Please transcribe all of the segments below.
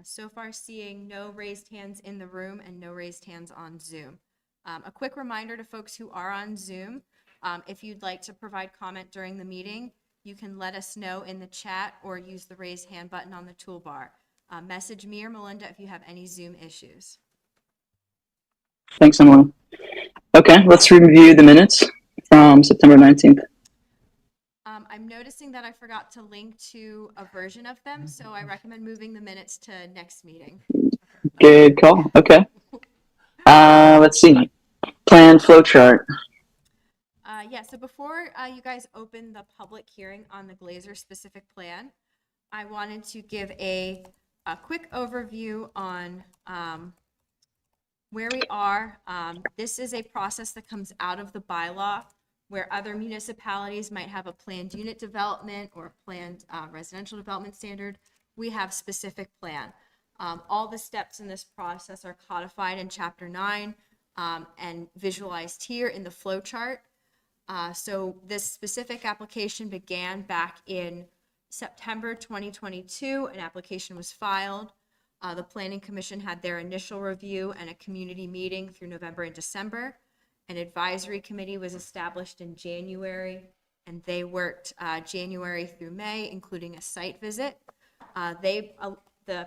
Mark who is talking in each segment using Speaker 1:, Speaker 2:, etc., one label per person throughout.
Speaker 1: So far seeing no raised hands in the room and no raised hands on Zoom. A quick reminder to folks who are on Zoom, if you'd like to provide comment during the meeting, you can let us know in the chat or use the raise hand button on the toolbar. Message me or Melinda if you have any Zoom issues.
Speaker 2: Thanks, Emily. Okay, let's review the minutes from September 19th.
Speaker 1: I'm noticing that I forgot to link to a version of them, so I recommend moving the minutes to next meeting.
Speaker 2: Good call. Okay. Let's see. Plan flow chart.
Speaker 1: Yeah, so before you guys open the public hearing on the Glaser specific plan, I wanted to give a quick overview on where we are. This is a process that comes out of the bylaw where other municipalities might have a planned unit development or a planned residential development standard. We have specific plan. All the steps in this process are codified in Chapter 9 and visualized here in the flow chart. So this specific application began back in September 2022. An application was filed. The Planning Commission had their initial review and a community meeting through November and December. An advisory committee was established in January, and they worked January through May, including a site visit. The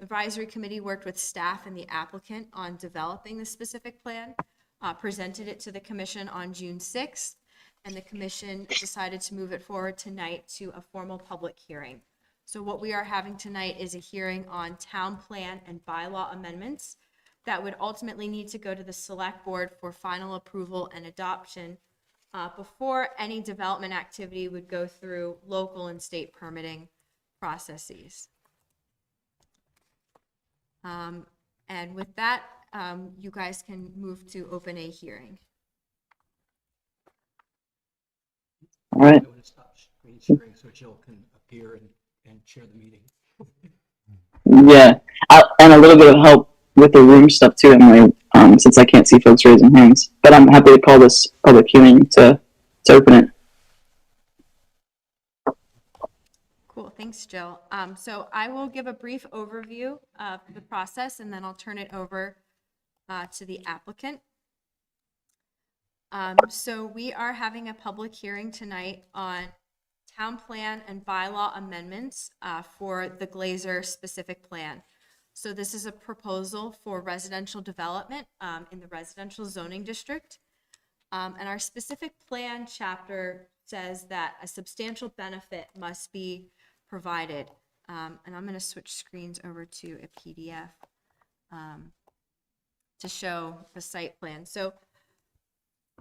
Speaker 1: advisory committee worked with staff and the applicant on developing the specific plan, presented it to the commission on June 6th, and the commission decided to move it forward tonight to a formal public hearing. So what we are having tonight is a hearing on town plan and bylaw amendments that would ultimately need to go to the select board for final approval and adoption before any development activity would go through local and state permitting processes. And with that, you guys can move to open a hearing.
Speaker 2: All right.
Speaker 3: I'm going to stop screen sharing so Jill can appear and chair the meeting.
Speaker 2: Yeah, and a little bit of help with the room stuff too, Emily, since I can't see folks raising hands. But I'm happy to call this public hearing to open it.
Speaker 1: Cool, thanks, Jill. So I will give a brief overview of the process, and then I'll turn it over to the applicant. So we are having a public hearing tonight on town plan and bylaw amendments for the Glaser specific plan. So this is a proposal for residential development in the residential zoning district. And our specific plan chapter says that a substantial benefit must be provided. And I'm going to switch screens over to a PDF to show the site plan. So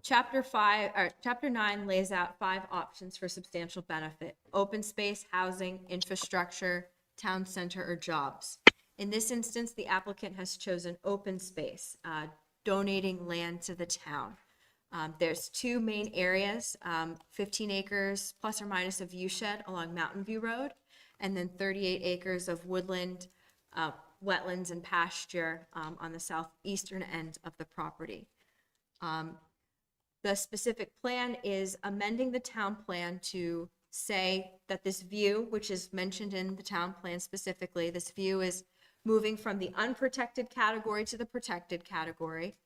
Speaker 1: Chapter 9 lays out 5 options for substantial benefit: open space, housing, infrastructure, town center, or jobs. In this instance, the applicant has chosen open space, donating land to the town. There's 2 main areas, 15 acres plus or minus a view shed along Mountain View Road, and then 38 acres of woodland, wetlands, and pasture on the southeastern end of the property. The specific plan is amending the town plan to say that this view, which is mentioned in the town plan specifically, this view is moving from the unprotected category to the protected category.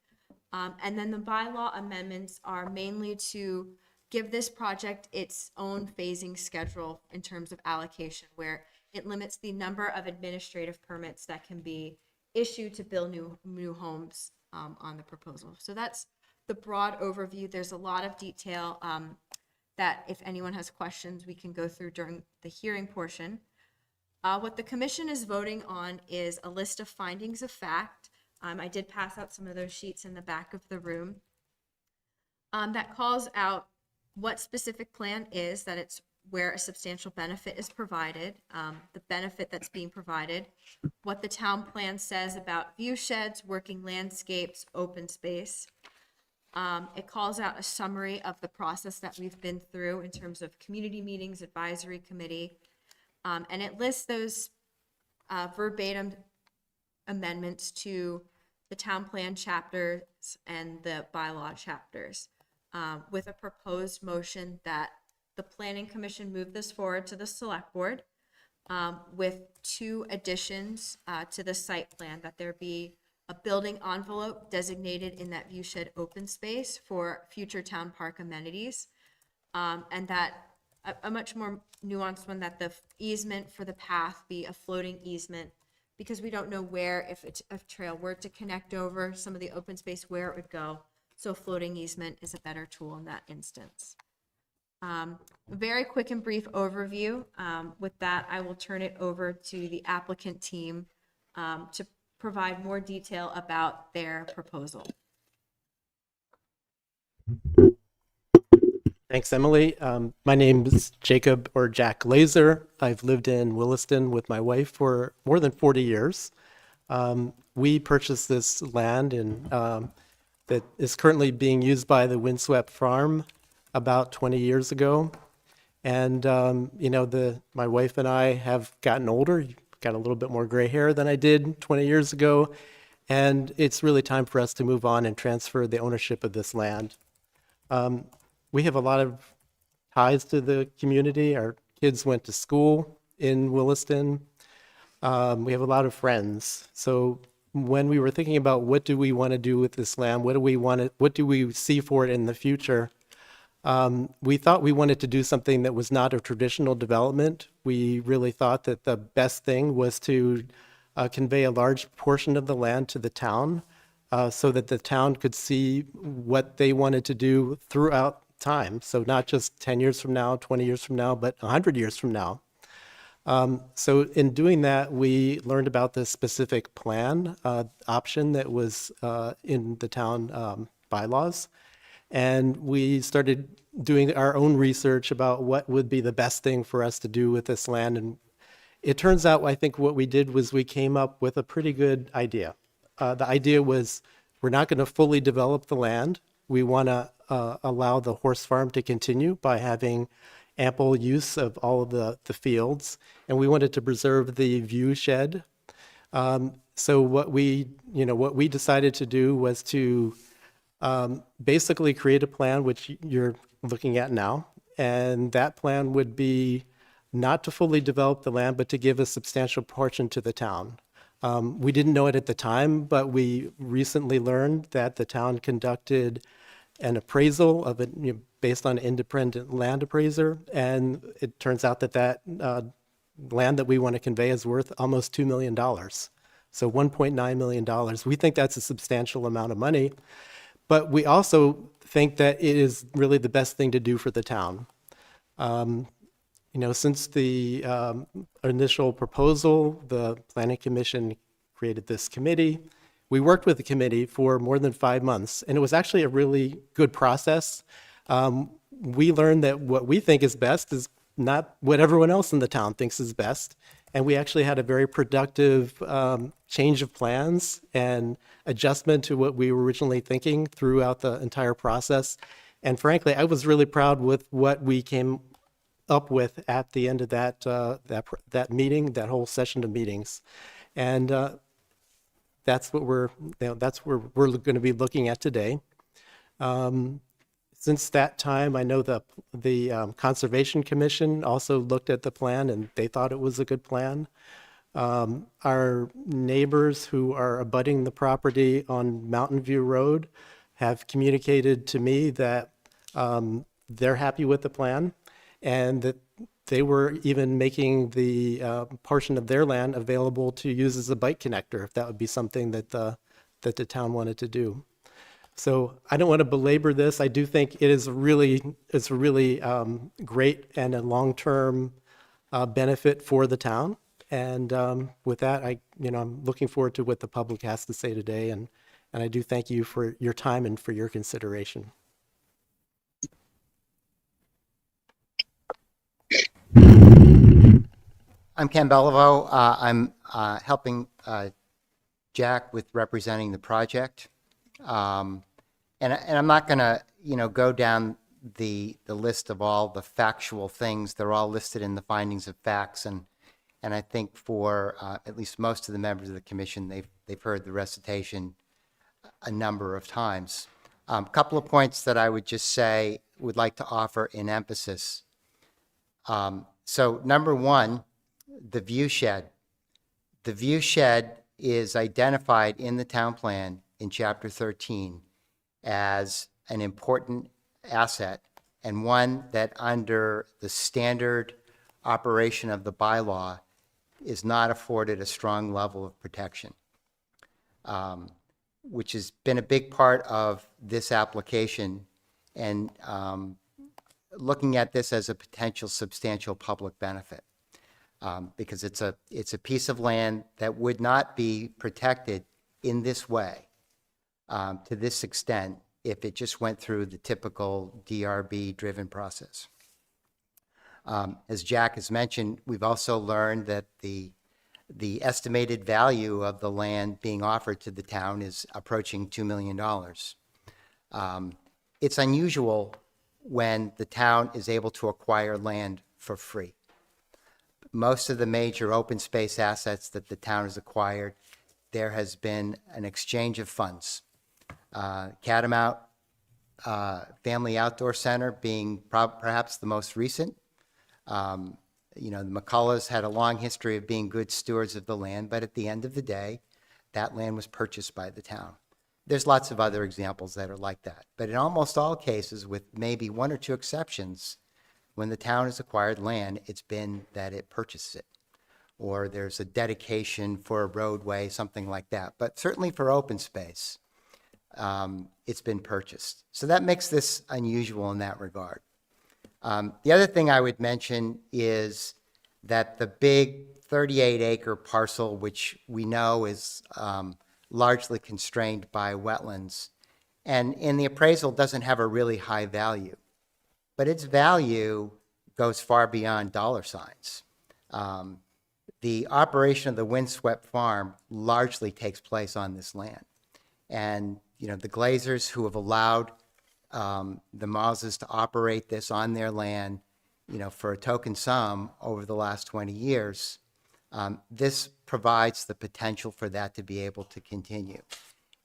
Speaker 1: And then the bylaw amendments are mainly to give this project its own phasing schedule in terms of allocation, where it limits the number of administrative permits that can be issued to build new homes on the proposal. So that's the broad overview. There's a lot of detail that if anyone has questions, we can go through during the hearing portion. What the commission is voting on is a list of findings of fact. I did pass out some of those sheets in the back of the room that calls out what specific plan is, that it's where a substantial benefit is provided, the benefit that's being provided, what the town plan says about view sheds, working landscapes, open space. It calls out a summary of the process that we've been through in terms of community meetings, advisory committee, and it lists those verbatim amendments to the town plan chapters and the bylaw chapters, with a proposed motion that the Planning Commission move this forward to the select board. with 2 additions to the site plan, that there be a building envelope designated in that view shed open space for future town park amenities, and that a much more nuanced one, that the easement for the path be a floating easement, because we don't know where, if a trail were to connect over some of the open space, where it would go. So floating easement is a better tool in that instance. Very quick and brief overview. With that, I will turn it over to the applicant team to provide more detail about their proposal.
Speaker 4: Thanks, Emily. My name is Jacob, or Jack Glaser. I've lived in Williston with my wife for more than 40 years. We purchased this land that is currently being used by the Windswept Farm about 20 years ago. And, my wife and I have gotten older, got a little bit more gray hair than I did 20 years ago. And it's really time for us to move on and transfer the ownership of this land. We have a lot of ties to the community. Our kids went to school in Williston. We have a lot of friends. So when we were thinking about what do we want to do with this land, what do we see for it in the future, we thought we wanted to do something that was not a traditional development. We really thought that the best thing was to convey a large portion of the land to the town, so that the town could see what they wanted to do throughout time. So not just 10 years from now, 20 years from now, but 100 years from now. So in doing that, we learned about the specific plan option that was in the town bylaws. And we started doing our own research about what would be the best thing for us to do with this land. And it turns out, I think what we did was we came up with a pretty good idea. The idea was, we're not going to fully develop the land. We want to allow the horse farm to continue by having ample use of all of the fields. And we wanted to preserve the view shed. So what we decided to do was to basically create a plan, which you're looking at now. And that plan would be not to fully develop the land, but to give a substantial portion to the town. We didn't know it at the time, but we recently learned that the town conducted an appraisal of it, based on an independent land appraiser. And it turns out that land that we want to convey is worth almost $2 million. So $1.9 million. We think that's a substantial amount of money. But we also think that it is really the best thing to do for the town. Since the initial proposal, the Planning Commission created this committee. We worked with the committee for more than 5 months, and it was actually a really good process. We learned that what we think is best is not what everyone else in the town thinks is best. And we actually had a very productive change of plans and adjustment to what we were originally thinking throughout the entire process. And frankly, I was really proud with what we came up with at the end of that meeting, that whole session of meetings. And that's what we're going to be looking at today. Since that time, I know the Conservation Commission also looked at the plan, and they thought it was a good plan. Our neighbors who are abutting the property on Mountain View Road have communicated to me that they're happy with the plan, and that they were even making the portion of their land available to use as a bike connector, if that would be something that the town wanted to do. So I don't want to belabor this. I do think it's really great and a long-term benefit for the town. And with that, I'm looking forward to what the public has to say today. And I do thank you for your time and for your consideration.
Speaker 5: I'm Ken Beliveau. I'm helping Jack with representing the project. And I'm not going to, go down the list of all the factual things. They're all listed in the findings of facts. And I think for at least most of the members of the commission, they've heard the recitation a number of times. A couple of points that I would like to offer in emphasis. So number one, the view shed. The view shed is identified in the town plan in Chapter 13 as an important asset and one that under the standard operation of the bylaw is not afforded a strong level of protection, which has been a big part of this application and looking at this as a potential substantial public benefit. Because it's a piece of land that would not be protected in this way to this extent if it just went through the typical DRB-driven process. As Jack has mentioned, we've also learned that the estimated value of the land being offered to the town is approaching $2 million. It's unusual when the town is able to acquire land for free. Most of the major open space assets that the town has acquired, there has been an exchange of funds. Catamount Family Outdoor Center being perhaps the most recent. The McCulloughs had a long history of being good stewards of the land, but at the end of the day, that land was purchased by the town. There's lots of other examples that are like that, but in almost all cases, with maybe one or two exceptions, when the town has acquired land, it's been that it purchased it, or there's a dedication for a roadway, something like that. But certainly for open space, it's been purchased. So that makes this unusual in that regard. The other thing I would mention is that the big 38-acre parcel, which we know is largely constrained by wetlands, and in the appraisal doesn't have a really high value, but its value goes far beyond dollar signs. The operation of the windswept farm largely takes place on this land. And, the Glazers who have allowed the Mauses to operate this on their land, for a token sum over the last 20 years, this provides the potential for that to be able to continue.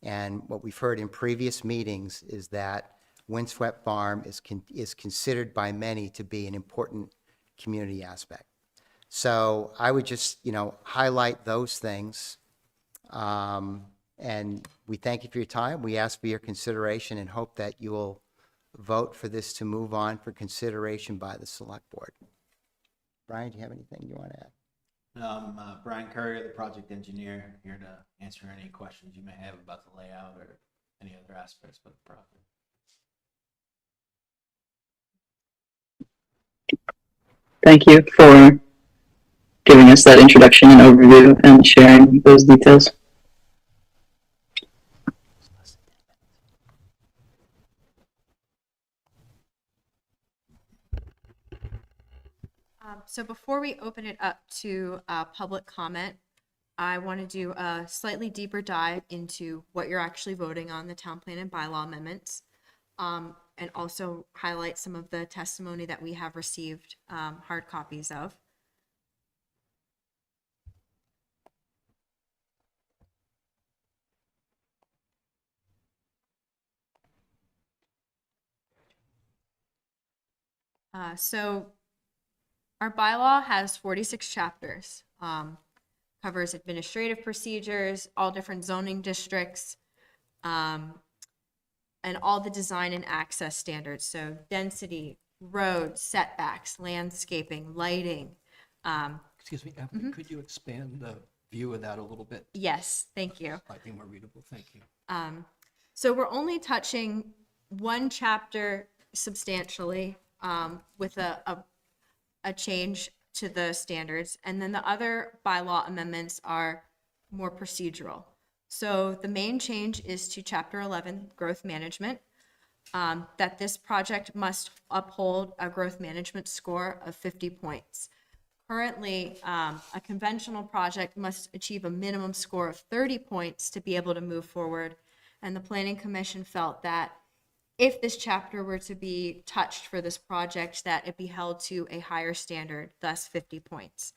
Speaker 5: And what we've heard in previous meetings is that windswept farm is considered by many to be an important community aspect. So I would just, highlight those things. And we thank you for your time. We ask for your consideration and hope that you will vote for this to move on for consideration by the select board. Brian, do you have anything you want to add?
Speaker 3: I'm Brian Courier, the project engineer, here to answer any questions you may have about the layout or any other aspects of the project.
Speaker 2: Thank you for giving us that introduction and overview and sharing those details.
Speaker 1: So before we open it up to public comment, I want to do a slightly deeper dive into what you're actually voting on, the town plan and bylaw amendments, and also highlight some of the testimony that we have received hard copies of. So our bylaw has 46 chapters, covers administrative procedures, all different zoning districts, and all the design and access standards. So density, roads, setbacks, landscaping, lighting.
Speaker 3: Excuse me, Evan, could you expand the view of that a little bit?
Speaker 1: Yes, thank you.
Speaker 3: Slightly more readable, thank you.
Speaker 1: So we're only touching one chapter substantially with a change to the standards. And then the other bylaw amendments are more procedural. So the main change is to Chapter 11, Growth Management, that this project must uphold a growth management score of 50 points. Currently, a conventional project must achieve a minimum score of 30 points to be able to move forward. And the Planning Commission felt that if this chapter were to be touched for this project, that it be held to a higher standard, thus 50 points.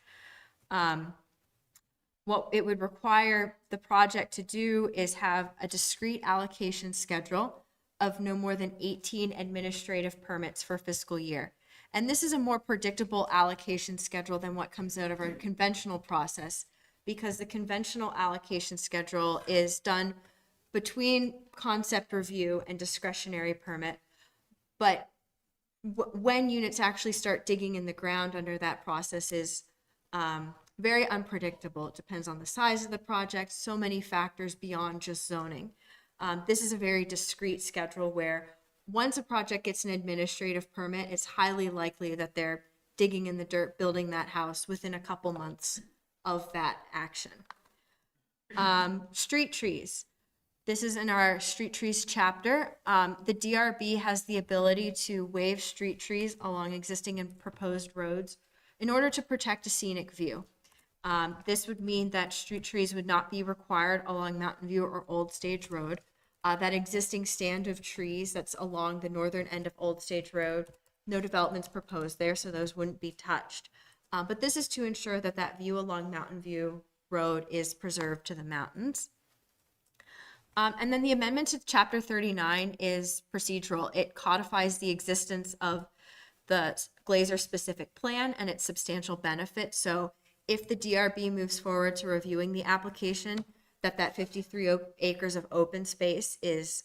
Speaker 1: What it would require the project to do is have a discrete allocation schedule of no more than 18 administrative permits for fiscal year. And this is a more predictable allocation schedule than what comes out of our conventional process, because the conventional allocation schedule is done between concept review and discretionary permit. But when units actually start digging in the ground under that process is very unpredictable. It depends on the size of the project, so many factors beyond just zoning. This is a very discrete schedule where once a project gets an administrative permit, it's highly likely that they're digging in the dirt, building that house within a couple months of that action. Street trees. This is in our street trees chapter. The DRB has the ability to waive street trees along existing and proposed roads in order to protect a scenic view. This would mean that street trees would not be required along Mountain View or Old Stage Road. That existing stand of trees that's along the northern end of Old Stage Road, no developments proposed there, so those wouldn't be touched. But this is to ensure that that view along Mountain View Road is preserved to the mountains. And then the amendment to Chapter 39 is procedural. It codifies the existence of the Glaser specific plan and its substantial benefit. So if the DRB moves forward to reviewing the application, that 53 acres of open space is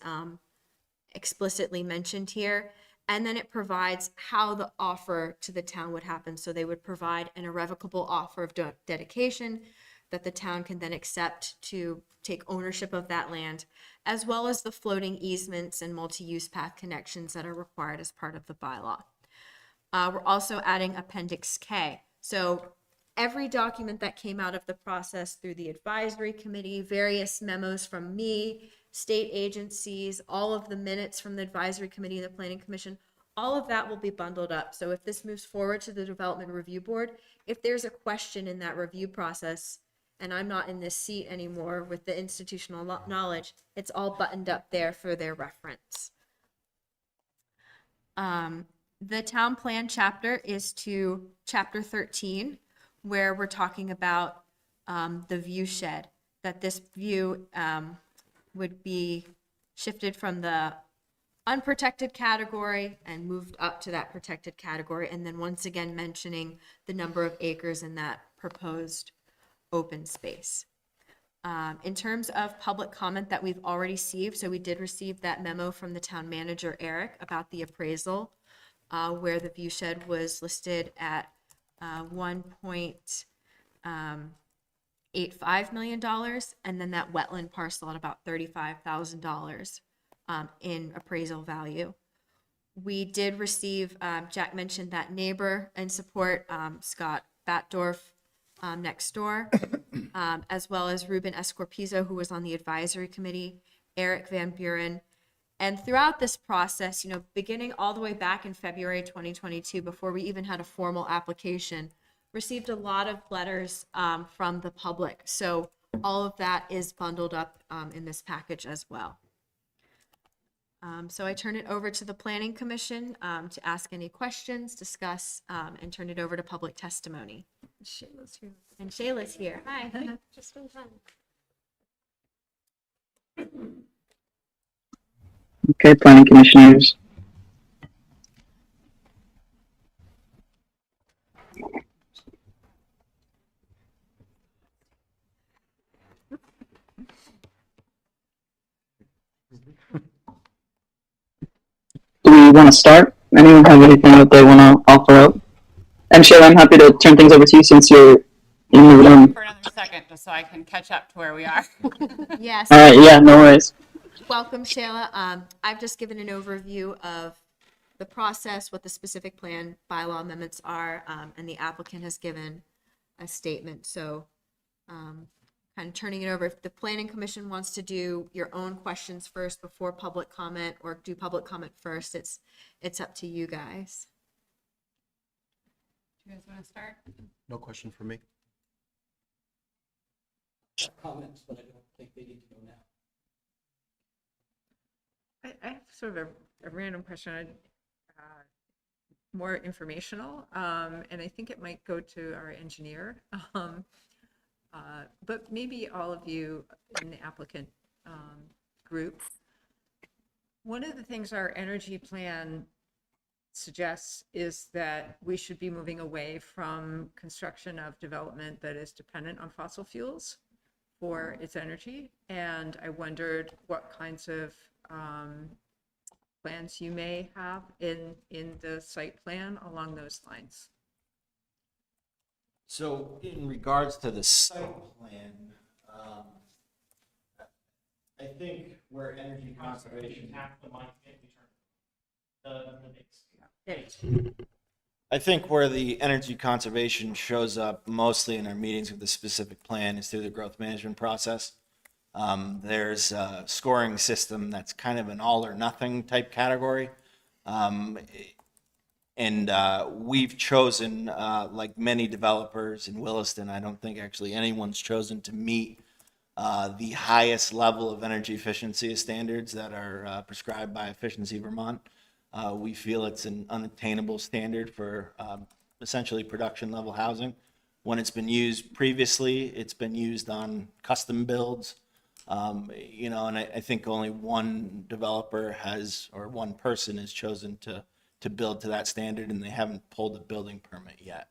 Speaker 1: explicitly mentioned here. And then it provides how the offer to the town would happen. So they would provide an irrevocable offer of dedication that the town can then accept to take ownership of that land, as well as the floating easements and multi-use path connections that are required as part of the bylaw. We're also adding Appendix K. So every document that came out of the process through the advisory committee, various memos from me, state agencies, all of the minutes from the advisory committee, the planning commission, all of that will be bundled up. So if this moves forward to the development review board, if there's a question in that review process, and I'm not in this seat anymore with the institutional knowledge, it's all buttoned up there for their reference. The town plan chapter is to Chapter 13, where we're talking about the view shed, that this view would be shifted from the unprotected category and moved up to that protected category, and then once again mentioning the number of acres in that proposed open space. In terms of public comment that we've already received, so we did receive that memo from the town manager, Eric, about the appraisal, where the view shed was listed at $1.85 million, and then that wetland parcel at about $35,000 in appraisal value. We did receive, Jack mentioned that neighbor and support, Scott Batdorf next door, as well as Ruben Escorpizo, who was on the advisory committee, Eric Van Buren. And throughout this process, beginning all the way back in February 2022, before we even had a formal application, received a lot of letters from the public. So all of that is bundled up in this package as well. So I turn it over to the Planning Commission to ask any questions, discuss, and turn it over to public testimony. Shayla's here. And Shayla's here. Hi. Just in time.
Speaker 2: Okay, planning commissioners. Do we want to start? Anyone have anything that they want to offer up? And Shayla, I'm happy to turn things over to you since you're in the room.
Speaker 6: For another second, just so I can catch up to where we are.
Speaker 1: Yes.
Speaker 2: All right, yeah, no worries.
Speaker 1: Welcome, Shayla. I've just given an overview of the process, what the specific plan bylaw amendments are, and the applicant has given a statement. So kind of turning it over. If the Planning Commission wants to do your own questions first before public comment, or do public comment first, it's up to you guys.
Speaker 6: Do you guys want to start?
Speaker 4: No question for me.
Speaker 7: Comments, but I don't think they need to go now.
Speaker 8: I have sort of a random question, more informational, and I think it might go to our engineer. But maybe all of you in the applicant group. One of the things our energy plan suggests is that we should be moving away from construction of development that is dependent on fossil fuels for its energy. And I wondered what kinds of plans you may have in the site plan along those lines.
Speaker 3: So in regards to the site plan, I think where energy conservation. I think where the energy conservation shows up mostly in our meetings with the specific plan is through the growth management process. There's a scoring system that's kind of an all or nothing type category. And we've chosen, like many developers in Williston, I don't think actually anyone's chosen to meet the highest level of energy efficiency standards that are prescribed by Efficiency Vermont. We feel it's an unattainable standard for essentially production level housing. When it's been used previously, it's been used on custom builds. And I think only one developer has, or one person has chosen to build to that standard, and they haven't pulled a building permit yet.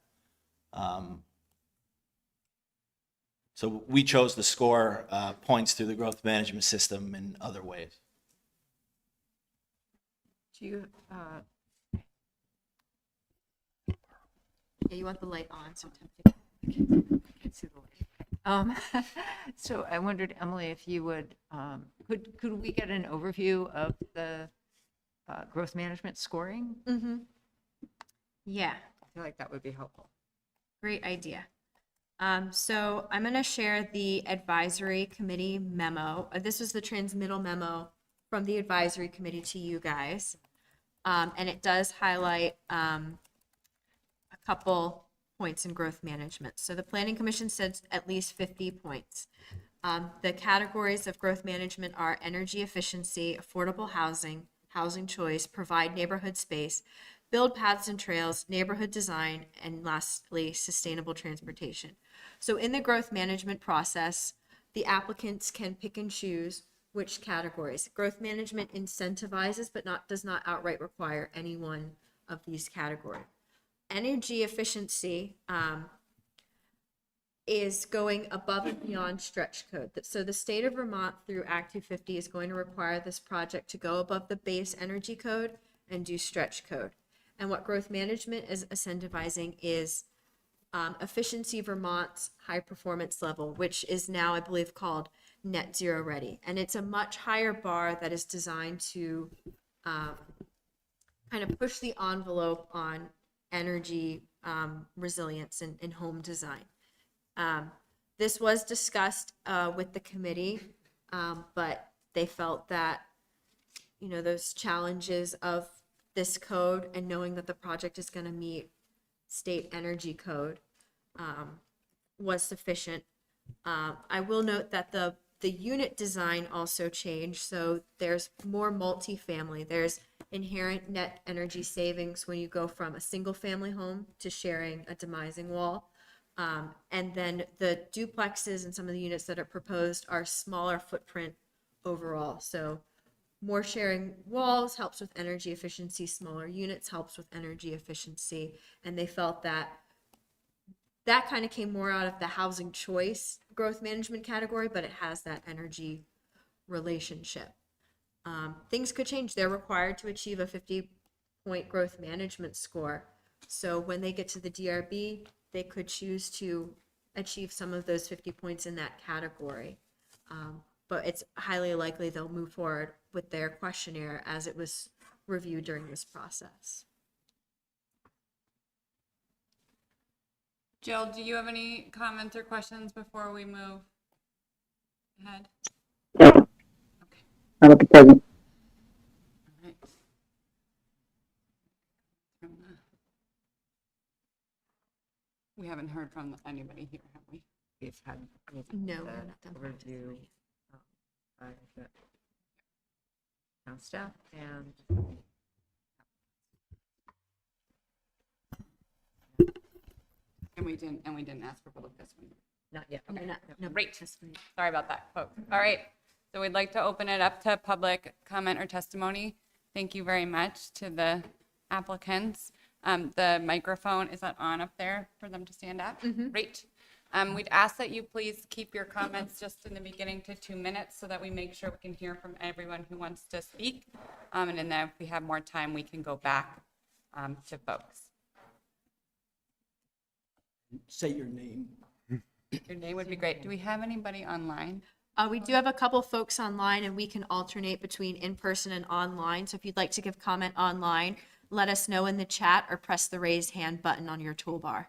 Speaker 3: So we chose to score points through the growth management system in other ways.
Speaker 8: Do you,
Speaker 1: Yeah, you want the light on, so
Speaker 8: I can't see the light. So I wondered, Emily, if you would, could we get an overview of the growth management scoring?
Speaker 1: yeah,
Speaker 8: I feel like that would be helpful.
Speaker 1: great idea. So I'm going to share the advisory committee memo. This was the transmittal memo from the advisory committee to you guys. And it does highlight a couple points in growth management. So the Planning Commission said at least 50 points. The categories of growth management are energy efficiency, affordable housing, housing choice, provide neighborhood space, build paths and trails, neighborhood design, and lastly, sustainable transportation. So in the growth management process, the applicants can pick and choose which categories. Growth management incentivizes, but does not outright require any one of these categories. Energy efficiency is going above and beyond stretch code. So the state of Vermont through Act 250 is going to require this project to go above the base energy code and do stretch code. And what growth management is incentivizing is Efficiency Vermont's high performance level, which is now, I believe, called net zero ready. And it's a much higher bar that is designed to kind of push the envelope on energy resilience in home design. This was discussed with the committee, but they felt that, those challenges of this code and knowing that the project is going to meet state energy code was sufficient. I will note that the unit design also changed. So there's more multifamily. There's inherent net energy savings when you go from a single family home to sharing a demising wall. And then the duplexes and some of the units that are proposed are smaller footprint overall. So more sharing walls helps with energy efficiency, smaller units helps with energy efficiency. And they felt that kind of came more out of the housing choice growth management category, but it has that energy relationship. Things could change. They're required to achieve a 50-point growth management score. So when they get to the DRB, they could choose to achieve some of those 50 points in that category. But it's highly likely they'll move forward with their questionnaire as it was reviewed during this process.
Speaker 6: Jill, do you have any comments or questions before we move ahead?
Speaker 2: No,
Speaker 6: Okay.
Speaker 2: not at the present.
Speaker 6: All right. We haven't heard from anybody here, have we?
Speaker 8: We've had
Speaker 1: No,
Speaker 8: the
Speaker 1: we're not done.
Speaker 8: overview by the town staff and
Speaker 6: And we didn't ask for public testimony.
Speaker 8: not yet.
Speaker 1: No,
Speaker 8: Okay.
Speaker 1: no,
Speaker 6: Great.
Speaker 1: testimony.
Speaker 6: Sorry about that, folks. All right. So we'd like to open it up to public comment or testimony. Thank you very much to the applicants. The microphone, is that on up there for them to stand up? Great. We'd ask that you please keep your comments just in the beginning to 2 minutes so that we make sure we can hear from everyone who wants to speak. And then if we have more time, we can go back to folks.
Speaker 7: Say your name.
Speaker 6: Your name would be great. Do we have anybody online?
Speaker 1: We do have a couple folks online, and we can alternate between in-person and online. So if you'd like to give comment online, let us know in the chat or press the raise hand button on your toolbar.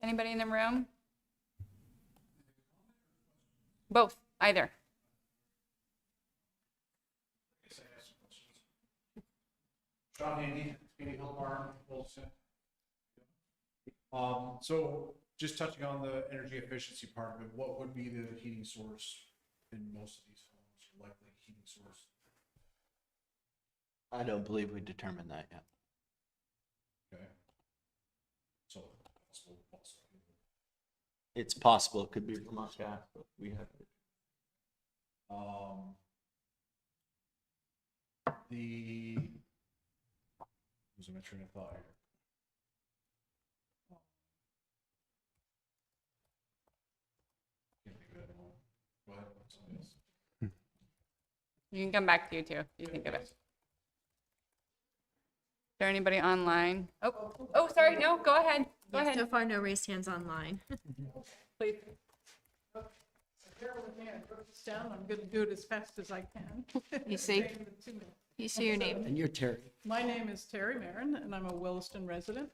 Speaker 6: Anybody in the room? Both, either.
Speaker 9: Sean Handy, Community Health Farm, Williston. So just touching on the energy efficiency part of it, what would be the heating source in most of these homes, likely heating source?
Speaker 3: I don't believe we determined that yet.
Speaker 9: Okay. So possible.
Speaker 3: It's possible it could be Vermont gas, but we have.
Speaker 9: Losing my train of thought here. Can't think of it anymore. Go ahead. Something else.
Speaker 6: You can come back to you too, if you think of it. Is there anybody online? Oh, sorry, no, go ahead. Go
Speaker 1: Yeah,
Speaker 6: ahead,
Speaker 1: so far, no raised hands online.
Speaker 6: please.
Speaker 10: I'm going to do it as fast as I can.
Speaker 1: You see your name.
Speaker 7: And you're Terry.
Speaker 10: My name is Terry Marin, and I'm a Williston resident.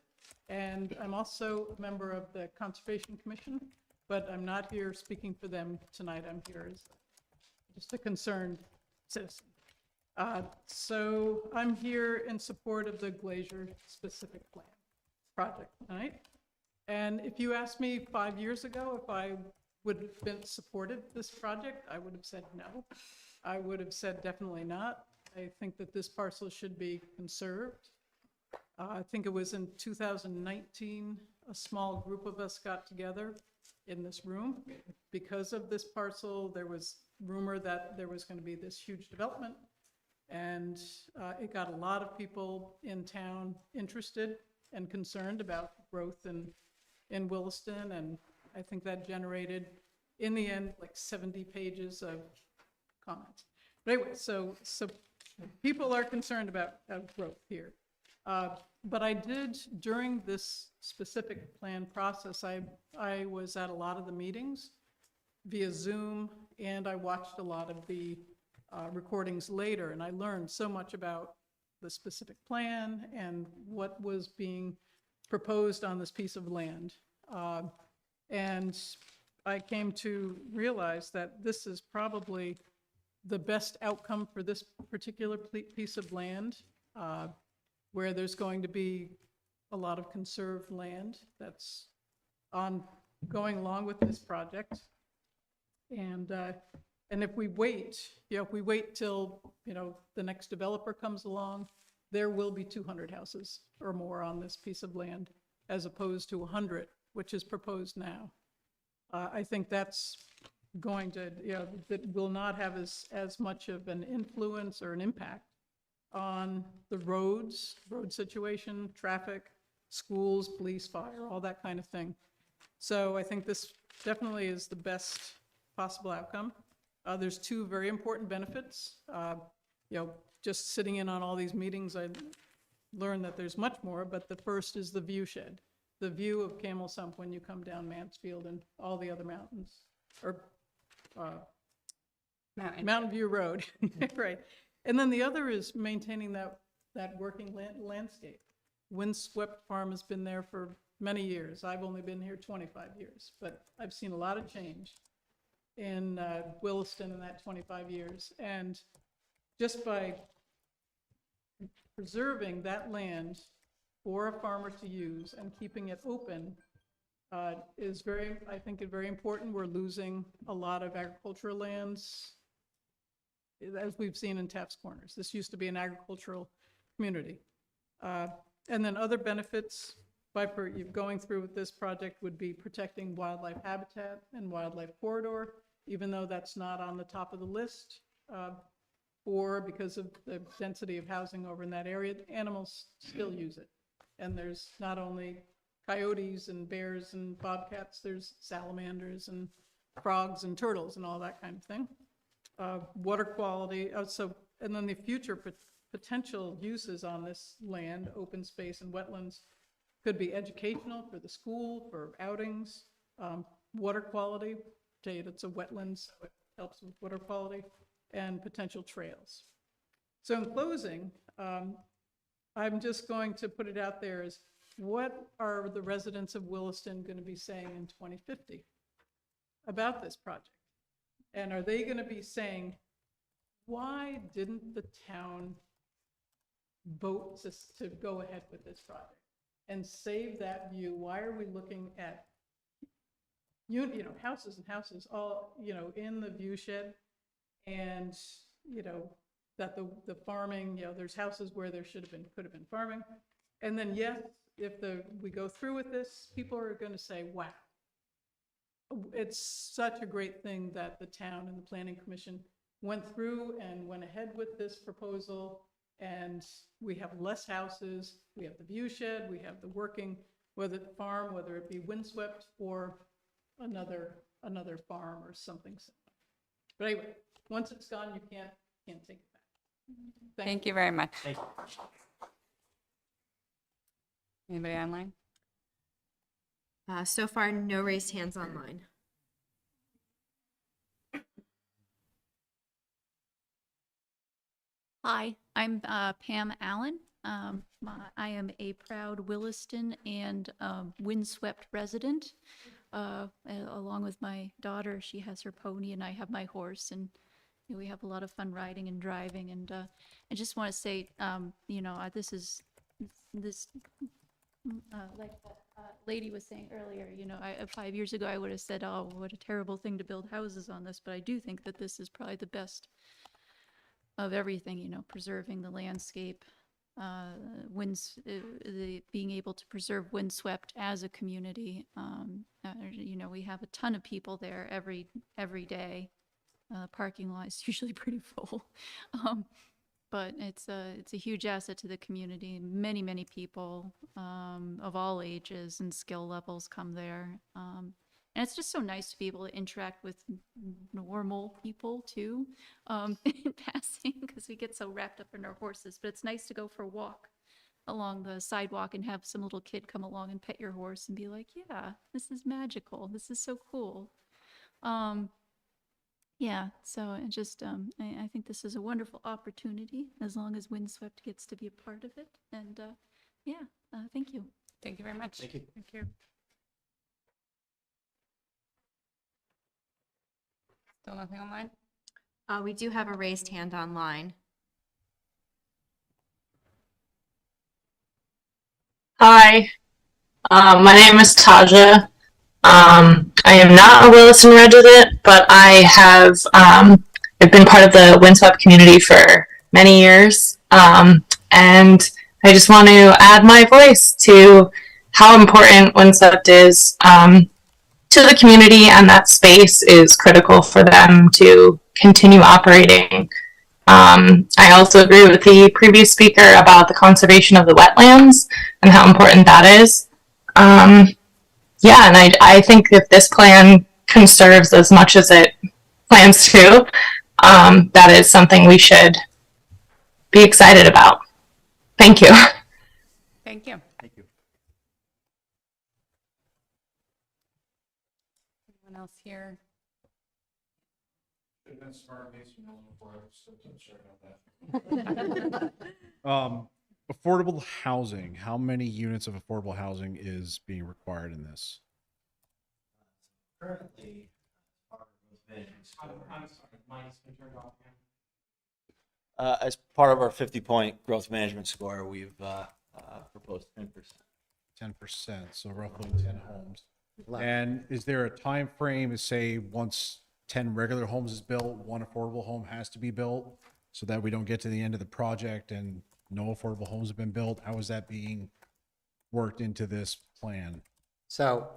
Speaker 10: And I'm also a member of the Conservation Commission, but I'm not here speaking for them tonight. I'm here as just a concerned citizen. So I'm here in support of the Glaser specific plan project tonight. And if you asked me 5 years ago if I would have been supported this project, I would have said no. I would have said definitely not. I think that this parcel should be conserved. I think it was in 2019, a small group of us got together in this room. Because of this parcel, there was rumor that there was going to be this huge development. And it got a lot of people in town interested and concerned about growth in Williston. And I think that generated, in the end, like 70 pages of comments. But anyway, so people are concerned about growth here. But I did, during this specific plan process, I was at a lot of the meetings via Zoom, and I watched a lot of the recordings later, and I learned so much about the specific plan and what was being proposed on this piece of land. And I came to realize that this is probably the best outcome for this particular piece of land, where there's going to be a lot of conserved land that's going along with this project. And if we wait, if we wait till, the next developer comes along, there will be 200 houses or more on this piece of land, as opposed to 100, which is proposed now. I think that's going to, that will not have as much of an influence or an impact on the road situation, traffic, schools, police, fire, all that kind of thing. So I think this definitely is the best possible outcome. There's two very important benefits. Just sitting in on all these meetings, I learned that there's much more, but the first is the view shed. The view of Camel Sump when you come down Mansfield and all the other mountains, or Mountain View Road, right. And then the other is maintaining that working landscape. Windswept Farm has been there for many years. I've only been here 25 years, but I've seen a lot of change in Williston in that 25 years. And just by preserving that land for a farmer to use and keeping it open is I think, very important. We're losing a lot of agricultural lands, as we've seen in Taft's Corners. This used to be an agricultural community. And then other benefits by going through with this project would be protecting wildlife habitat and wildlife corridor, even though that's not on the top of the list. or because of the density of housing over in that area, animals still use it. And there's not only coyotes and bears and bobcats, there's salamanders and frogs and turtles and all that kind of thing. Water quality, and then the future potential uses on this land, open space and wetlands, could be educational for the school, for outings, water quality, tell you it's a wetland, so it helps with water quality, and potential trails. So in closing, I'm just going to put it out there as, what are the residents of Williston going to be saying in 2050 about this project? And are they going to be saying, why didn't the town vote to go ahead with this project and save that view? Why are we looking at houses and houses all, in the view shed, and, that the farming, there's houses where there could have been farming. And then, yes, if we go through with this, people are going to say, wow, it's such a great thing that the town and the planning commission went through and went ahead with this proposal. And we have less houses, we have the view shed, we have the working, whether farm, whether it be windswept or another farm or something similar. But anyway, once it's gone, you can't take it back.
Speaker 6: Thank you very much. Anybody online?
Speaker 1: So far, no raised hands online.
Speaker 11: Hi, I'm Pam Allen. I am a proud Williston and windswept resident. Along with my daughter, she has her pony and I have my horse, and we have a lot of fun riding and driving. And I just want to say, like that lady was saying earlier, 5 years ago I would have said, oh, what a terrible thing to build houses on this. But I do think that this is probably the best of everything, preserving the landscape, being able to preserve windswept as a community. We have a ton of people there every day. Parking lot is usually pretty full. But it's a huge asset to the community. Many, many people of all ages and skill levels come there. And it's just so nice to be able to interact with normal people too, in passing, because we get so wrapped up in our horses. But it's nice to go for a walk along the sidewalk and have some little kid come along and pet your horse and be like, yeah, this is magical. This is so cool. Yeah, so it just, I think this is a wonderful opportunity, as long as Windswept gets to be a part of it. And thank you.
Speaker 6: Thank you very much.
Speaker 9: Thank you.
Speaker 6: Thank you. Still nothing online?
Speaker 1: We do have a raised hand online.
Speaker 12: Hi, my name is Taja. I am not a Williston resident, but I have I've been part of the windswept community for many years, and I just want to add my voice to how important windswept is to the community, and that space is critical for them to continue operating. I also agree with the previous speaker about the conservation of the wetlands and how important that is. And I think if this plan conserves as much as it plans to, that is something we should be excited about. Thank you.
Speaker 6: Thank you.
Speaker 9: Thank you.
Speaker 6: Anyone else here?
Speaker 9: Affordable housing. How many units of affordable housing is being required in this?
Speaker 3: Currently, as part of our 50-point growth management score, we've proposed 10%.
Speaker 9: 10%, so roughly 10 homes. And is there a time frame, say once 10 regular homes is built, one affordable home has to be built, so that we don't get to the end of the project and no affordable homes have been built? How is that being worked into this plan?
Speaker 5: So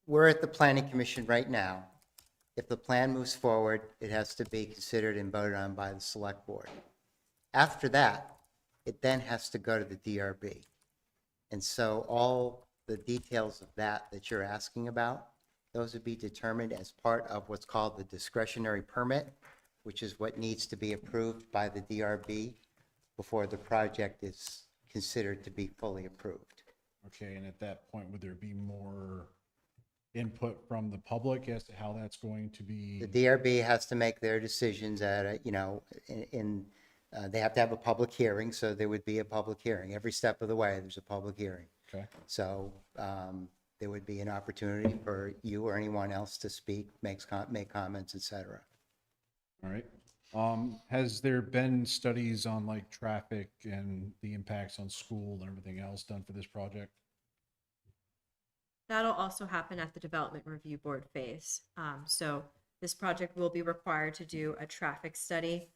Speaker 5: we're at the Planning Commission right now. If the plan moves forward, it has to be considered and voted on by the select board. After that, it then has to go to the DRB. And so all the details of that you're asking about, those would be determined as part of what's called the discretionary permit, which is what needs to be approved by the DRB before the project is considered to be fully approved.
Speaker 9: Okay, and at that point, would there be more input from the public as to how that's going to be?
Speaker 5: The DRB has to make their decisions at a, they have to have a public hearing, so there would be a public hearing. Every step of the way, there's a public hearing.
Speaker 9: Okay.
Speaker 5: So there would be an opportunity for you or anyone else to speak, make comments, et cetera.
Speaker 9: All right. Has there been studies on like traffic and the impacts on school and everything else done for this project?
Speaker 1: That'll also happen at the development review board phase. So this project will be required to do a traffic study.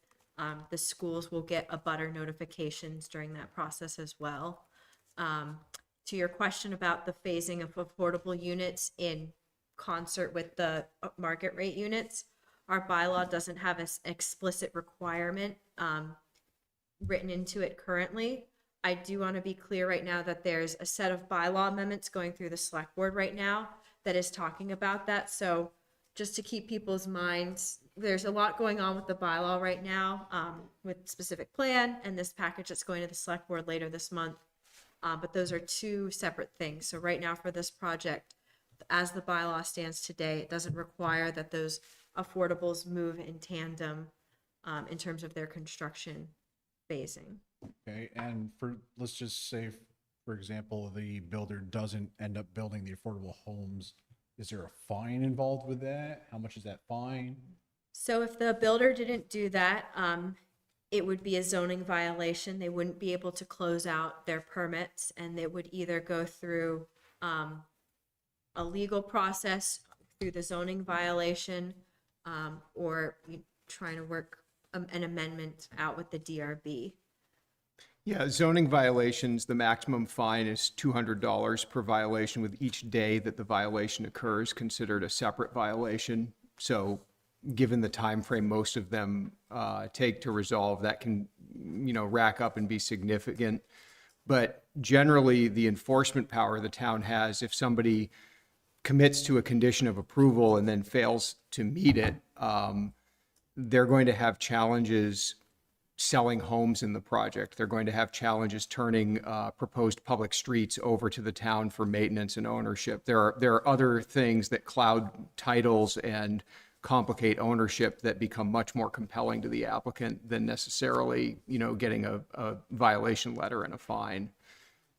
Speaker 1: The schools will get abutter notifications during that process as well. To your question about the phasing of affordable units in concert with the market rate units, our bylaw doesn't have an explicit requirement written into it currently. I do want to be clear right now that there's a set of bylaw amendments going through the select board right now that is talking about that. So just to keep people's minds, there's a lot going on with the bylaw right now with specific plan and this package that's going to the select board later this month. But those are two separate things. So right now for this project, as the bylaw stands today, it doesn't require that those affordables move in tandem in terms of their construction phasing.
Speaker 9: Okay, and let's just say, for example, the builder doesn't end up building the affordable homes. Is there a fine involved with that? How much is that fine?
Speaker 1: So if the builder didn't do that, it would be a zoning violation. They wouldn't be able to close out their permits, and they would either go through a legal process through the zoning violation or trying to work an amendment out with the DRB.
Speaker 13: Yeah, zoning violations, the maximum fine is $200 per violation, with each day that the violation occurs considered a separate violation. So given the time frame most of them take to resolve, that can, rack up and be significant. But generally, the enforcement power the town has, if somebody commits to a condition of approval and then fails to meet it, they're going to have challenges selling homes in the project. They're going to have challenges turning proposed public streets over to the town for maintenance and ownership. There are other things that cloud titles and complicate ownership that become much more compelling to the applicant than necessarily, getting a violation letter and a fine.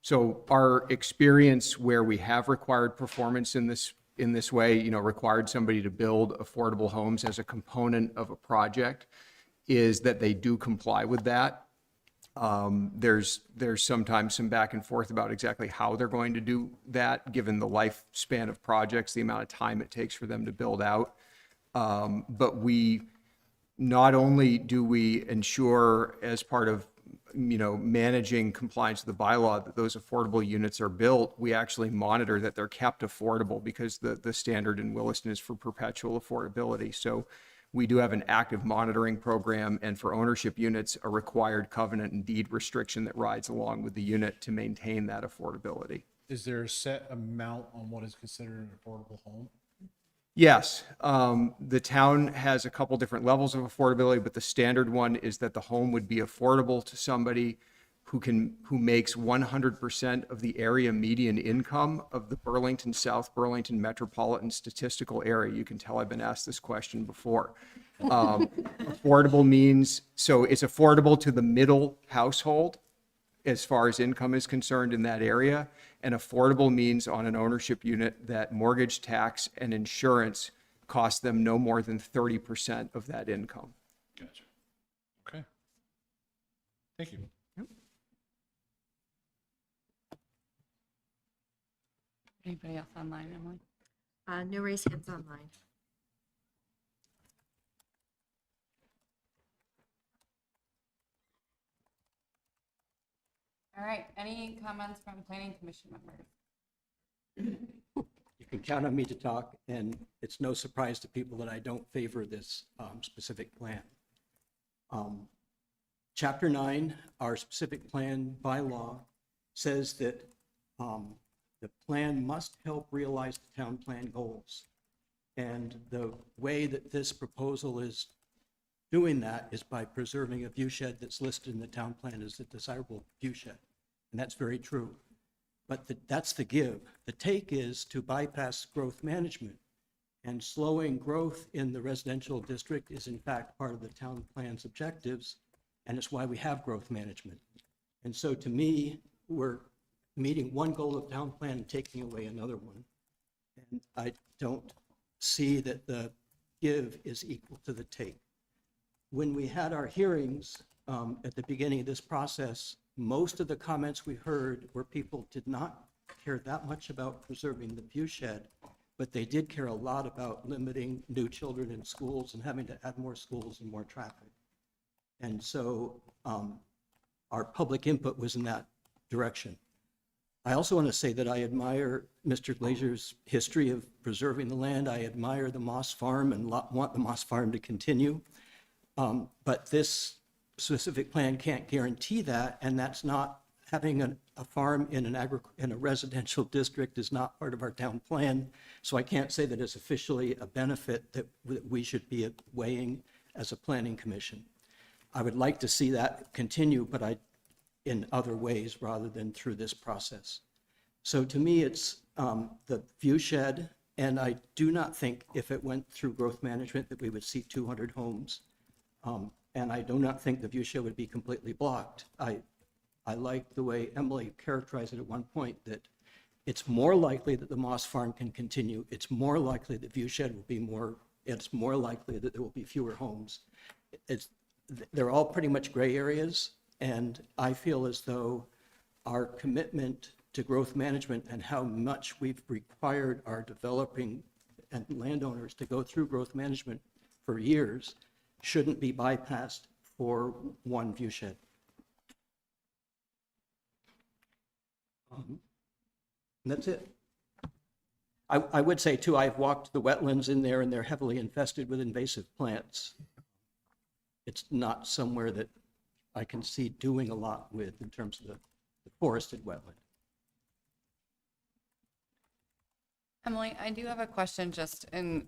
Speaker 13: So our experience where we have required performance in this way, required somebody to build affordable homes as a component of a project, is that they do comply with that. There's sometimes some back and forth about exactly how they're going to do that, given the lifespan of projects, the amount of time it takes for them to build out. But we not only do we ensure, as part of managing compliance with the bylaw, that those affordable units are built, we actually monitor that they're kept affordable, because the standard in Williston is for perpetual affordability. So we do have an active monitoring program, and for ownership units, a required covenant and deed restriction that rides along with the unit to maintain that affordability.
Speaker 9: Is there a set amount on what is considered an affordable home?
Speaker 13: Yes, the town has a couple different levels of affordability, but the standard one is that the home would be affordable to somebody who makes 100% of the area median income of the Burlington, South Burlington metropolitan statistical area. You can tell I've been asked this question before. Affordable means, so it's affordable to the middle household as far as income is concerned in that area. And affordable means on an ownership unit that mortgage, tax, and insurance cost them no more than 30% of that income.
Speaker 9: Gotcha. Okay. Thank you.
Speaker 6: Anybody else online, Emily?
Speaker 1: No raised hands online.
Speaker 6: All right, any comments from planning commission members?
Speaker 7: can count on me to talk, and it's no surprise to people that I don't favor this specific plan. Chapter 9, our specific plan bylaw, says that the plan must help realize the town plan goals. And the way that this proposal is doing that is by preserving a view shed that's listed in the town plan as a desirable view shed. And that's very true. But that's the give. The take is to bypass growth management. And slowing growth in the residential district is in fact part of the town plan's objectives, and it's why we have growth management. And so to me, we're meeting one goal of town plan and taking away another one. And I don't see that the give is equal to the take. When we had our hearings at the beginning of this process, most of the comments we heard were people did not care that much about preserving the view shed, but they did care a lot about limiting new children in schools and having to add more schools and more traffic. And so our public input was in that direction. I also want to say that I admire Mr. Glaser's history of preserving the land. I admire the Moss Farm and want the Moss Farm to continue. But this specific plan can't guarantee that, and that's not having a farm in a residential district is not part of our town plan. So I can't say that it's officially a benefit that we should be weighing as a planning commission. I would like to see that continue, but in other ways rather than through this process. So to me, it's the view shed, and I do not think if it went through growth management that we would see 200 homes. And I do not think the view shed would be completely blocked. I like the way Emily characterized it at one point, that it's more likely that the Moss Farm can continue. It's more likely that view shed will be more, it's more likely that there will be fewer homes. They're all pretty much gray areas, and I feel as though our commitment to growth management and how much we've required our developing and landowners to go through growth management for years shouldn't be bypassed for one view shed. And that's it. I would say too, I've walked the wetlands in there and they're heavily infested with invasive plants. It's not somewhere that I can see doing a lot with in terms of the forested wetland.
Speaker 6: Emily, I do have a question just in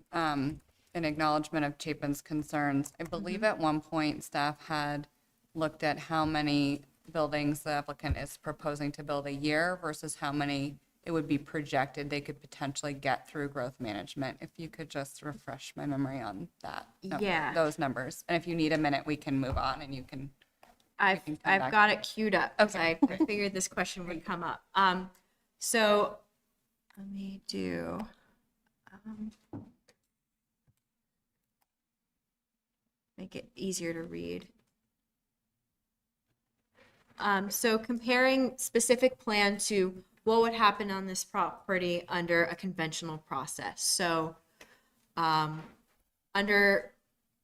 Speaker 6: acknowledgement of Chapin's concerns. I believe at one point staff had looked at how many buildings the applicant is proposing to build a year versus how many it would be projected they could potentially get through growth management. If you could just refresh my memory on that.
Speaker 1: Yeah.
Speaker 6: Those numbers. And if you need a minute, we can move on and you can.
Speaker 1: I've
Speaker 6: back.
Speaker 1: got it queued up because
Speaker 6: Okay.
Speaker 1: I figured this question would come up. So let me do. Make it easier to read. So comparing specific plan to what would happen on this property under a conventional process. So under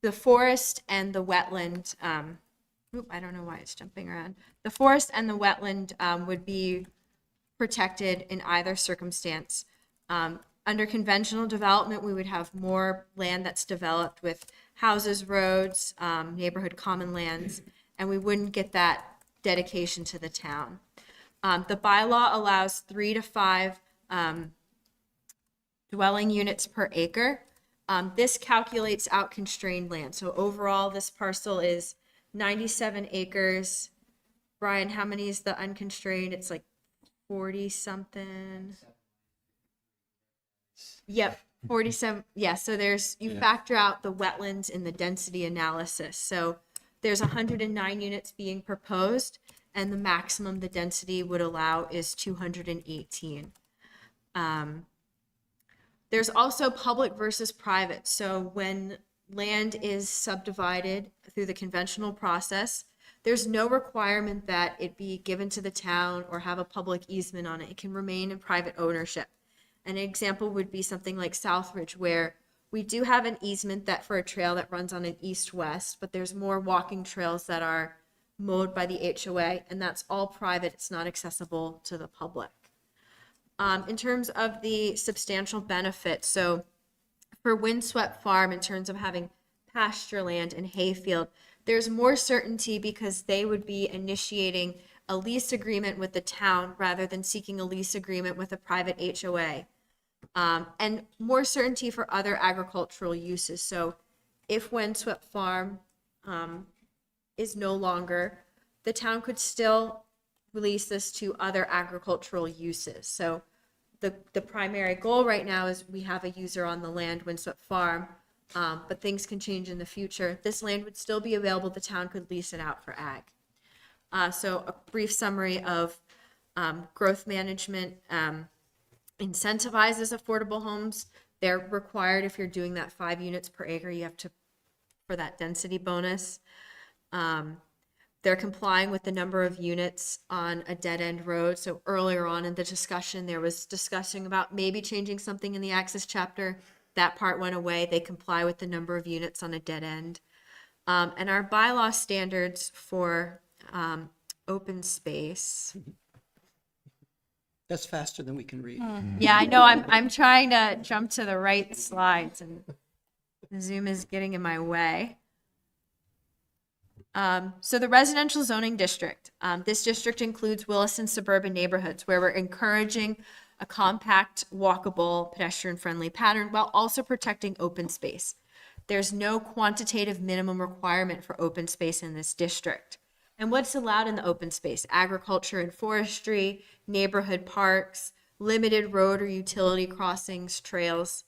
Speaker 1: the forest and the wetland, I don't know why it's jumping around. The forest and the wetland would be protected in either circumstance. Under conventional development, we would have more land that's developed with houses, roads, neighborhood common lands, and we wouldn't get that dedication to the town. The bylaw allows 3 to 5 dwelling units per acre. This calculates out constrained land. So overall, this parcel is 97 acres. Brian, how many is the unconstrained? It's like 40 something. Yep, 47. Yeah, so you factor out the wetlands in the density analysis. So there's 109 units being proposed, and the maximum the density would allow is 218. There's also public versus private. So when land is subdivided through the conventional process, there's no requirement that it be given to the town or have a public easement on it. It can remain in private ownership. An example would be something like Southridge, where we do have an easement that for a trail that runs on an east-west, but there's more walking trails that are mowed by the HOA, and that's all private. It's not accessible to the public. In terms of the substantial benefit, so for Windswept Farm, in terms of having pasture land and hayfield, there's more certainty because they would be initiating a lease agreement with the town rather than seeking a lease agreement with a private HOA. And more certainty for other agricultural uses. So if Windswept Farm is no longer, the town could still release this to other agricultural uses. So the primary goal right now is we have a user on the land, Windswept Farm, but things can change in the future. This land would still be available. The town could lease it out for ag. So a brief summary of growth management incentivizes affordable homes. They're required, if you're doing that 5 units per acre, you have to, for that density bonus. They're complying with the number of units on a dead-end road. So earlier on in the discussion, there was discussing about maybe changing something in the access chapter. That part went away. They comply with the number of units on a dead end. And our bylaw standards for open space.
Speaker 7: That's faster than we can read.
Speaker 1: Yeah, I know. I'm trying to jump to the right slides, and Zoom is getting in my way. So the residential zoning district. This district includes Williston suburban neighborhoods where we're encouraging a compact, walkable, pedestrian-friendly pattern while also protecting open space. There's no quantitative minimum requirement for open space in this district. And what's allowed in the open space? Agriculture and forestry, neighborhood parks, limited road or utility crossings, trails.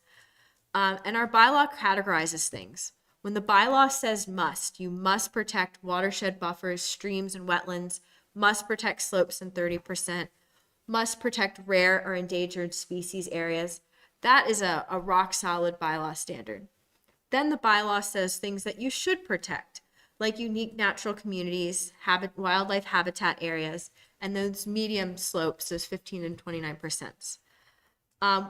Speaker 1: And our bylaw categorizes things. When the bylaw says must, you must protect watershed buffers, streams and wetlands, must protect slopes in 30%, must protect rare or endangered species areas. That is a rock solid bylaw standard. Then the bylaw says things that you should protect, like unique natural communities, wildlife habitat areas, and those medium slopes, those 15 and 29%.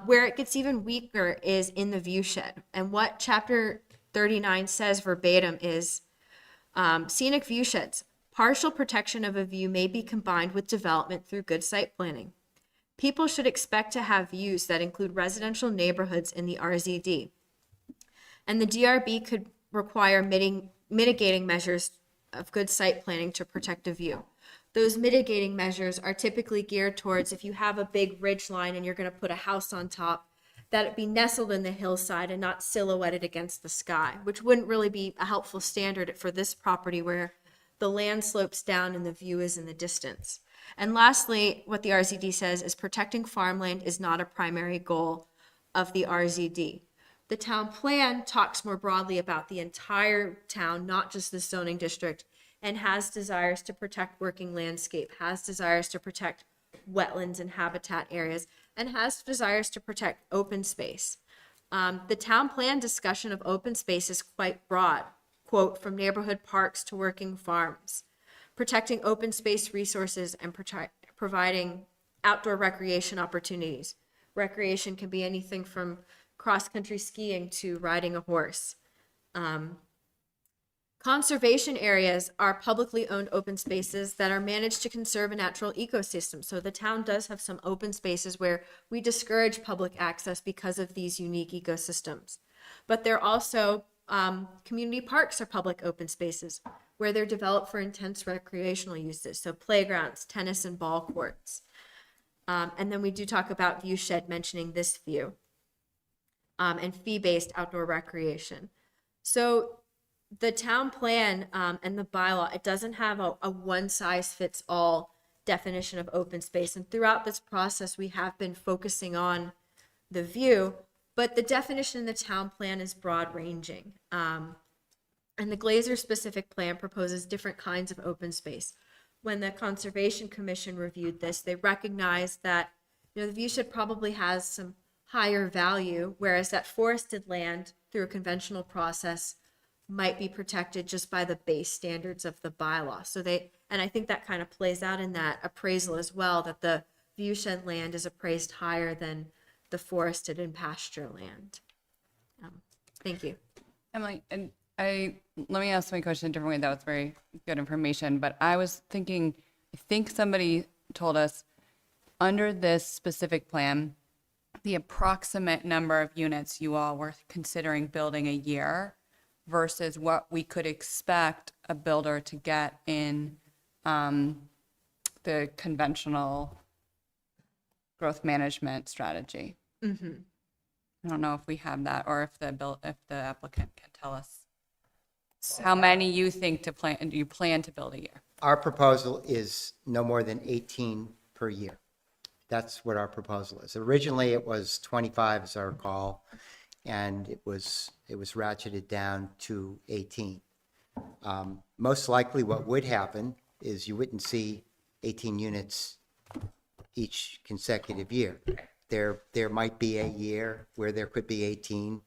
Speaker 1: Where it gets even weaker is in the viewshed. And what chapter 39 says verbatim is scenic viewsheds. Partial protection of a view may be combined with development through good site planning. People should expect to have views that include residential neighborhoods in the RZD. And the DRB could require mitigating measures of good site planning to protect a view. Those mitigating measures are typically geared towards if you have a big ridge line and you're going to put a house on top, that it be nestled in the hillside and not silhouetted against the sky, which wouldn't really be a helpful standard for this property where the land slopes down and the view is in the distance. And lastly, what the RZD says is protecting farmland is not a primary goal of the RZD. The town plan talks more broadly about the entire town, not just the zoning district, and has desires to protect working landscape, has desires to protect wetlands and habitat areas, and has desires to protect open space. The town plan discussion of open space is quite broad, quote, from neighborhood parks to working farms, protecting open space resources and providing outdoor recreation opportunities. Recreation can be anything from cross-country skiing to riding a horse. Conservation areas are publicly owned open spaces that are managed to conserve a natural ecosystem. So the town does have some open spaces where we discourage public access because of these unique ecosystems. But they're also community parks are public open spaces where they're developed for intense recreational uses. So playgrounds, tennis and ball courts. And then we do talk about viewshed, mentioning this view, and fee-based outdoor recreation. So the town plan and the bylaw, it doesn't have a one-size-fits-all definition of open space. And throughout this process, we have been focusing on the view, but the definition in the town plan is broad-ranging. And the Glaser specific plan proposes different kinds of open space. When the Conservation Commission reviewed this, they recognized that, the viewshed probably has some higher value, whereas that forested land through a conventional process might be protected just by the base standards of the bylaw. So and I think that kind of plays out in that appraisal as well, that the viewshed land is appraised higher than the forested and pasture land. Thank you.
Speaker 6: Emily, and let me ask my question a different way. That was very good information, but I was thinking, I think somebody told us under this specific plan, the approximate number of units you all were considering building a year versus what we could expect a builder to get in the conventional growth management strategy. I don't know if we have that, or if the applicant can tell us how many you think you plan to build a year.
Speaker 5: Our proposal is no more than 18 per year. That's what our proposal is. Originally, it was 25, as I recall, and it was ratcheted down to 18. Most likely what would happen is you wouldn't see 18 units each consecutive year. There might be a year where there could be 18.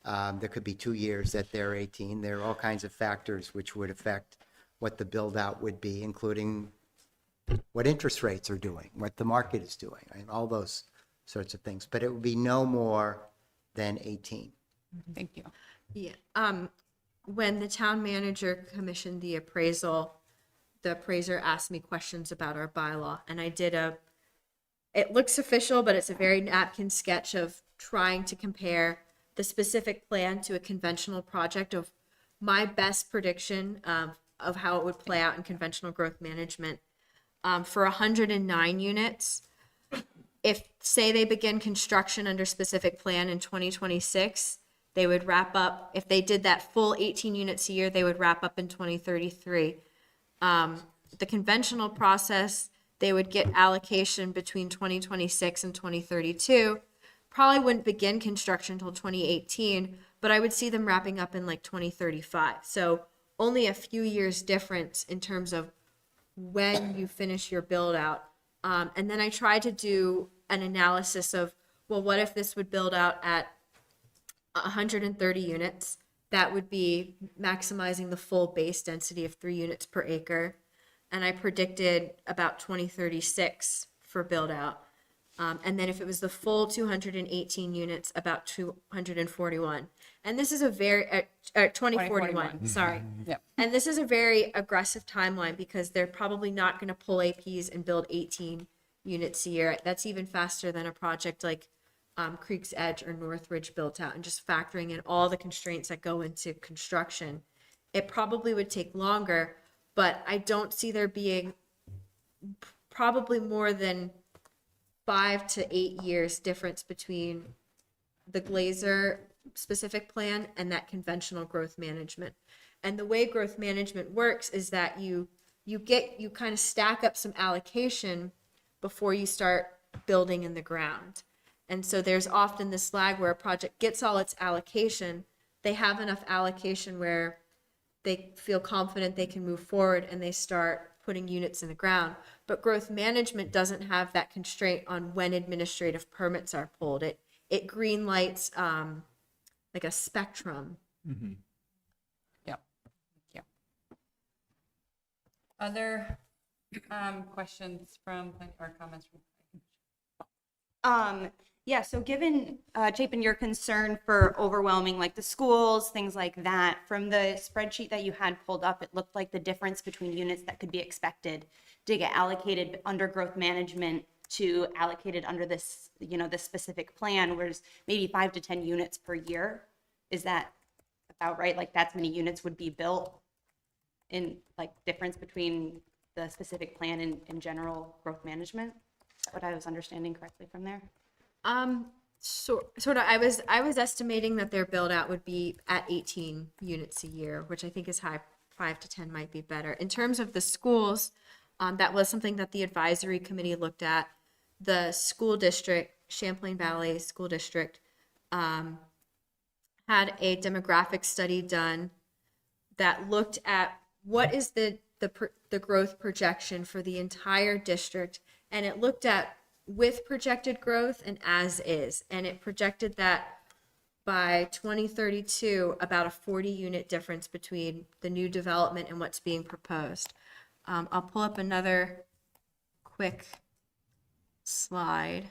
Speaker 5: There could be 2 years that there are 18. There are all kinds of factors which would affect what the build out would be, including what interest rates are doing, what the market is doing, right? All those sorts of things. But it would be no more than 18.
Speaker 6: Thank you.
Speaker 1: Yeah. When the town manager commissioned the appraisal, the appraiser asked me questions about our bylaw, and I did it looks official, but it's a very napkin sketch of trying to compare the specific plan to a conventional project of my best prediction of how it would play out in conventional growth management. For 109 units, if, say, they begin construction under specific plan in 2026, they would wrap up, if they did that full 18 units a year, they would wrap up in 2033. The conventional process, they would get allocation between 2026 and 2032. Probably wouldn't begin construction until 2018, but I would see them wrapping up in like 2035. So only a few years difference in terms of when you finish your build out. And then I tried to do an analysis of, well, what if this would build out at 130 units? That would be maximizing the full base density of 3 units per acre. And I predicted about 2036 for build out. And then if it was the full 218 units, about 241. And this is a very, 2041, sorry.
Speaker 6: Yep.
Speaker 1: And this is a very aggressive timeline because they're probably not going to pull APs and build 18 units a year. That's even faster than a project like Creek's Edge or Northridge built out, and just factoring in all the constraints that go into construction. It probably would take longer, but I don't see there being probably more than 5 to 8 years difference between the Glaser specific plan and that conventional growth management. And the way growth management works is that you kind of stack up some allocation before you start building in the ground. And so there's often this lag where a project gets all its allocation, they have enough allocation where they feel confident they can move forward and they start putting units in the ground. But growth management doesn't have that constraint on when administrative permits are pulled. It green lights like a spectrum.
Speaker 6: Mm-hmm. Yep. Yep. Other questions from or comments from?
Speaker 14: Yeah, so given, Chapin, your concern for overwhelming like the schools, things like that, from the spreadsheet that you had pulled up, it looked like the difference between units that could be expected to get allocated under growth management to allocated under this, this specific plan was maybe 5 to 10 units per year. Is that about right? Like that's many units would be built in like difference between the specific plan and general growth management? Is that what I was understanding correctly from there?
Speaker 1: Sort of. I was estimating that their build out would be at 18 units a year, which I think is high. 5 to 10 might be better. In terms of the schools, that was something that the advisory committee looked at. The school district, Champlain Valley School District, had a demographic study done that looked at what is the growth projection for the entire district, and it looked at with projected growth and as is, and it projected that by 2032 about a 40 unit difference between the new development and what's being proposed. I'll pull up another quick slide.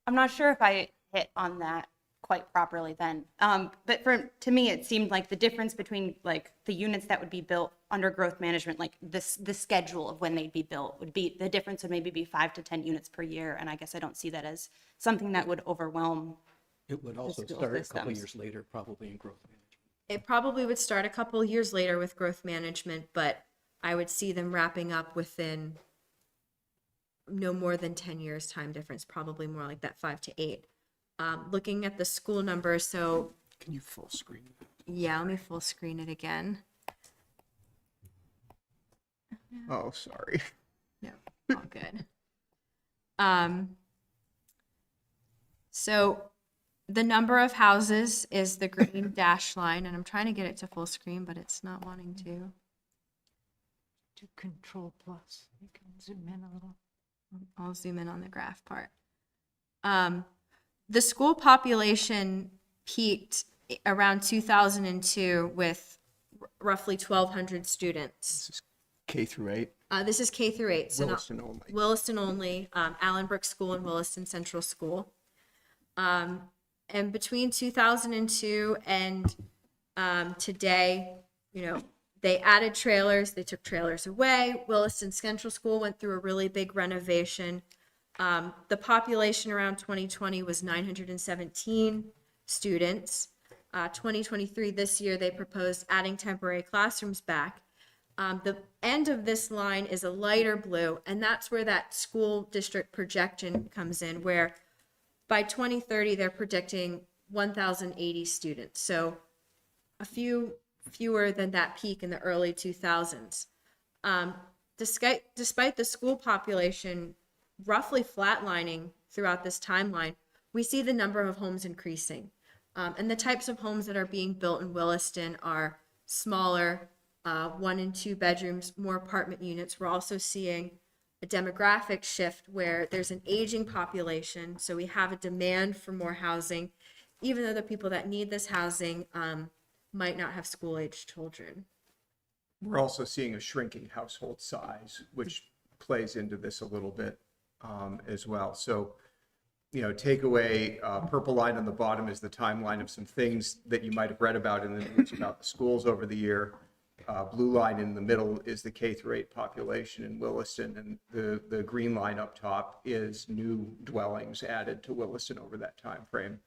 Speaker 14: I'm not sure if I hit on that quite properly then. But to me, it seemed like the difference between like the units that would be built under growth management, like the schedule of when they'd be built would be, the difference would maybe be 5 to 10 units per year. And I guess I don't see that as something that would overwhelm.
Speaker 7: It would also
Speaker 14: school
Speaker 7: start a couple
Speaker 14: systems.
Speaker 7: years later, probably in growth management.
Speaker 1: It probably would start a couple years later with growth management, but I would see them wrapping up within no more than 10 years time difference, probably more like that 5 to 8. Looking at the school numbers, so
Speaker 13: Can you full screen that?
Speaker 1: yeah, let me full screen it again.
Speaker 13: Oh, sorry.
Speaker 1: No, all good. So the number of houses is the green dash line, and I'm trying to get it to full screen, but it's not wanting to.
Speaker 8: Do Control Plus. You can zoom in a little.
Speaker 1: I'll zoom in on the graph part. The school population peaked around 2002 with roughly 1,200 students.
Speaker 13: This is K through 8.
Speaker 1: This is K through 8, so
Speaker 13: Williston only.
Speaker 1: Williston only, Allenbrook School and Williston Central School. And between 2002 and today, they added trailers, they took trailers away. Williston Central School went through a really big renovation. The population around 2020 was 917 students. 2023, this year, they proposed adding temporary classrooms back. The end of this line is a lighter blue, and that's where that school district projection comes in, where by 2030, they're predicting 1,080 students. So a few fewer than that peak in the early 2000s. Despite the school population roughly flatlining throughout this timeline, we see the number of homes increasing. And the types of homes that are being built in Williston are smaller, 1 and 2 bedrooms, more apartment units. We're also seeing a demographic shift where there's an aging population. So we have a demand for more housing, even though the people that need this housing might not have school-aged children.
Speaker 13: We're also seeing a shrinking household size, which plays into this a little bit as well. So, take away purple line on the bottom is the timeline of some things that you might have read about in the news about the schools over the year. Blue line in the middle is the K through 8 population in Williston, and the green line up top is new dwellings added to Williston over that time frame.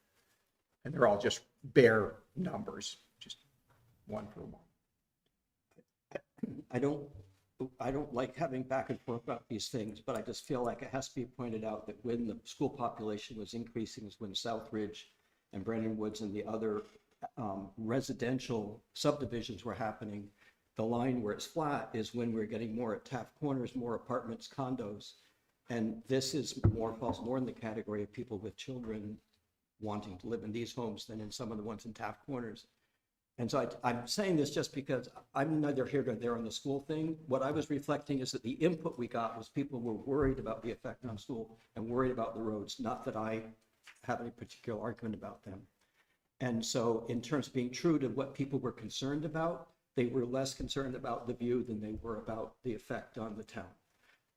Speaker 13: And they're all just bare numbers, just one for one.
Speaker 7: I don't like having back and forth about these things, but I just feel like it has to be pointed out that when the school population was increasing is when Southridge and Brandon Woods and the other residential subdivisions were happening. The line where it's flat is when we're getting more at Taft Corners, more apartments, condos. And this falls more in the category of people with children wanting to live in these homes than in some of the ones in Taft Corners. And so I'm saying this just because I'm neither here nor there on the school thing. What I was reflecting is that the input we got was people were worried about the effect on school and worried about the roads, not that I have any particular argument about them. And so in terms of being true to what people were concerned about, they were less concerned about the view than they were about the effect on the town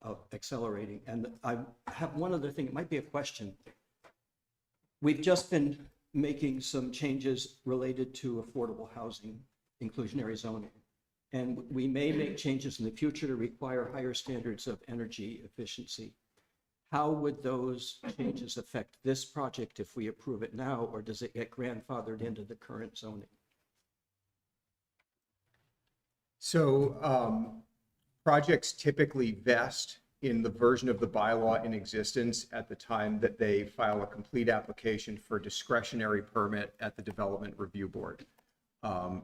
Speaker 7: of accelerating. And I have one other thing, it might be a question. We've just been making some changes related to affordable housing, inclusionary zoning. And we may make changes in the future to require higher standards of energy efficiency. How would those changes affect this project if we approve it now, or does it get grandfathered into the current zoning?
Speaker 13: So projects typically vest in the version of the bylaw in existence at the time that they file a complete application for discretionary permit at the Development Review Board.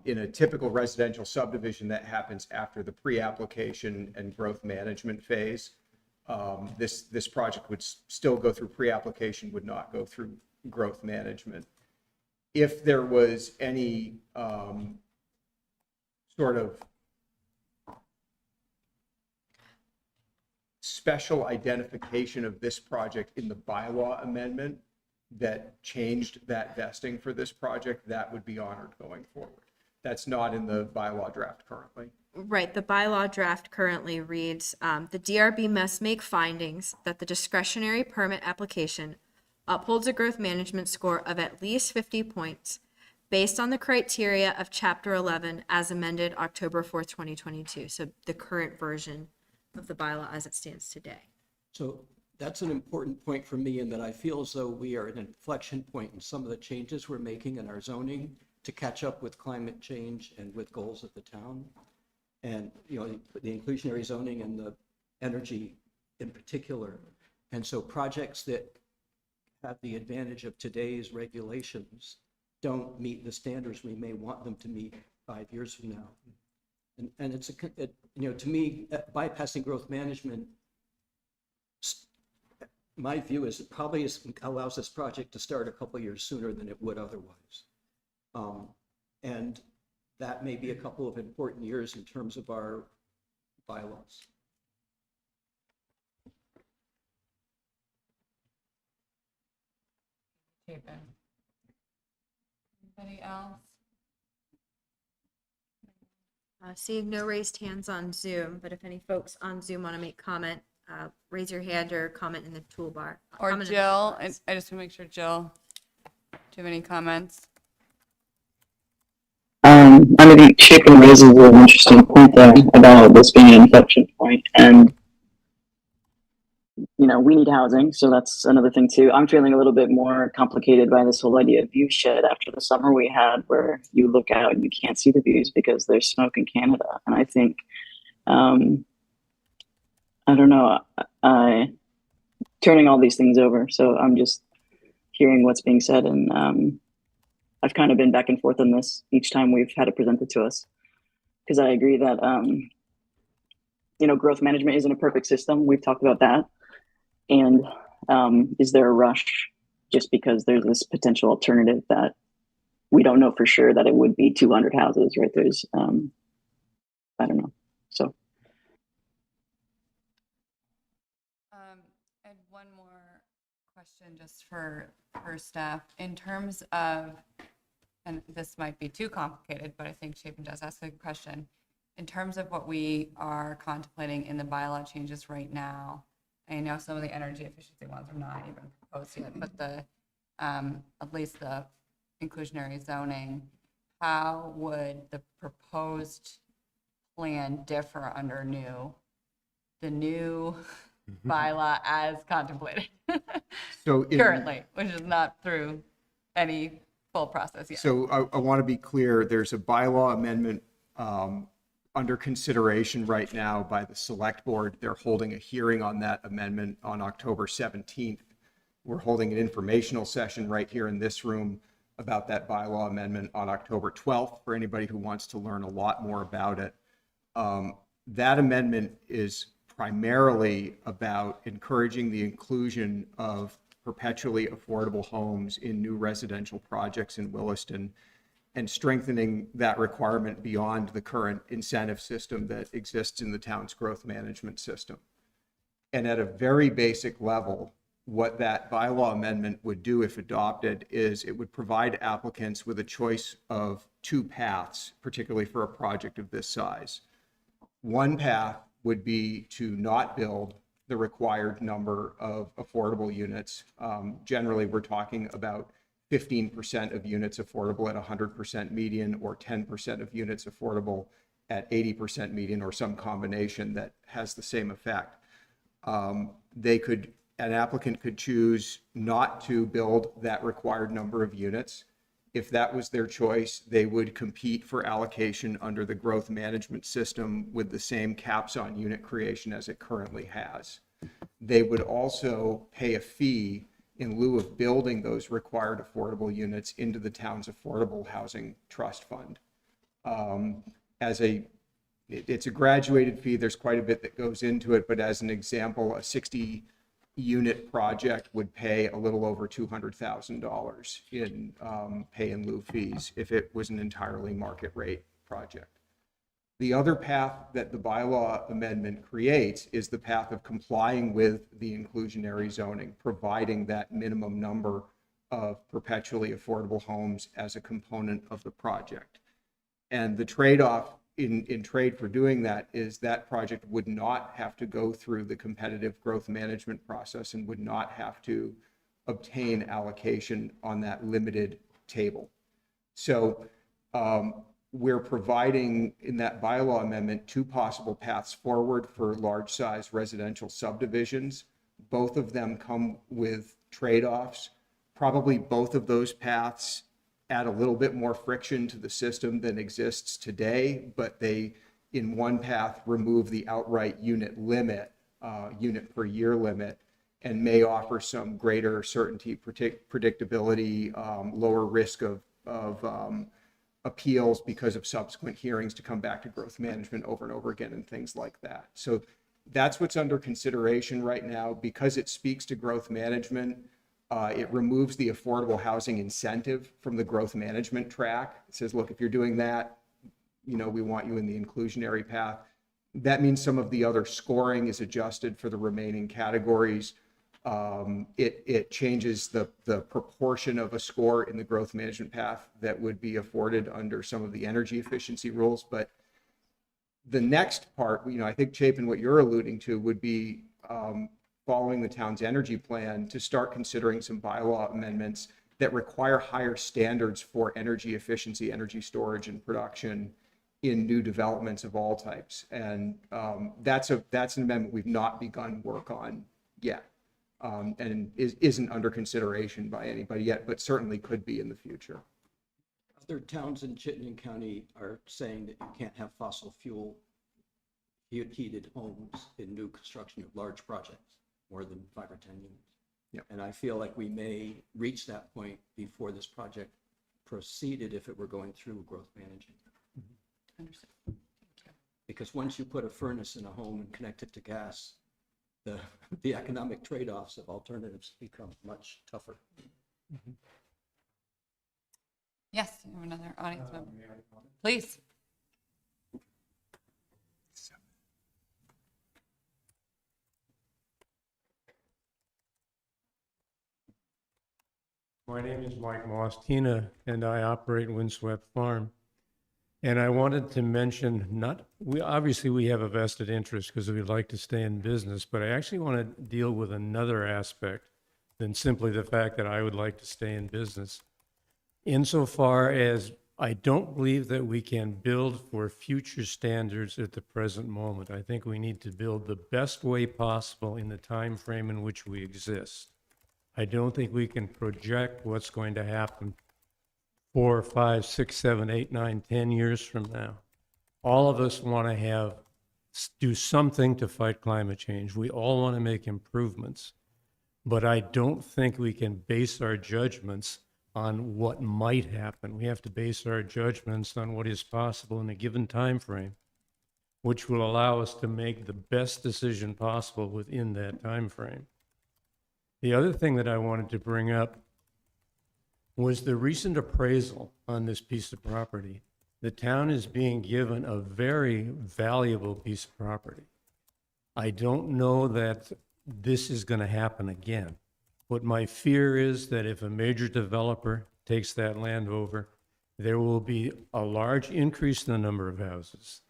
Speaker 13: In a typical residential subdivision, that happens after the pre-application and growth management phase. This project would still go through pre-application, would not go through growth management. If there was any sort of special identification of this project in the bylaw amendment that changed that vesting for this project, that would be honored going forward. That's not in the bylaw draft currently.
Speaker 1: Right, the bylaw draft currently reads, the DRB must make findings that the discretionary permit application upholds a growth management score of at least 50 points based on the criteria of Chapter 11 as amended October 4th, 2022. So the current version of the bylaw as it stands today.
Speaker 7: So that's an important point for me, in that I feel as though we are at an inflection point in some of the changes we're making in our zoning to catch up with climate change and with goals of the town. And, you know, the inclusionary zoning and the energy in particular. And so projects that have the advantage of today's regulations don't meet the standards we may want them to meet 5 years from now. And it's you know, to me, bypassing growth management, my view is it probably allows this project to start a couple of years sooner than it would otherwise. And that may be a couple of important years in terms of our bylaws.
Speaker 6: Anybody else?
Speaker 1: Seeing no raised hands on Zoom, but if any folks on Zoom want to make comment, raise your hand or comment in the toolbar.
Speaker 6: Or
Speaker 1: Comment in the
Speaker 6: Jill,
Speaker 1: toolbox.
Speaker 6: I just want to make sure, Jill, do you have any comments?
Speaker 2: I think Chapin raises an interesting point there about this being an inflection point, and you know, we need housing, so that's another thing too. I'm feeling a little bit more complicated by this whole idea of view shed after the summer we had, where you look out and you can't see the views because there's smoke in Canada. And I think, I don't know, turning all these things over. So I'm just hearing what's being said, and I've kind of been back and forth on this each time we've had it presented to us, because I agree that you know, growth management isn't a perfect system. We've talked about that. And is there a rush just because there's this potential alternative that we don't know for sure that it would be 200 houses, right? There's, I don't know. So.
Speaker 6: I had one more question just for staff. In terms of, and this might be too complicated, but I think Chapin does ask a good question. In terms of what we are contemplating in the bylaw changes right now, I know some of the energy efficiency ones are not even proposed yet, but the, at least the inclusionary zoning, how would the proposed plan differ under the new bylaw as contemplated
Speaker 13: So
Speaker 6: currently, which is not through any full process yet?
Speaker 13: So I want to be clear, there's a bylaw amendment under consideration right now by the select board. They're holding a hearing on that amendment on October 17th. We're holding an informational session right here in this room about that bylaw amendment on October 12th for anybody who wants to learn a lot more about it. That amendment is primarily about encouraging the inclusion of perpetually affordable homes in new residential projects in Williston, and strengthening that requirement beyond the current incentive system that exists in the town's growth management system. And at a very basic level, what that bylaw amendment would do if adopted is it would provide applicants with a choice of two paths, particularly for a project of this size. One path would be to not build the required number of affordable units. Generally, we're talking about 15% of units affordable at 100% median, or 10% of units affordable at 80% median, or some combination that has the same effect. An applicant could choose not to build that required number of units. If that was their choice, they would compete for allocation under the growth management system with the same caps on unit creation as it currently has. They would also pay a fee in lieu of building those required affordable units into the town's affordable housing trust fund. It's a graduated fee. There's quite a bit that goes into it, but as an example, a 60-unit project would pay a little over $200,000 in pay in lieu fees if it was an entirely market rate project. The other path that the bylaw amendment creates is the path of complying with the inclusionary zoning, providing that minimum number of perpetually affordable homes as a component of the project. And the trade-off in trade for doing that is that project would not have to go through the competitive growth management process and would not have to obtain allocation on that limited table. So we're providing in that bylaw amendment 2 possible paths forward for large size residential subdivisions. Both of them come with trade-offs. Probably both of those paths add a little bit more friction to the system than exists today, but they, in one path, remove the outright unit limit, unit per year limit, and may offer some greater certainty, predictability, lower risk of appeals because of subsequent hearings to come back to growth management over and over again and things like that. So that's what's under consideration right now. Because it speaks to growth management, it removes the affordable housing incentive from the growth management track. It says, look, if you're doing that, you know, we want you in the inclusionary path. That means some of the other scoring is adjusted for the remaining categories. It changes the proportion of a score in the growth management path that would be afforded under some of the energy efficiency rules. But the next part, you know, I think, Chapin, what you're alluding to would be following the town's energy plan to start considering some bylaw amendments that require higher standards for energy efficiency, energy storage, and production in new developments of all types. And that's an amendment we've not begun work on yet, and isn't under consideration by anybody yet, but certainly could be in the future.
Speaker 7: Other towns in Chittenden County are saying that you can't have fossil fuel heated homes in new construction of large projects, more than 5 or 10 units.
Speaker 13: Yep.
Speaker 7: And I feel like we may reach that point before this project proceeded if it were going through growth management.
Speaker 6: Understood.
Speaker 7: Because once you put a furnace in a home and connect it to gas, the economic trade-offs of alternatives become much tougher.
Speaker 6: Yes, we have another audience member. Please.
Speaker 15: My name is Mike Mostina, and I operate Windswept Farm. And I wanted to mention, obviously we have a vested interest because we'd like to stay in business, but I actually want to deal with another aspect than simply the fact that I would like to stay in business. Insofar as I don't believe that we can build for future standards at the present moment. I think we need to build the best way possible in the time frame in which we exist. I don't think we can project what's going to happen 4, 5, 6, 7, 8, 9, 10 years from now. All of us want to do something to fight climate change. We all want to make improvements, but I don't think we can base our judgments on what might happen. We have to base our judgments on what is possible in a given time frame, which will allow us to make the best decision possible within that time frame. The other thing that I wanted to bring up was the recent appraisal on this piece of property. The town is being given a very valuable piece of property. I don't know that this is going to happen again. What my fear is that if a major developer takes that land over, there will be a large increase in the number of houses.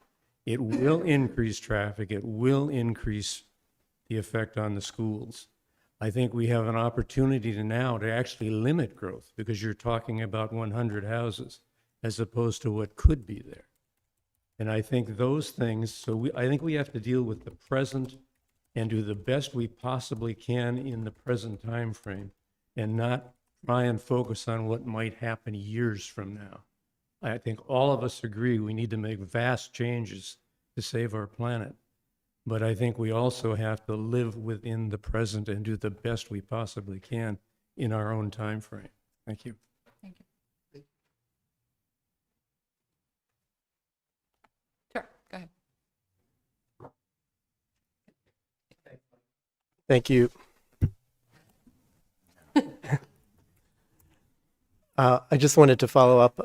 Speaker 15: It will increase traffic. It will increase the effect on the schools. I think we have an opportunity to actually limit growth because you're talking about 100 houses as opposed to what could be there. And I think those things, I think we have to deal with the present and do the best we possibly can in the present time frame and not try and focus on what might happen years from now. I think all of us agree we need to make vast changes to save our planet. But I think we also have to live within the present and do the best we possibly can in our own time frame. Thank you.
Speaker 6: Thank you. Sure, go ahead.
Speaker 4: Thank you. I just wanted to follow up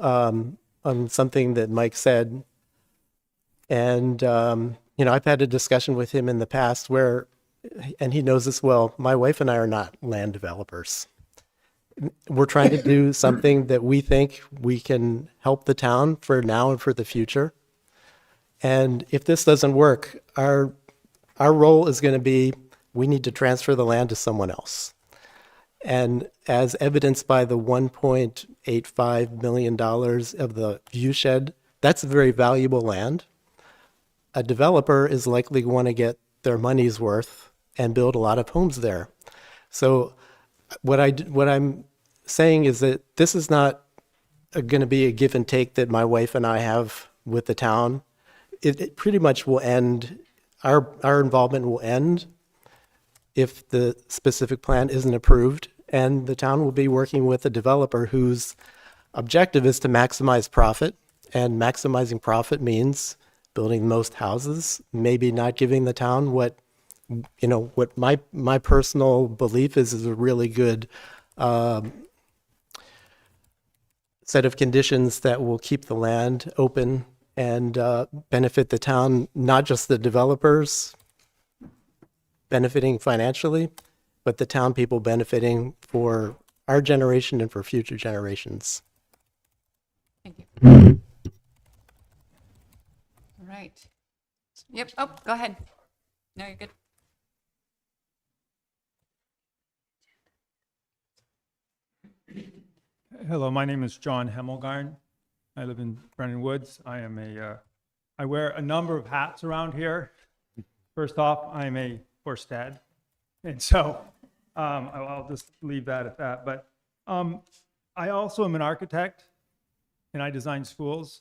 Speaker 4: on something that Mike said. And, I've had a discussion with him in the past where, and he knows this well, my wife and I are not land developers. We're trying to do something that we think we can help the town for now and for the future. And if this doesn't work, our role is going to be, we need to transfer the land to someone else. And as evidenced by the $1.85 million of the view shed, that's very valuable land. A developer is likely going to get their money's worth and build a lot of homes there. So what I'm saying is that this is not going to be a give and take that my wife and I have with the town. It pretty much will end, our involvement will end if the specific plan isn't approved, and the town will be working with a developer whose objective is to maximize profit, and maximizing profit means building the most houses, maybe not giving the town what my personal belief is a really good set of conditions that will keep the land open and benefit the town, not just the developers benefiting financially, but the town people benefiting for our generation and for future generations.
Speaker 6: Thank you. All right. Yep. Oh, go ahead. No, you're good.
Speaker 16: Hello, my name is John Hemmelgarn. I live in Brennan Woods. I wear a number of hats around here. First off, I'm a horse dad, and so I'll just leave that at that. But I also am an architect, and I design schools,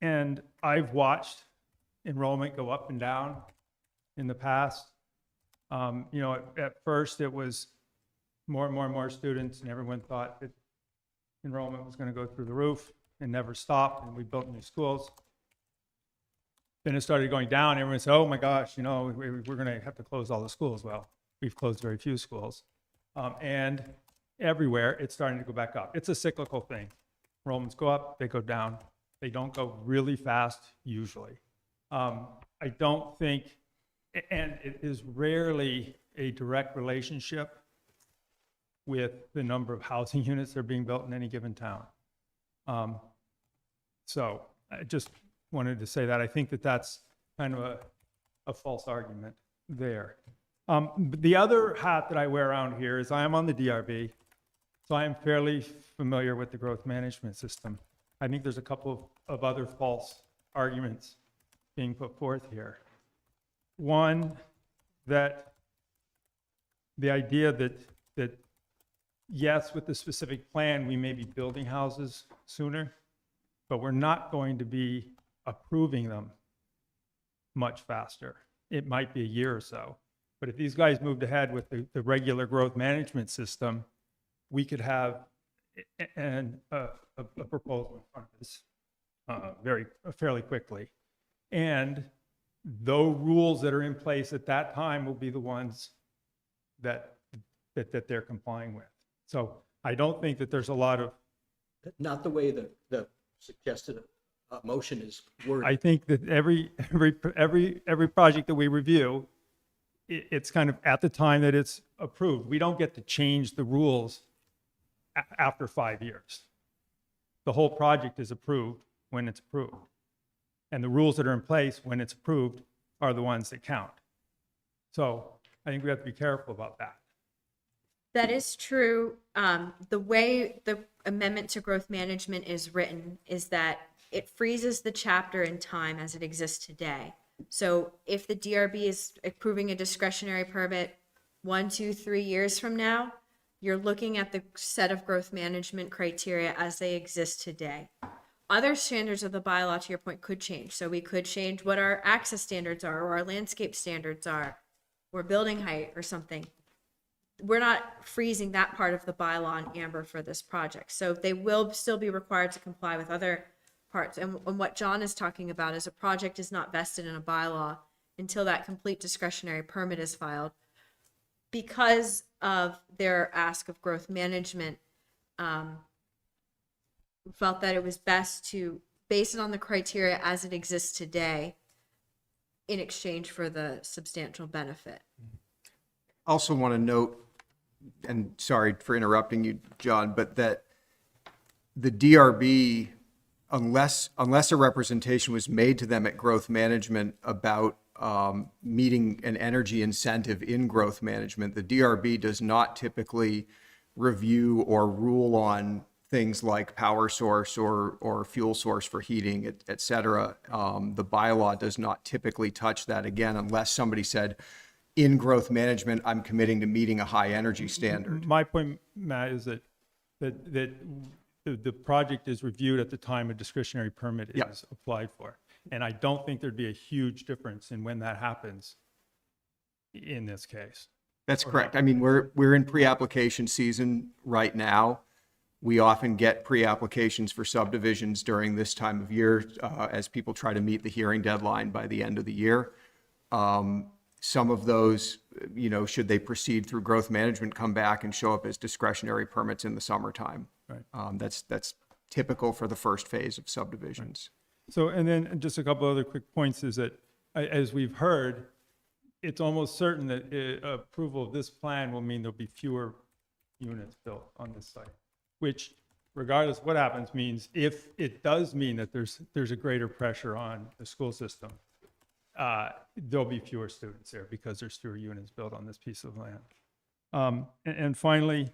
Speaker 16: and I've watched enrollment go up and down in the past. At first it was more and more students, and everyone thought that enrollment was going to go through the roof and never stopped, and we built new schools. Then it started going down. Everyone said, oh my gosh, we're going to have to close all the schools. Well, we've closed very few schools. And everywhere, it's starting to go back up. It's a cyclical thing. Enrollments go up, they go down. They don't go really fast, usually. I don't think, and it is rarely a direct relationship with the number of housing units that are being built in any given town. So I just wanted to say that. I think that that's kind of a false argument there. The other hat that I wear around here is I am on the DRB, so I am fairly familiar with the growth management system. I think there's a couple of other false arguments being put forth here. One, that the idea that yes, with the specific plan, we may be building houses sooner, but we're not going to be approving them much faster. It might be a year or so. But if these guys moved ahead with the regular growth management system, we could have a proposal in front of us fairly quickly. And the rules that are in place at that time will be the ones that they're complying with. So I don't think that there's a lot of...
Speaker 7: Not the way the suggested motion is worded.
Speaker 16: I think that every project that we review, it's kind of at the time that it's approved. We don't get to change the rules after 5 years. The whole project is approved when it's approved. And the rules that are in place when it's approved are the ones that count. So I think we have to be careful about that.
Speaker 1: That is true. The way the amendment to growth management is written is that it freezes the chapter in time as it exists today. So if the DRB is approving a discretionary permit 1, 2, 3 years from now, you're looking at the set of growth management criteria as they exist today. Other standards of the bylaw, to your point, could change. So we could change what our access standards are, or our landscape standards are, or building height or something. We're not freezing that part of the bylaw in amber for this project. So they will still be required to comply with other parts. And what John is talking about is a project is not vested in a bylaw until that complete discretionary permit is filed. Because of their ask of growth management, we felt that it was best to base it on the criteria as it exists today in exchange for the substantial benefit.
Speaker 13: Also want to note, and sorry for interrupting you, John, but that the DRB, unless a representation was made to them at growth management about meeting an energy incentive in growth management, the DRB does not typically review or rule on things like power source or fuel source for heating, et cetera. The bylaw does not typically touch that again, unless somebody said, in growth management, I'm committing to meeting a high energy standard.
Speaker 16: My point, Matt, is that the project is reviewed at the time a discretionary permit is applied for. And I don't think there'd be a huge difference in when that happens in this case.
Speaker 13: That's correct. I mean, we're in pre-application season right now. We often get pre-applications for subdivisions during this time of year as people try to meet the hearing deadline by the end of the year. Some of those, should they proceed through growth management, come back and show up as discretionary permits in the summertime.
Speaker 16: Right.
Speaker 13: That's typical for the first phase of subdivisions.
Speaker 16: Right. So, and then just a couple other quick points is that, as we've heard, it's almost certain that approval of this plan will mean there'll be fewer units built on this site, which, regardless of what happens, means if it does mean that there's a greater pressure on the school system, there'll be fewer students there because there's fewer units built on this piece of land. And finally,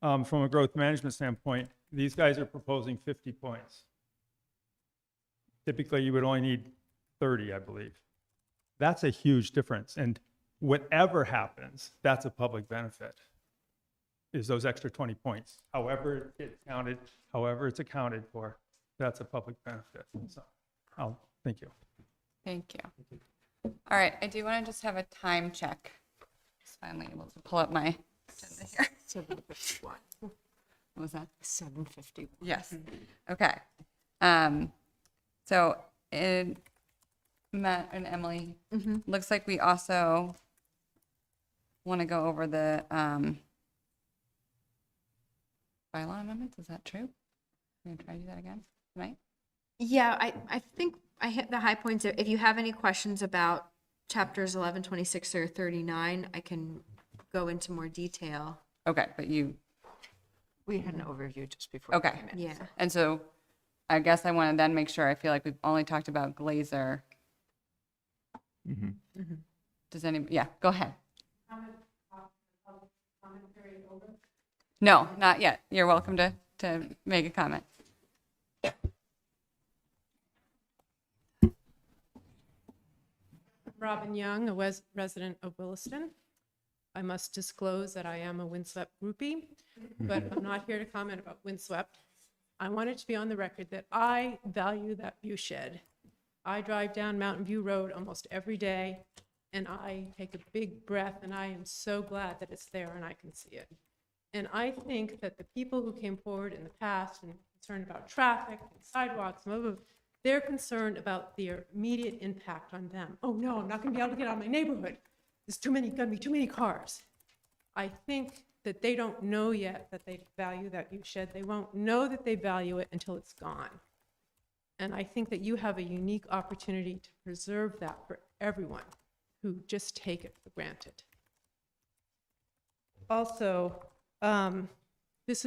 Speaker 16: from a growth management standpoint, these guys are proposing 50 points. Typically, you would only need 30, I believe. That's a huge difference. And whatever happens, that's a public benefit, is those extra 20 points. However it's counted, however it's accounted for, that's a public benefit. So, thank you.
Speaker 6: Thank you. All right, I do want to just have a time check. Just finally able to pull up my agenda here.
Speaker 8: 7:51.
Speaker 6: What was that?
Speaker 8: 7:51.
Speaker 6: Yes. Okay. So Matt and Emily, looks like we also want to go over the bylaw amendments. Is that true? We're going to try to do that again tonight?
Speaker 1: Yeah, I think I hit the high points. If you have any questions about chapters 11, 26, or 39, I can go into more detail.
Speaker 6: Okay, but
Speaker 8: We had an overview just before. we
Speaker 6: okay.
Speaker 8: came in.
Speaker 1: Yeah.
Speaker 6: And so I guess I want to then make sure, I feel like we've only talked about Glaser. Does anybody, yeah, go ahead. No, not yet. You're welcome to make a comment.
Speaker 17: Robin Young, a resident of Williston. I must disclose that I am a Windswept groupie, but I'm not here to comment about Windswept. I wanted to be on the record that I value that view shed. I drive down Mountain View Road almost every day, and I take a big breath, and I am so glad that it's there and I can see it. And I think that the people who came forward in the past and concerned about traffic and sidewalks, blah, blah, blah, they're concerned about the immediate impact on them. Oh no, I'm not gonna be able to get out of my neighborhood. There's gonna be too many cars. I think that they don't know yet that they value that view shed. They won't know that they value it until it's gone. And I think that you have a unique opportunity to preserve that for everyone who just take it for granted. Also, this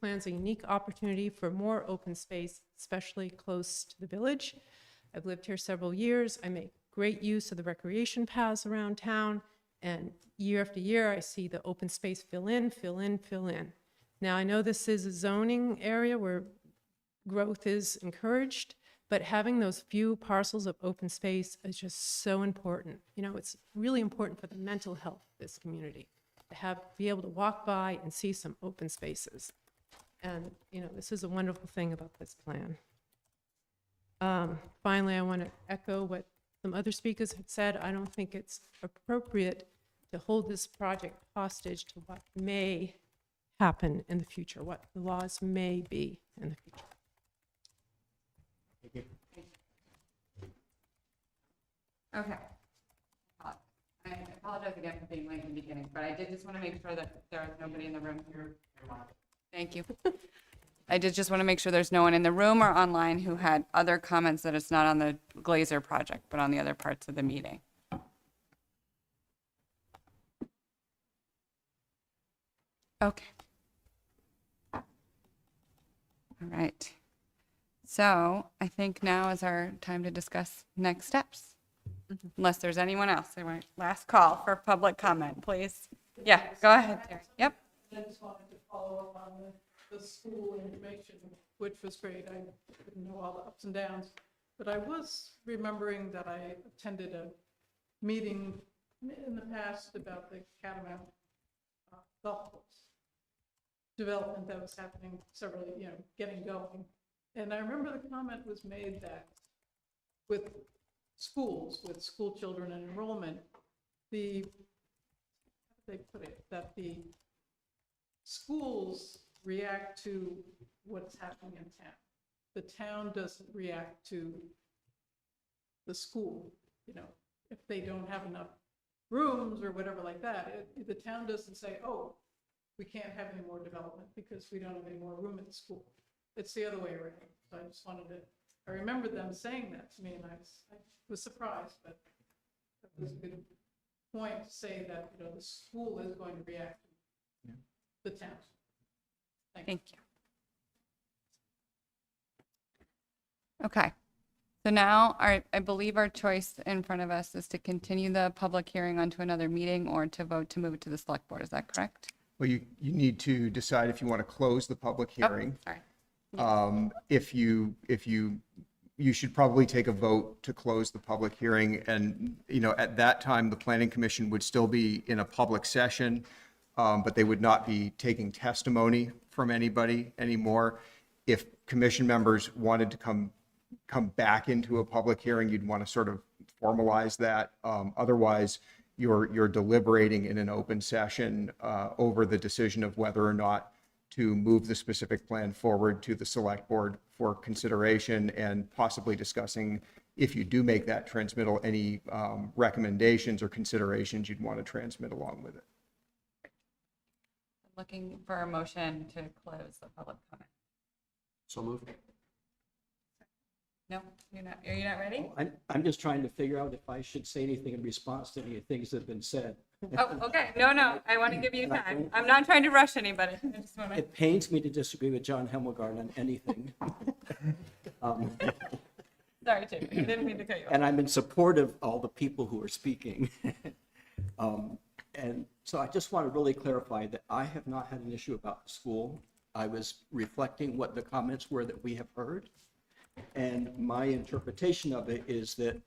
Speaker 17: plan's a unique opportunity for more open space, especially close to the village. I've lived here several years. I make great use of the recreation paths around town, and year after year, I see the open space fill in, fill in, fill in. Now, I know this is a zoning area where growth is encouraged, but having those few parcels of open space is just so important. You know, it's really important for the mental health of this community to be able to walk by and see some open spaces. And, you know, this is a wonderful thing about this plan. Finally, I want to echo what some other speakers have said. I don't think it's appropriate to hold this project hostage to what may happen in the future, what the laws may be in the future.
Speaker 6: Okay. I apologize again for being late in the beginning, but I did just want to make sure that there is nobody in the room here. Thank you. I did just want to make sure there's no one in the room or online who had other comments that it's not on the Glaser project, but on the other parts of the meeting. Okay. All right. So I think now is our time to discuss next steps. Unless there's anyone else. Last call for public comment, please. Yeah, go ahead, Terry. Yep.
Speaker 10: I just wanted to follow up on the school information, which was great. I didn't know all the ups and downs. But I was remembering that I attended a meeting in the past about the Catamount golf course development that was happening several, getting going. And I remember the comment was made that with schools, with school children and enrollment, how do they put it, that the schools react to what's happening in town. The town doesn't react to the school, if they don't have enough rooms or whatever like that. The town doesn't say, oh, we can't have any more development because we don't have any more room at the school. It's the other way around. So I just wanted to, I remember them saying that to me, and I was surprised, but that was a good point to say that, the school is going to react to the town.
Speaker 6: Thank you. Okay. So now I believe our choice in front of us is to continue the public hearing onto another meeting or to vote to move it to the select board. Is that correct?
Speaker 13: Well, you need to decide if you want to close the public hearing.
Speaker 6: Sorry.
Speaker 13: If you should probably take a vote to close the public hearing, and at that time the planning commission would still be in a public session, but they would not be taking testimony from anybody anymore. If commission members wanted to come back into a public hearing, you'd want to sort of formalize that. Otherwise, you're deliberating in an open session over the decision of whether or not to move the specific plan forward to the select board for consideration, and possibly discussing, if you do make that transmittal, any recommendations or considerations you'd want to transmit along with it.
Speaker 6: Looking for a motion to close the public comment.
Speaker 7: So moved.
Speaker 6: No, are you not ready?
Speaker 7: I'm just trying to figure out if I should say anything in response to any things that have been said.
Speaker 6: Oh, okay. No, I want to give you time. I'm not trying to rush anybody. I just want to.
Speaker 7: It pains me to disagree with John Hemmelgarn on anything.
Speaker 6: Sorry, Tim. I didn't mean to cut you off.
Speaker 7: And I'm in support of all the people who are speaking. And so I just want to really clarify that I have not had an issue about the school. I was reflecting what the comments were that we have heard. And my interpretation of it is that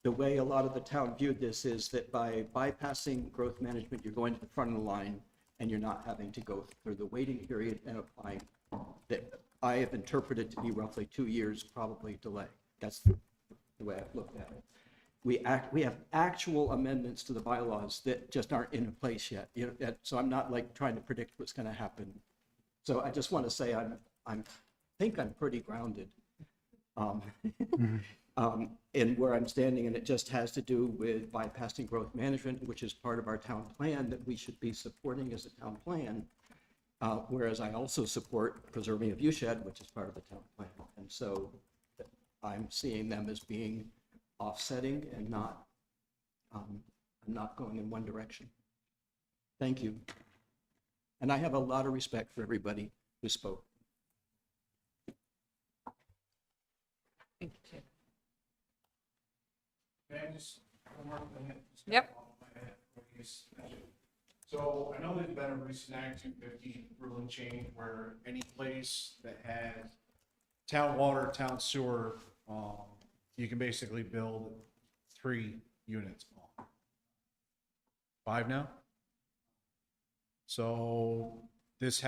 Speaker 7: the way a lot of the town viewed this is that by bypassing growth management, you're going to the front of the line and you're not having to go through the waiting period and applying, that I have interpreted to be roughly 2 years probably delay. That's the way I've looked at it. We have actual amendments to the bylaws that just aren't in place yet. So I'm not like trying to predict what's going to happen. So I just want to say I think I'm pretty grounded in where I'm standing, and it just has to do with bypassing growth management, which is part of our town plan that we should be supporting as a town plan. Whereas I also support preserving a viewshed, which is part of the town plan. And so I'm seeing them as being offsetting and not going in one direction. Thank you. And I have a lot of respect for everybody who spoke.
Speaker 6: Thank you, Chip.
Speaker 9: Can I just, one more thing? Just
Speaker 6: Yep.
Speaker 9: off my head, please. So I know there's been a recent Act 250 ruling change where any place that has town water, town sewer, you can basically build 3 units on. 5 now? So this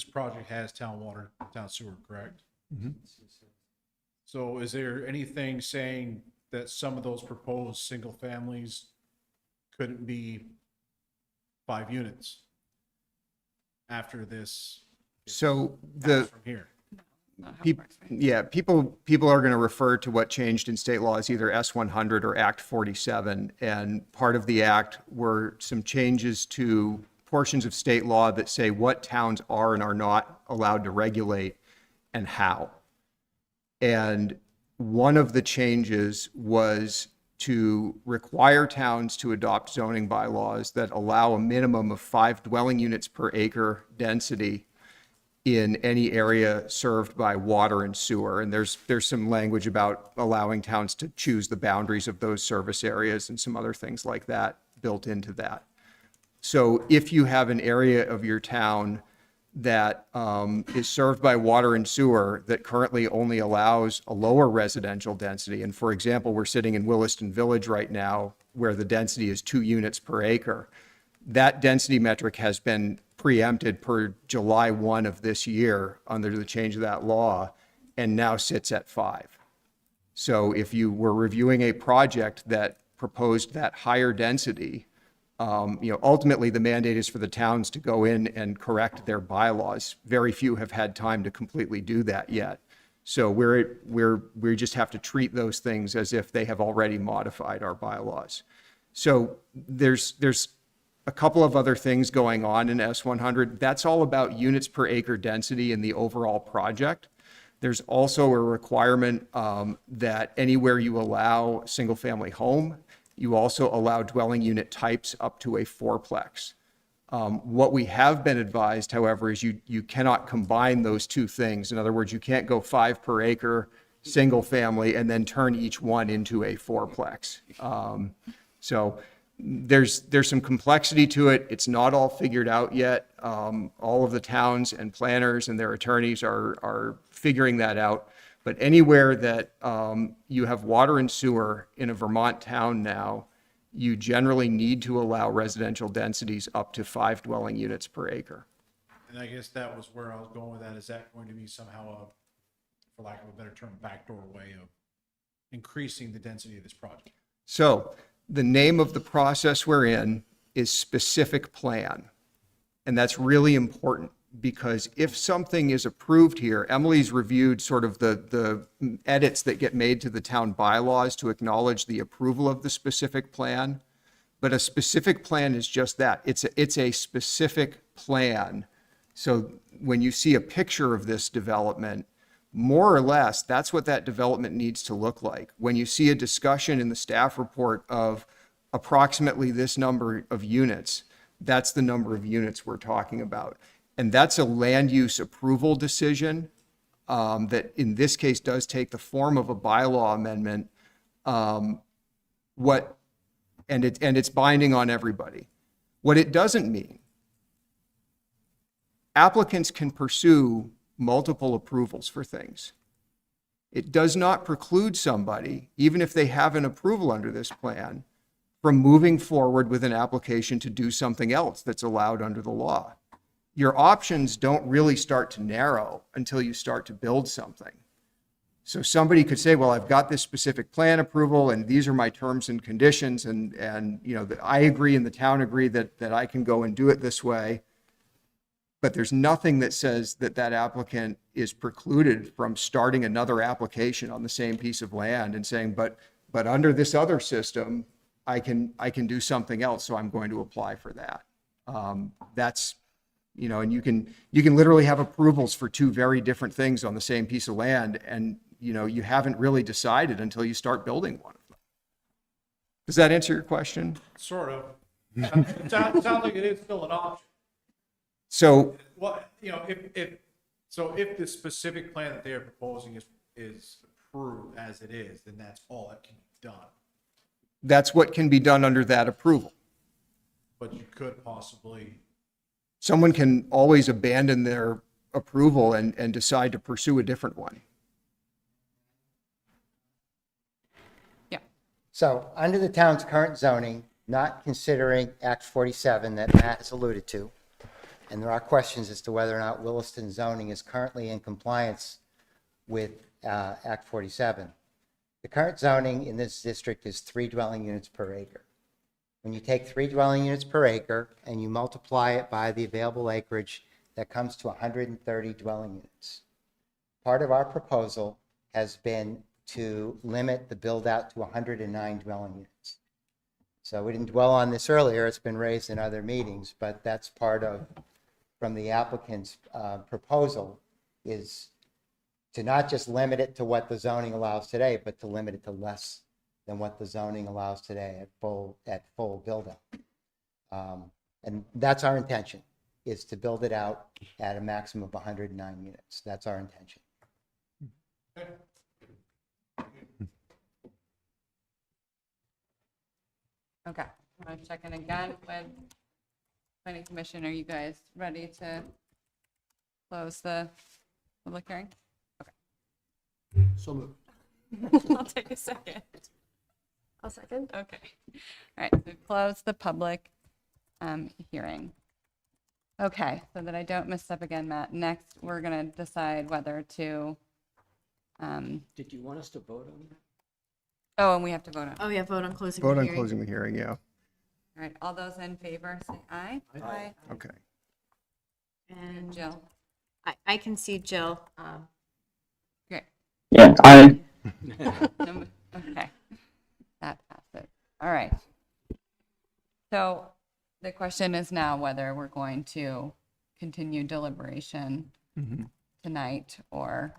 Speaker 9: project has town water, town sewer, correct?
Speaker 15: Mm-hmm.
Speaker 9: So is there anything saying that some of those proposed single families couldn't be 5 units after this?
Speaker 13: So
Speaker 9: From here.
Speaker 13: People are going to refer to what changed in state law as either S100 or Act 47. And part of the act were some changes to portions of state law that say what towns are and are not allowed to regulate and how. And one of the changes was to require towns to adopt zoning bylaws that allow a minimum of 5 dwelling units per acre density in any area served by water and sewer. And there's some language about allowing towns to choose the boundaries of those service areas and some other things like that built into that. So if you have an area of your town that is served by water and sewer that currently only allows a lower residential density, and for example, we're sitting in Williston Village right now where the density is 2 units per acre, that density metric has been preempted per July 1 of this year under the change of that law and now sits at 5. So if you were reviewing a project that proposed that higher density, ultimately the mandate is for the towns to go in and correct their bylaws. Very few have had time to completely do that yet. So we just have to treat those things as if they have already modified our bylaws. So there's a couple of other things going on in S100. That's all about units per acre density in the overall project. There's also a requirement that anywhere you allow single family home, you also allow dwelling unit types up to a 4-plex. What we have been advised, however, is you cannot combine those two things. In other words, you can't go 5 per acre, single family, and then turn each one into a 4-plex. So there's some complexity to it. It's not all figured out yet. All of the towns and planners and their attorneys are figuring that out. But anywhere that you have water and sewer in a Vermont town now, you generally need to allow residential densities up to 5 dwelling units per acre.
Speaker 9: And I guess that was where I was going with that. Is that going to be somehow for lack of a better term, backdoor way of increasing the density of this project?
Speaker 13: So the name of the process we're in is specific plan. And that's really important, because if something is approved here, Emily's reviewed sort of the edits that get made to the town bylaws to acknowledge the approval of the specific plan. But a specific plan is just that. It's a specific plan. So when you see a picture of this development, more or less, that's what that development needs to look like. When you see a discussion in the staff report of approximately this number of units, that's the number of units we're talking about. And that's a land use approval decision that in this case does take the form of a bylaw amendment. It's binding on everybody. What it doesn't mean, applicants can pursue multiple approvals for things. It does not preclude somebody, even if they have an approval under this plan, from moving forward with an application to do something else that's allowed under the law. Your options don't really start to narrow until you start to build something. So somebody could say, well, I've got this specific plan approval and these are my terms and conditions, and I agree and the town agree that I can go and do it this way. But there's nothing that says that that applicant is precluded from starting another application on the same piece of land and saying, but under this other system, I can do something else, so I'm going to apply for that. That's, and you can literally have approvals for 2 very different things on the same piece of land, and you haven't really decided until you start building one of them. Does that answer your question?
Speaker 9: Sort of. It sounds like it is still an option.
Speaker 13: So,
Speaker 9: Well, if the specific plan that they are proposing is approved as it is, then that's all that can be done.
Speaker 13: that's what can be done under that approval.
Speaker 9: But you could possibly.
Speaker 13: Someone can always abandon their approval and decide to pursue a different one.
Speaker 6: Yeah.
Speaker 5: So under the town's current zoning, not considering Act 47 that Matt has alluded to, and there are questions as to whether or not Williston zoning is currently in compliance with Act 47. The current zoning in this district is 3 dwelling units per acre. When you take 3 dwelling units per acre and you multiply it by the available acreage, that comes to 130 dwelling units. Part of our proposal has been to limit the build out to 109 dwelling units. So we didn't dwell on this earlier, it's been raised in other meetings, but that's part of, from the applicant's proposal, is to not just limit it to what the zoning allows today, but to limit it to less than what the zoning allows today at full build out. And that's our intention. is to build it out at a maximum of 109 units. That's our intention.
Speaker 6: Okay, I'm gonna check in again with planning commission. Are you guys ready to close the public hearing?
Speaker 7: So moved.
Speaker 6: I'll take a second.
Speaker 17: I'll second.
Speaker 6: Okay. All right, so we've closed the public hearing. Okay, so that I don't mess up again, Matt, next we're gonna decide whether to,
Speaker 7: Did you want us to vote on that?
Speaker 6: oh, and we have to vote on.
Speaker 1: Oh, yeah, vote on closing
Speaker 13: Vote
Speaker 1: the
Speaker 13: on
Speaker 1: hearing.
Speaker 13: closing the hearing, yeah.
Speaker 6: All right, all those in favor, say aye. Aye.
Speaker 13: Okay.
Speaker 6: And Jill?
Speaker 1: I can see Jill.
Speaker 6: Great.
Speaker 2: Yeah, I.
Speaker 6: Okay, that passes. All right. So the question is now whether we're going to continue deliberation tonight or.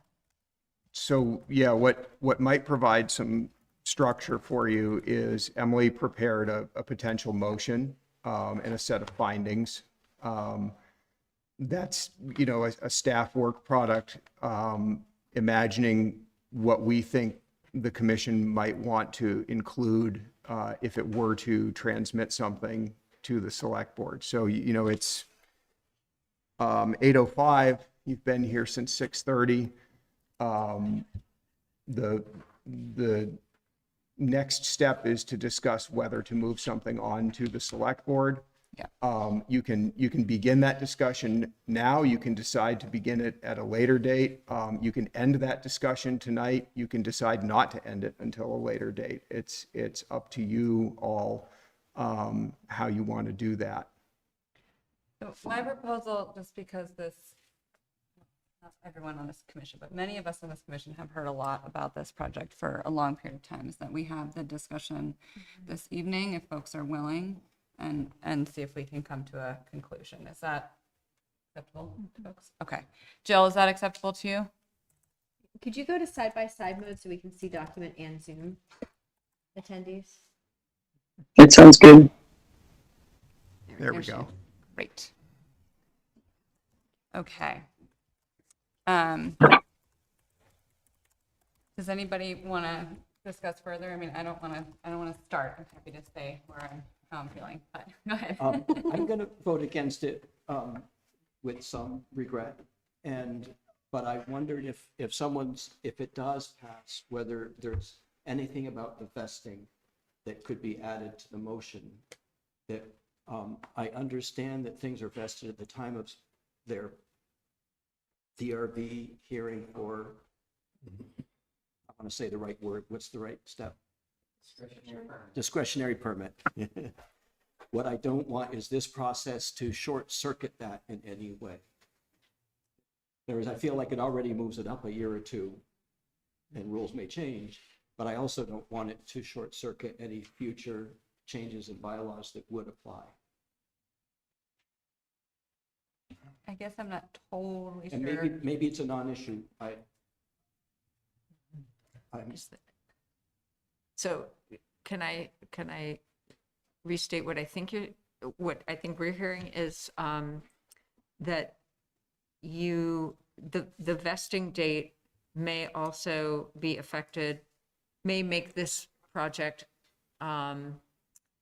Speaker 13: So, yeah, what might provide some structure for you is Emily prepared a potential motion and a set of findings. That's, you know, a staff work product, imagining what we think the commission might want to include if it were to transmit something to the select board. So, you know, it's 8:05. You've been here since 6:30. The next step is to discuss whether to move something on to the select board.
Speaker 6: Yeah.
Speaker 13: You can begin that discussion now. You can decide to begin it at a later date. You can end that discussion tonight. You can decide not to end it until a later date. It's up to you all how you want to do that.
Speaker 6: So my proposal, just because this, not everyone on this commission, but many of us on this commission have heard a lot about this project for a long period of time, is that we have the discussion this evening, if folks are willing, and see if we can come to a conclusion. Is that acceptable to folks? Okay. Jill, is that acceptable to you?
Speaker 1: Could you go to side-by-side mode so we can see document and Zoom attendees?
Speaker 2: It sounds good.
Speaker 13: There we go.
Speaker 6: Great. Okay. Does anybody want to discuss further? I mean, I don't want to start. I'm happy to stay where how I'm feeling, but go ahead.
Speaker 7: I'm going to vote against it with some regret. But I wondered if it does pass, whether there's anything about the vesting that could be added to the motion. That I understand that things are vested at the time of their DRB hearing, or I want to say the right word. What's the right step? Discretionary permit. What I don't want is this process to short circuit that in any way. I feel like it already moves it up a year or two, and rules may change, but I also don't want it to short circuit any future changes in bylaws that would apply.
Speaker 6: I guess I'm not totally
Speaker 7: And
Speaker 6: sure.
Speaker 7: maybe it's a non-issue.
Speaker 8: So can I restate what I think we're hearing is that the vesting date may also be affected, may make this project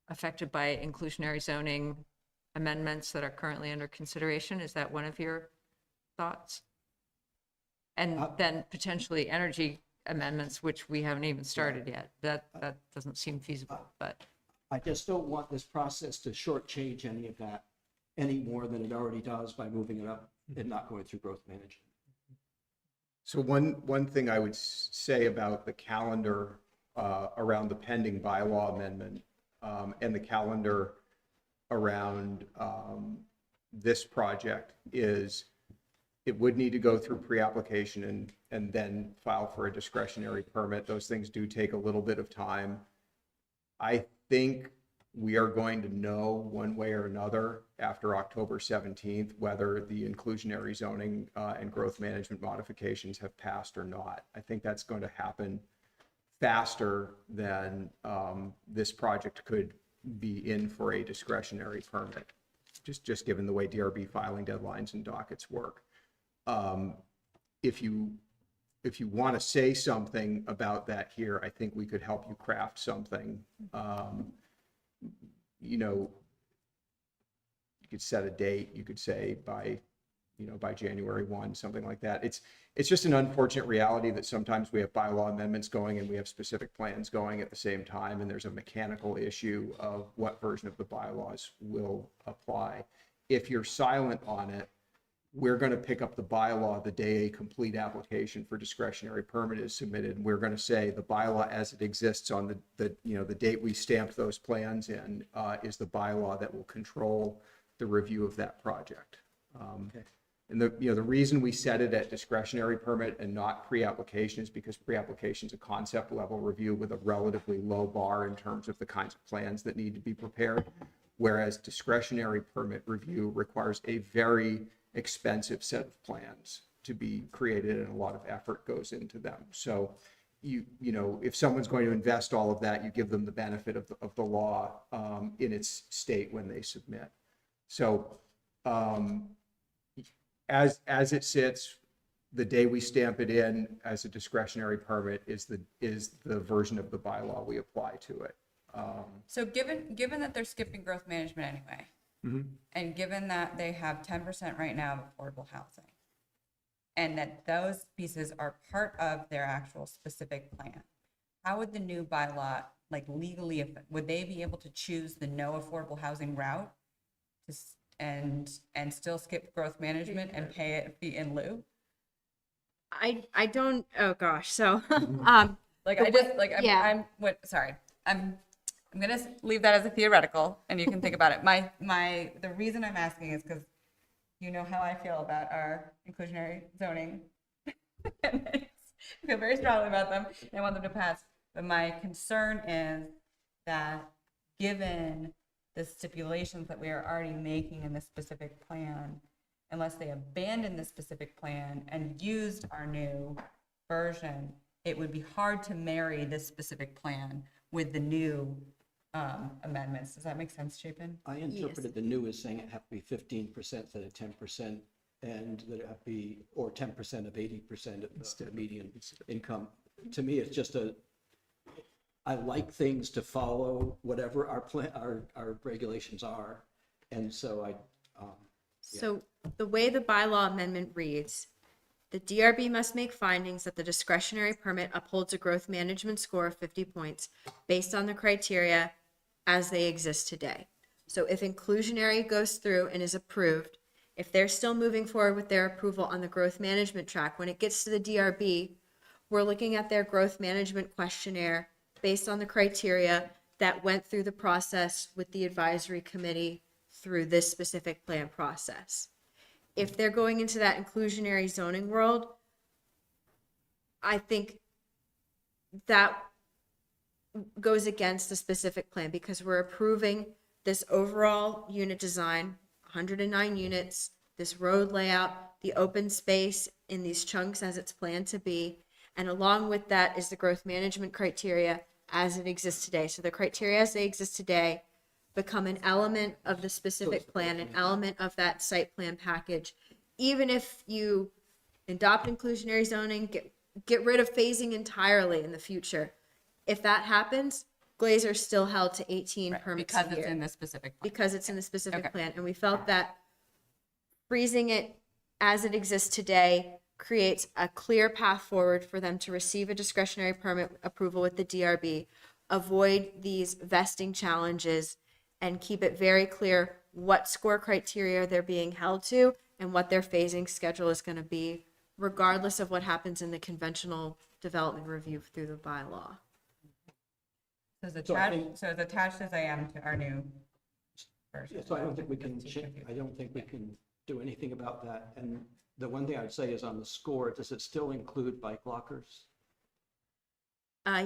Speaker 8: affected by inclusionary zoning amendments that are currently under consideration. Is that one of your thoughts? And then potentially energy amendments, which we haven't even started yet. That doesn't seem feasible, but.
Speaker 7: I just don't want this process to shortchange any of that any more than it already does by moving it up and not going through growth management.
Speaker 13: So one thing I would say about the calendar around the pending bylaw amendment and the calendar around this project is it would need to go through pre-application and then file for a discretionary permit. Those things do take a little bit of time. I think we are going to know one way or another after October 17th whether the inclusionary zoning and growth management modifications have passed or not. I think that's going to happen faster than this project could be in for a discretionary permit. just given the way DRB filing deadlines and dockets work. If you want to say something about that here, I think we could help you craft something. You know, you could set a date. You could say by January 1, something like that. It's just an unfortunate reality that sometimes we have bylaw amendments going and we have specific plans going at the same time, and there's a mechanical issue of what version of the bylaws will apply. If you're silent on it, we're going to pick up the bylaw the day a complete application for discretionary permit is submitted. And we're going to say the bylaw as it exists on the date we stamped those plans in is the bylaw that will control the review of that project. And the reason we set it at discretionary permit and not pre-application is because pre-application is a concept level review with a relatively low bar in terms of the kinds of plans that need to be prepared, whereas discretionary permit review requires a very expensive set of plans to be created, and a lot of effort goes into them. So you know, if someone's going to invest all of that, you give them the benefit of the law in its state when they submit. So as it sits, the day we stamp it in as a discretionary permit is the version of the bylaw we apply to it.
Speaker 6: So given that they're skipping growth management anyway, and given that they have 10% right now of affordable housing, and that those pieces are part of their actual specific plan, how would the new bylaw, like legally, would they be able to choose the no affordable housing route and still skip growth management and pay it fee in lieu?
Speaker 1: I don't, oh gosh, so,
Speaker 6: I'm gonna leave that as a theoretical, and you can think about it. The reason I'm asking is because you know how I feel about our inclusionary zoning. I feel very strongly about them, and I want them to pass. But my concern is that given the stipulations that we are already making in this specific plan, unless they abandon the specific plan and used our new version, it would be hard to marry this specific plan with the new amendments. Does that make sense, Chapin?
Speaker 7: I interpreted the new as saying it have to be 15% instead of 10%, and that it have to be, or 10% of 80% of the median income. To me, it's just I like things to follow whatever our regulations are, and so
Speaker 1: So the way the bylaw amendment reads, the DRB must make findings that the discretionary permit upholds a growth management score of 50 points based on the criteria as they exist today. So if inclusionary goes through and is approved, if they're still moving forward with their approval on the growth management track, when it gets to the DRB, we're looking at their growth management questionnaire based on the criteria that went through the process with the advisory committee through this specific plan process. If they're going into that inclusionary zoning world, I think that goes against the specific plan because we're approving this overall unit design, 109 units, this road layout, the open space in these chunks as it's planned to be. And along with that is the growth management criteria as it exists today. So the criteria as they exist today become an element of the specific plan, an element of that site plan package. Even if you adopt inclusionary zoning, get rid of phasing entirely in the future. If that happens, Glaser's still held to 18 permits a year.
Speaker 6: Because it's in the specific plan.
Speaker 1: Because it's in the specific plan. And we felt that freezing it as it exists today creates a clear path forward for them to receive a discretionary permit approval with the DRB, avoid these vesting challenges, and keep it very clear what score criteria they're being held to and what their phasing schedule is going to be, regardless of what happens in the conventional development review through the bylaw.
Speaker 6: So it's attached as I am to our new version.
Speaker 7: so I don't think we can do anything about that. And the one thing I'd say is on the score, does it still include bike lockers?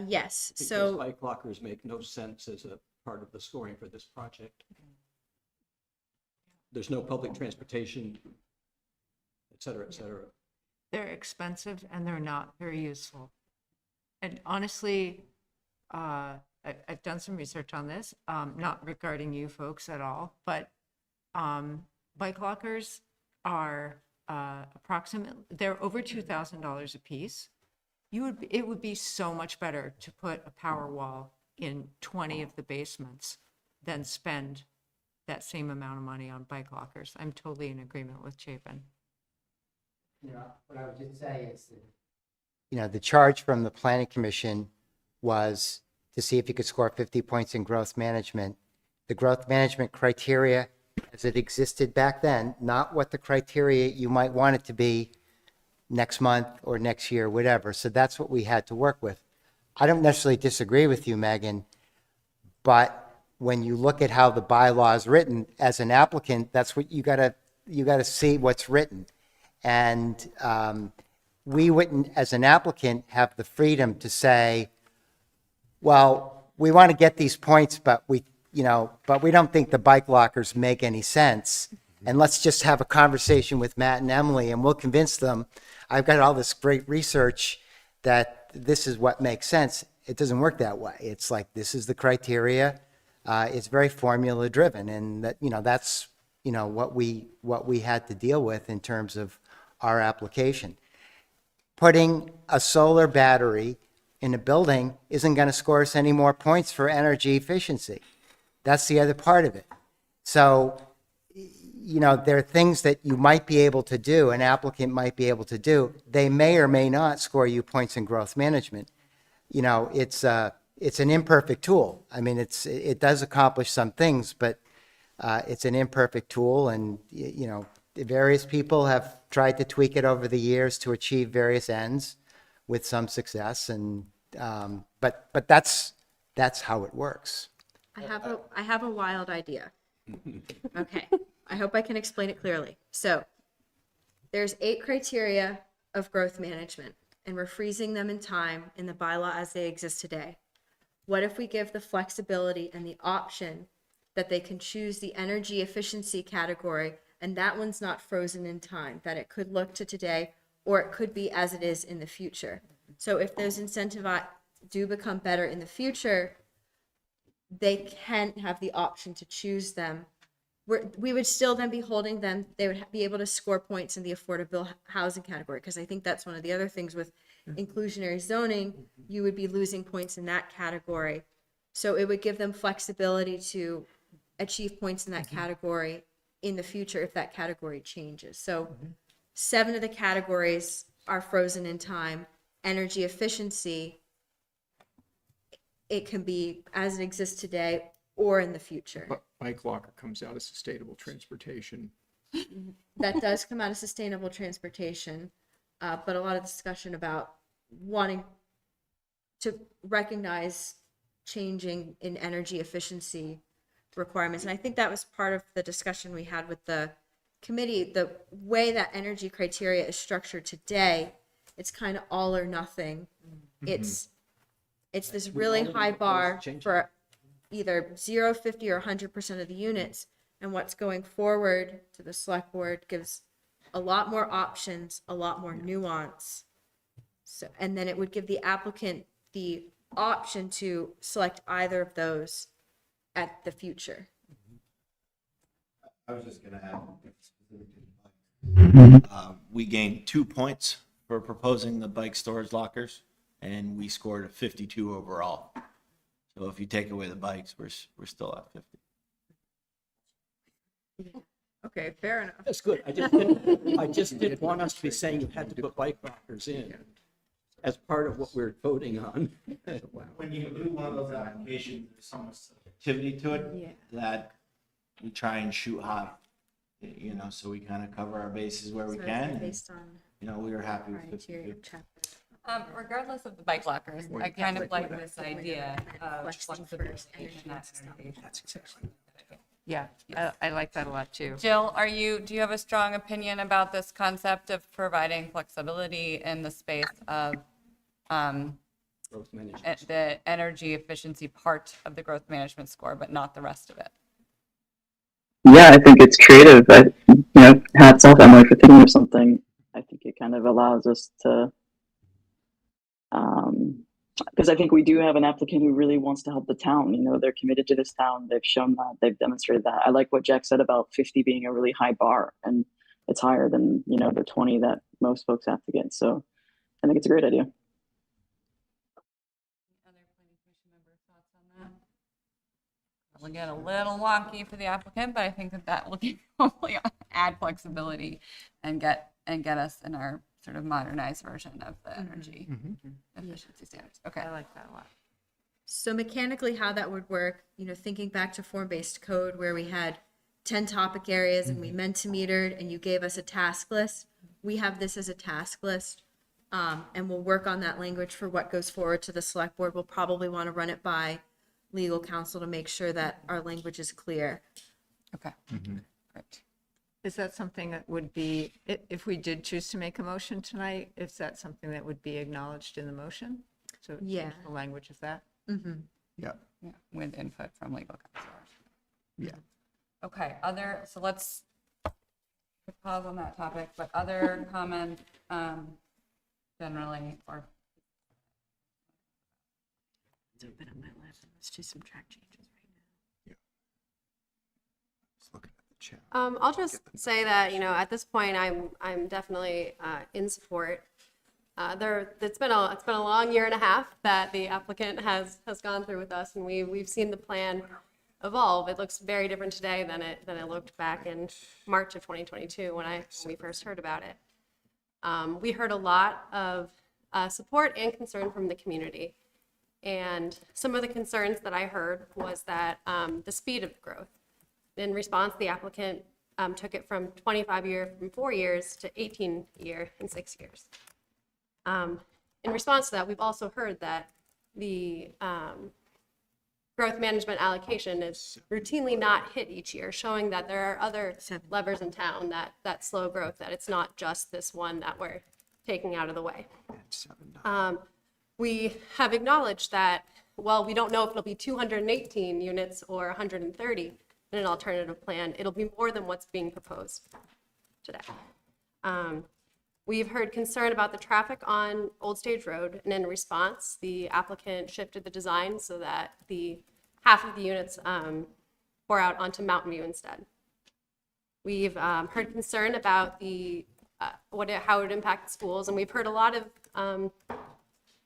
Speaker 1: Yes.
Speaker 7: Because
Speaker 1: So
Speaker 7: bike lockers make no sense as a part of the scoring for this project. There's no public transportation, et cetera, et cetera.
Speaker 8: They're expensive and they're not very useful. And honestly, I've done some research on this, not regarding you folks at all, but bike lockers are they're over $2,000 a piece. It would be so much better to put a power wall in 20 of the basements than spend that same amount of money on bike lockers. I'm totally in agreement with Chapin.
Speaker 5: What I would just say is that, the charge from the planning commission was to see if you could score 50 points in growth management. The growth management criteria as it existed back then, not what the criteria you might want it to be next month or next year, whatever. So that's what we had to work with. I don't necessarily disagree with you, Megan, but when you look at how the bylaw is written as an applicant, that's what you gotta see what's written. And we wouldn't, as an applicant, have the freedom to say, well, we want to get these points, but we don't think the bike lockers make any sense. And let's just have a conversation with Matt and Emily, and we'll convince them. I've got all this great research that this is what makes sense. It doesn't work that way. It's like, this is the criteria. It's very formula driven, and that's what we had to deal with in terms of our application. Putting a solar battery in a building isn't going to score us any more points for energy efficiency. That's the other part of it. So, there are things that you might be able to do, an applicant might be able to do. They may or may not score you points in growth management. It's an imperfect tool. I mean, it does accomplish some things, but it's an imperfect tool, and various people have tried to tweak it over the years to achieve various ends with some success, and but that's how it works.
Speaker 1: I have a wild idea. Okay, I hope I can explain it clearly. So there's 8 criteria of growth management, and we're freezing them in time in the bylaw as they exist today. What if we give the flexibility and the option that they can choose the energy efficiency category, and that one's not frozen in time, that it could look to today, or it could be as it is in the future. So if those incentives do become better in the future, they can have the option to choose them. We would still then be holding them. They would be able to score points in the affordable housing category, because I think that's one of the other things with inclusionary zoning. You would be losing points in that category. So it would give them flexibility to achieve points in that category in the future if that category changes. So 7 of the categories are frozen in time. Energy efficiency, it can be as it exists today or in the future.
Speaker 13: Bike locker comes out of sustainable transportation.
Speaker 1: That does come out of sustainable transportation, but a lot of discussion about wanting to recognize changing in energy efficiency requirements. And I think that was part of the discussion we had with the committee. The way that energy criteria is structured today, it's kind of all or nothing. It's this really high bar for either 0, 50, or 100% of the units. And what's going forward to the select board gives a lot more options, a lot more nuance. So, and then it would give the applicant the option to select either of those at the future.
Speaker 3: I was just going to add, we gained 2 points for proposing the bike storage lockers, and we scored a 52 overall. So if you take away the bikes, we're still at 50.
Speaker 8: Okay, fair enough.
Speaker 7: That's good. I just didn't want us to be saying you had to put bike lockers in as part of what we're voting on.
Speaker 3: When you do one of those applications, there's so much sensitivity to it that we try and shoot high, so we kind of cover our bases where we can.
Speaker 1: Based on
Speaker 3: we were happy with
Speaker 1: criteria
Speaker 3: 50.
Speaker 1: chapter.
Speaker 6: Regardless of the bike lockers, I kind of like this idea of flexibility in that energy.
Speaker 7: That's exactly.
Speaker 8: Yeah, I like that a lot too.
Speaker 6: Jill, do you have a strong opinion about this concept of providing flexibility in the space of
Speaker 7: Growth management.
Speaker 6: the energy efficiency part of the growth management score, but not the rest of it?
Speaker 2: Yeah, I think it's creative. Hats off, Emily, for thinking of something. I think it kind of allows us to, because because I think we do have an applicant who really wants to help the town. You know, they're committed to this town. They've shown that. They've demonstrated that. I like what Jack said about 50 being a really high bar, and it's higher than, you know, the 20 that most folks have to get. So I think it's a great idea.
Speaker 6: We'll get a little wonky for the applicant, but I think that will hopefully add flexibility and get us in our sort of modernized version of the energy efficiency standards. Okay.
Speaker 8: I like that a lot.
Speaker 1: So mechanically, how that would work, you know, thinking back to form-based code where we had 10 topic areas and we Mentimetered and you gave us a task list, we have this as a task list, and we'll work on that language for what goes forward to the select board. We'll probably want to run it by legal counsel to make sure that our language is clear.
Speaker 6: Okay. Great.
Speaker 8: Is that something that would be, if we did choose to make a motion tonight, is that something that would be acknowledged in the motion? So
Speaker 1: Yeah.
Speaker 8: the language of that?
Speaker 13: Yeah.
Speaker 6: Yeah, with input from legal counsel.
Speaker 13: Yeah.
Speaker 6: Okay, so let's pause on that topic, but other comments generally, or
Speaker 1: It's open on my left. Let's do some track changes right now.
Speaker 13: Just looking at the chat.
Speaker 18: I'll just say that, you know, at this point, I'm definitely in support. It's been a long year and a half that the applicant has gone through with us, and we've seen the plan evolve. It looks very different today than it looked back in March of 2022 when we first heard about it. We heard a lot of support and concern from the community. And some of the concerns that I heard was that the speed of growth. In response, the applicant took it from 4 years to 18 year in 6 years. In response to that, we've also heard that the growth management allocation is routinely not hit each year, showing that there are other levers in town that slow growth, that it's not just this one that we're taking out of the way. We have acknowledged that, well, we don't know if it'll be 218 units or 130 in an alternative plan. It'll be more than what's being proposed today. We've heard concern about the traffic on Old Stage Road, and in response, the applicant shifted the design so that half of the units pour out onto Mountain View instead. We've heard concern about how it would impact schools, and we've heard a lot of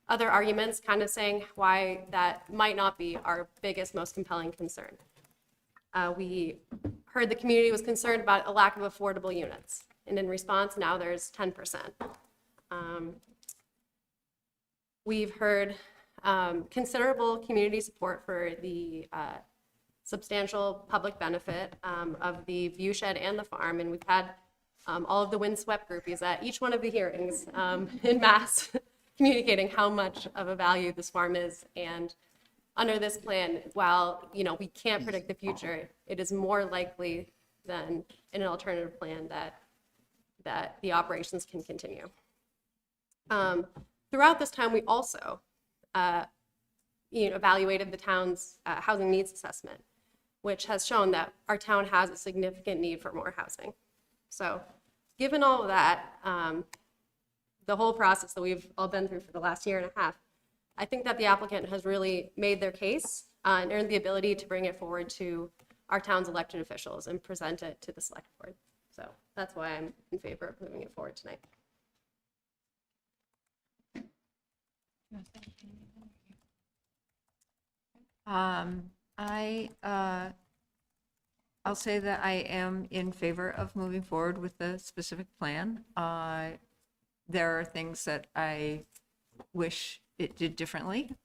Speaker 18: other arguments kind of saying why that might not be our biggest, most compelling concern. We heard the community was concerned about a lack of affordable units. And in response, now there's 10%. We've heard considerable community support for the substantial public benefit of the view shed and the farm. And we've had all of the windswept groupies at each one of the hearings in mass communicating how much of a value this farm is. And under this plan, while we can't predict the future, it is more likely than in an alternative plan that the operations can continue. Throughout this time, we also evaluated the town's housing needs assessment, which has shown that our town has a significant need for more housing. So given all of that, the whole process that we've all been through for the last year and a half, I think that the applicant has really made their case and earned the ability to bring it forward to our town's elected officials and present it to the select board. So that's why I'm in favor of moving it forward tonight.
Speaker 8: I'll say that I am in favor of moving forward with the specific plan. There are things that I wish it did differently,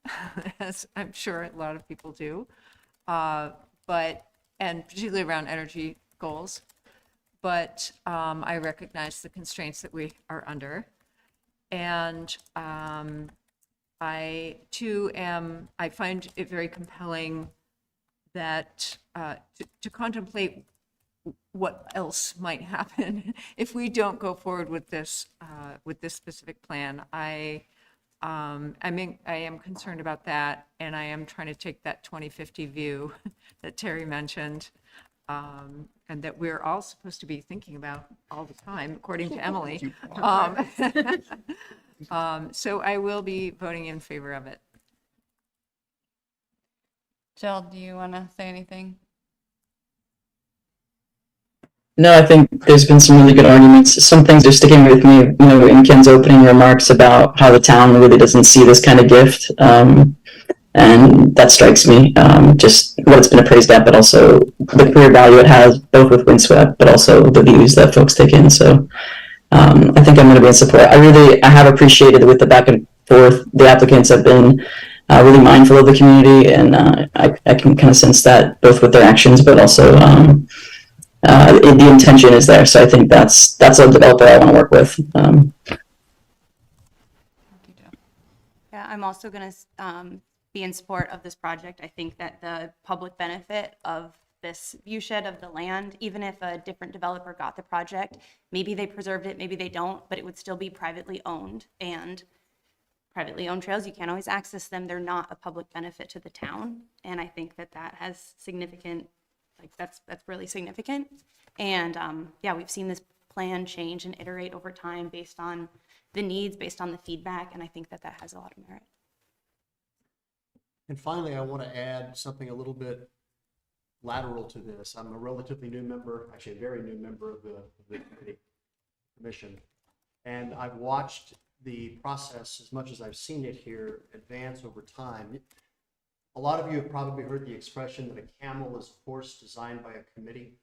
Speaker 8: as I'm sure a lot of people do, and particularly around energy goals. But I recognize the constraints that we are under. And I too I find it very compelling that to contemplate what else might happen if we don't go forward with this specific plan. I am concerned about that, and I am trying to take that 2050 view that Terry mentioned, and that we're all supposed to be thinking about all the time, according to Emily. So I will be voting in favor of it.
Speaker 6: Jill, do you want to say anything?
Speaker 2: No, I think there's been some really good arguments. Some things are sticking with me, in Ken's opening remarks about how the town really doesn't see this kind of gift. And that strikes me, just what it's been appraised at, but also the career value it has, both with Windswept, but also the views that folks take in. So I think I'm going to be in support. I have appreciated with the back and forth, the applicants have been really mindful of the community, and I can kind of sense that both with their actions, but also the intention is there. So I think that's a developer I want to work with.
Speaker 14: Yeah, I'm also going to be in support of this project. I think that the public benefit of this viewshed of the land, even if a different developer got the project, maybe they preserved it, maybe they don't, but it would still be privately owned. And privately owned trails, you can't always access them. They're not a public benefit to the town. And I think that that has significant, that's really significant. And yeah, we've seen this plan change and iterate over time based on the needs, based on the feedback. And I think that that has a lot of merit.
Speaker 7: And finally, I want to add something a little bit lateral to this. I'm a relatively new member, actually a very new member of the commission. And I've watched the process, as much as I've seen it here, advance over time. A lot of you have probably heard the expression that a camel is a horse designed by a committee.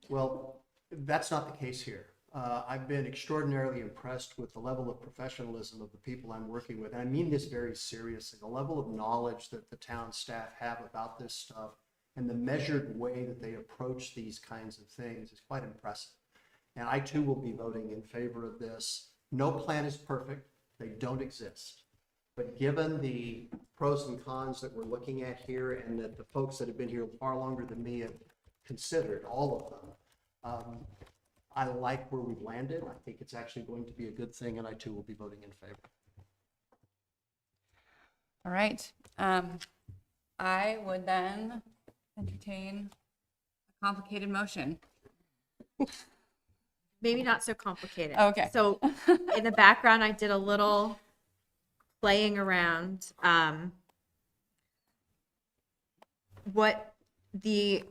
Speaker 7: Well, that's not the case here. I've been extraordinarily impressed with the level of professionalism of the people I'm working with. And I mean this very seriously. The level of knowledge that the town staff have about this stuff and the measured way that they approach these kinds of things is quite impressive. And I too will be voting in favor of this. No plan is perfect. They don't exist. But given the pros and cons that we're looking at here, and that the folks that have been here far longer than me have considered, all of them, I like where we've landed. I think it's actually going to be a good thing, and I too will be voting in favor.
Speaker 6: All right. I would then entertain a complicated motion.
Speaker 1: Maybe not so complicated.
Speaker 6: Okay.
Speaker 1: So in the background, I did a little playing around. What the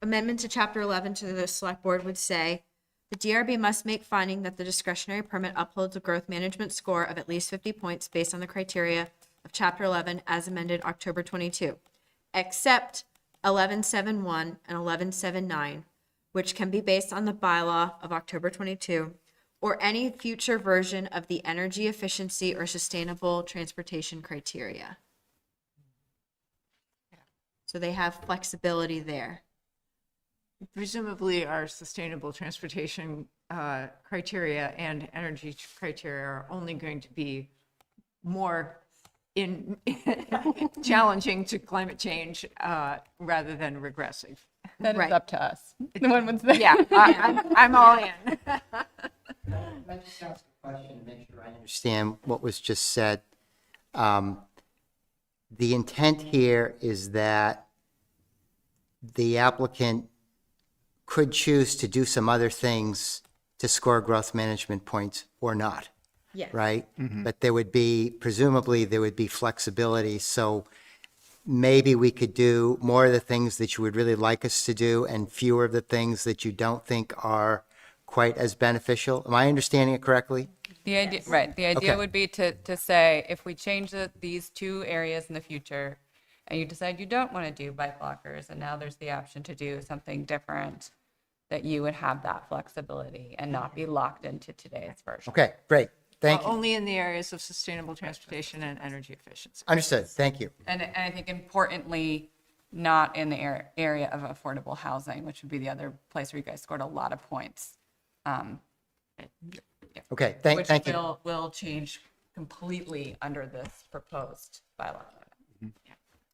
Speaker 1: amendment to Chapter 11 to the Select Board would say, the DRB must make finding that the discretionary permit upholds a growth management score of at least 50 points based on the criteria of Chapter 11 as amended October 22, except 1171 and 1179, which can be based on the bylaw of October 22, or any future version of the energy efficiency or sustainable transportation criteria. So they have flexibility there.
Speaker 8: Presumably our sustainable transportation criteria and energy criteria are only going to be more challenging to climate change rather than regressive.
Speaker 6: That is
Speaker 8: Right.
Speaker 6: up to us. No one would say.
Speaker 8: Yeah, I'm all in.
Speaker 5: Can I just ask a question to make sure I understand what was just said? The intent here is that the applicant could choose to do some other things to score growth management points or not.
Speaker 1: Yes.
Speaker 5: Right? But there would be, presumably, there would be flexibility. So maybe we could do more of the things that you would really like us to do and fewer of the things that you don't think are quite as beneficial. Am I understanding it correctly?
Speaker 6: The idea, right, the idea
Speaker 5: Okay.
Speaker 6: would be to say, if we change these two areas in the future, and you decide you don't want to do bike blockers, and now there's the option to do something different, that you would have that flexibility and not be locked into today's version.
Speaker 5: Okay, great. Thank you.
Speaker 8: Only in the areas of sustainable transportation and energy efficiency.
Speaker 5: Understood. Thank you.
Speaker 6: And I think importantly, not in the area of affordable housing, which would be the other place where you guys scored a lot of points.
Speaker 5: Okay, thank you.
Speaker 6: Which will change completely under this proposed bylaw.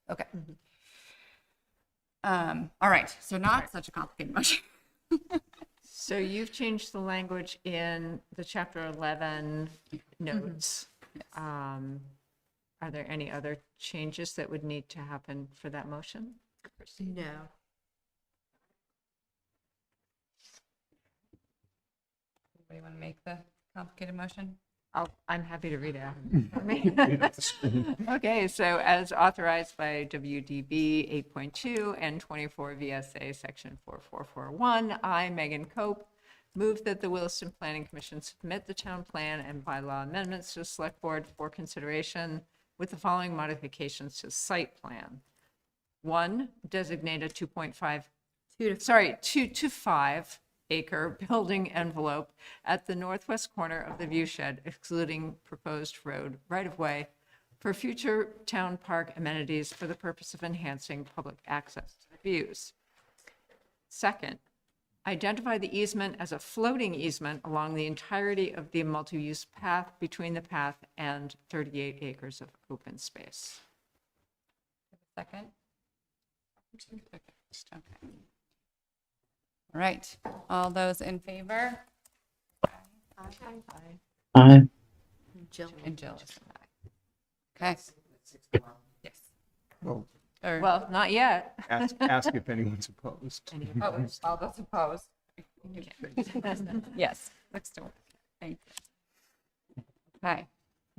Speaker 6: Okay. All right, so not such a complicated motion.
Speaker 8: So you've changed the language in the Chapter 11 notes. Are there any other changes that would need to happen for that motion?
Speaker 1: No.
Speaker 6: Anybody want to make the complicated motion?
Speaker 8: I'm happy to read it. Okay, so as authorized by WDB 8.2 and 24 VSA Section 4441, I, Megan Cope, move that the Williston Planning Commission submit the town plan and bylaw amendments to the Select Board for consideration with the following modifications to the site plan. 1, designate a 2 to 5 acre building envelope at the northwest corner of the viewshed, excluding proposed road right-of-way, for future town park amenities for the purpose of enhancing public access to the views. 2nd, identify the easement as a floating easement along the entirety of the multi-use path between the path and 38 acres of open space.
Speaker 6: Second? Okay. All right, all those in favor?
Speaker 2: Aye.
Speaker 6: Jill. And Jill is an aye. Okay. Yes.
Speaker 13: Well,
Speaker 8: Well, not yet.
Speaker 13: ask if anyone's opposed.
Speaker 6: Oh, all those opposed? Yes, let's do it. Thank you. Okay,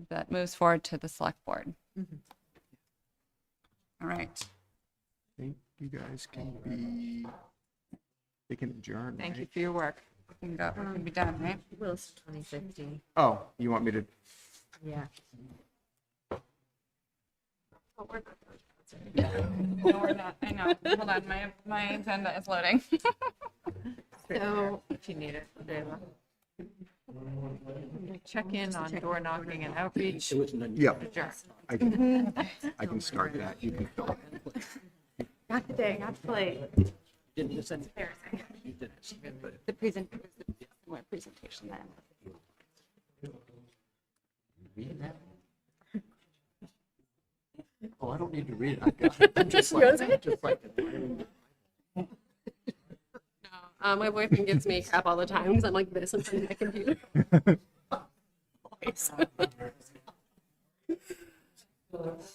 Speaker 6: that moves forward to the select board. All right.
Speaker 13: I think you guys can be, they can adjourn,
Speaker 8: Thank you
Speaker 13: right?
Speaker 8: for your work.
Speaker 6: We can go, we can be done, right?
Speaker 1: Williston 2050.
Speaker 13: Oh, you want me to,
Speaker 1: Yeah.
Speaker 6: Oh, we're not. No, we're not. I know. Hold on, my agenda is loading.
Speaker 8: So, if you need it, check in on door knocking and outreach.
Speaker 13: yeah,
Speaker 8: Adjourn.
Speaker 13: I can start that. You can fill it.
Speaker 14: Got the day, got the plate. The presentation that
Speaker 7: Oh, I don't need to read it. I got it. I'm just like
Speaker 18: My boyfriend gives me crap all the time because I'm like this in front of my computer.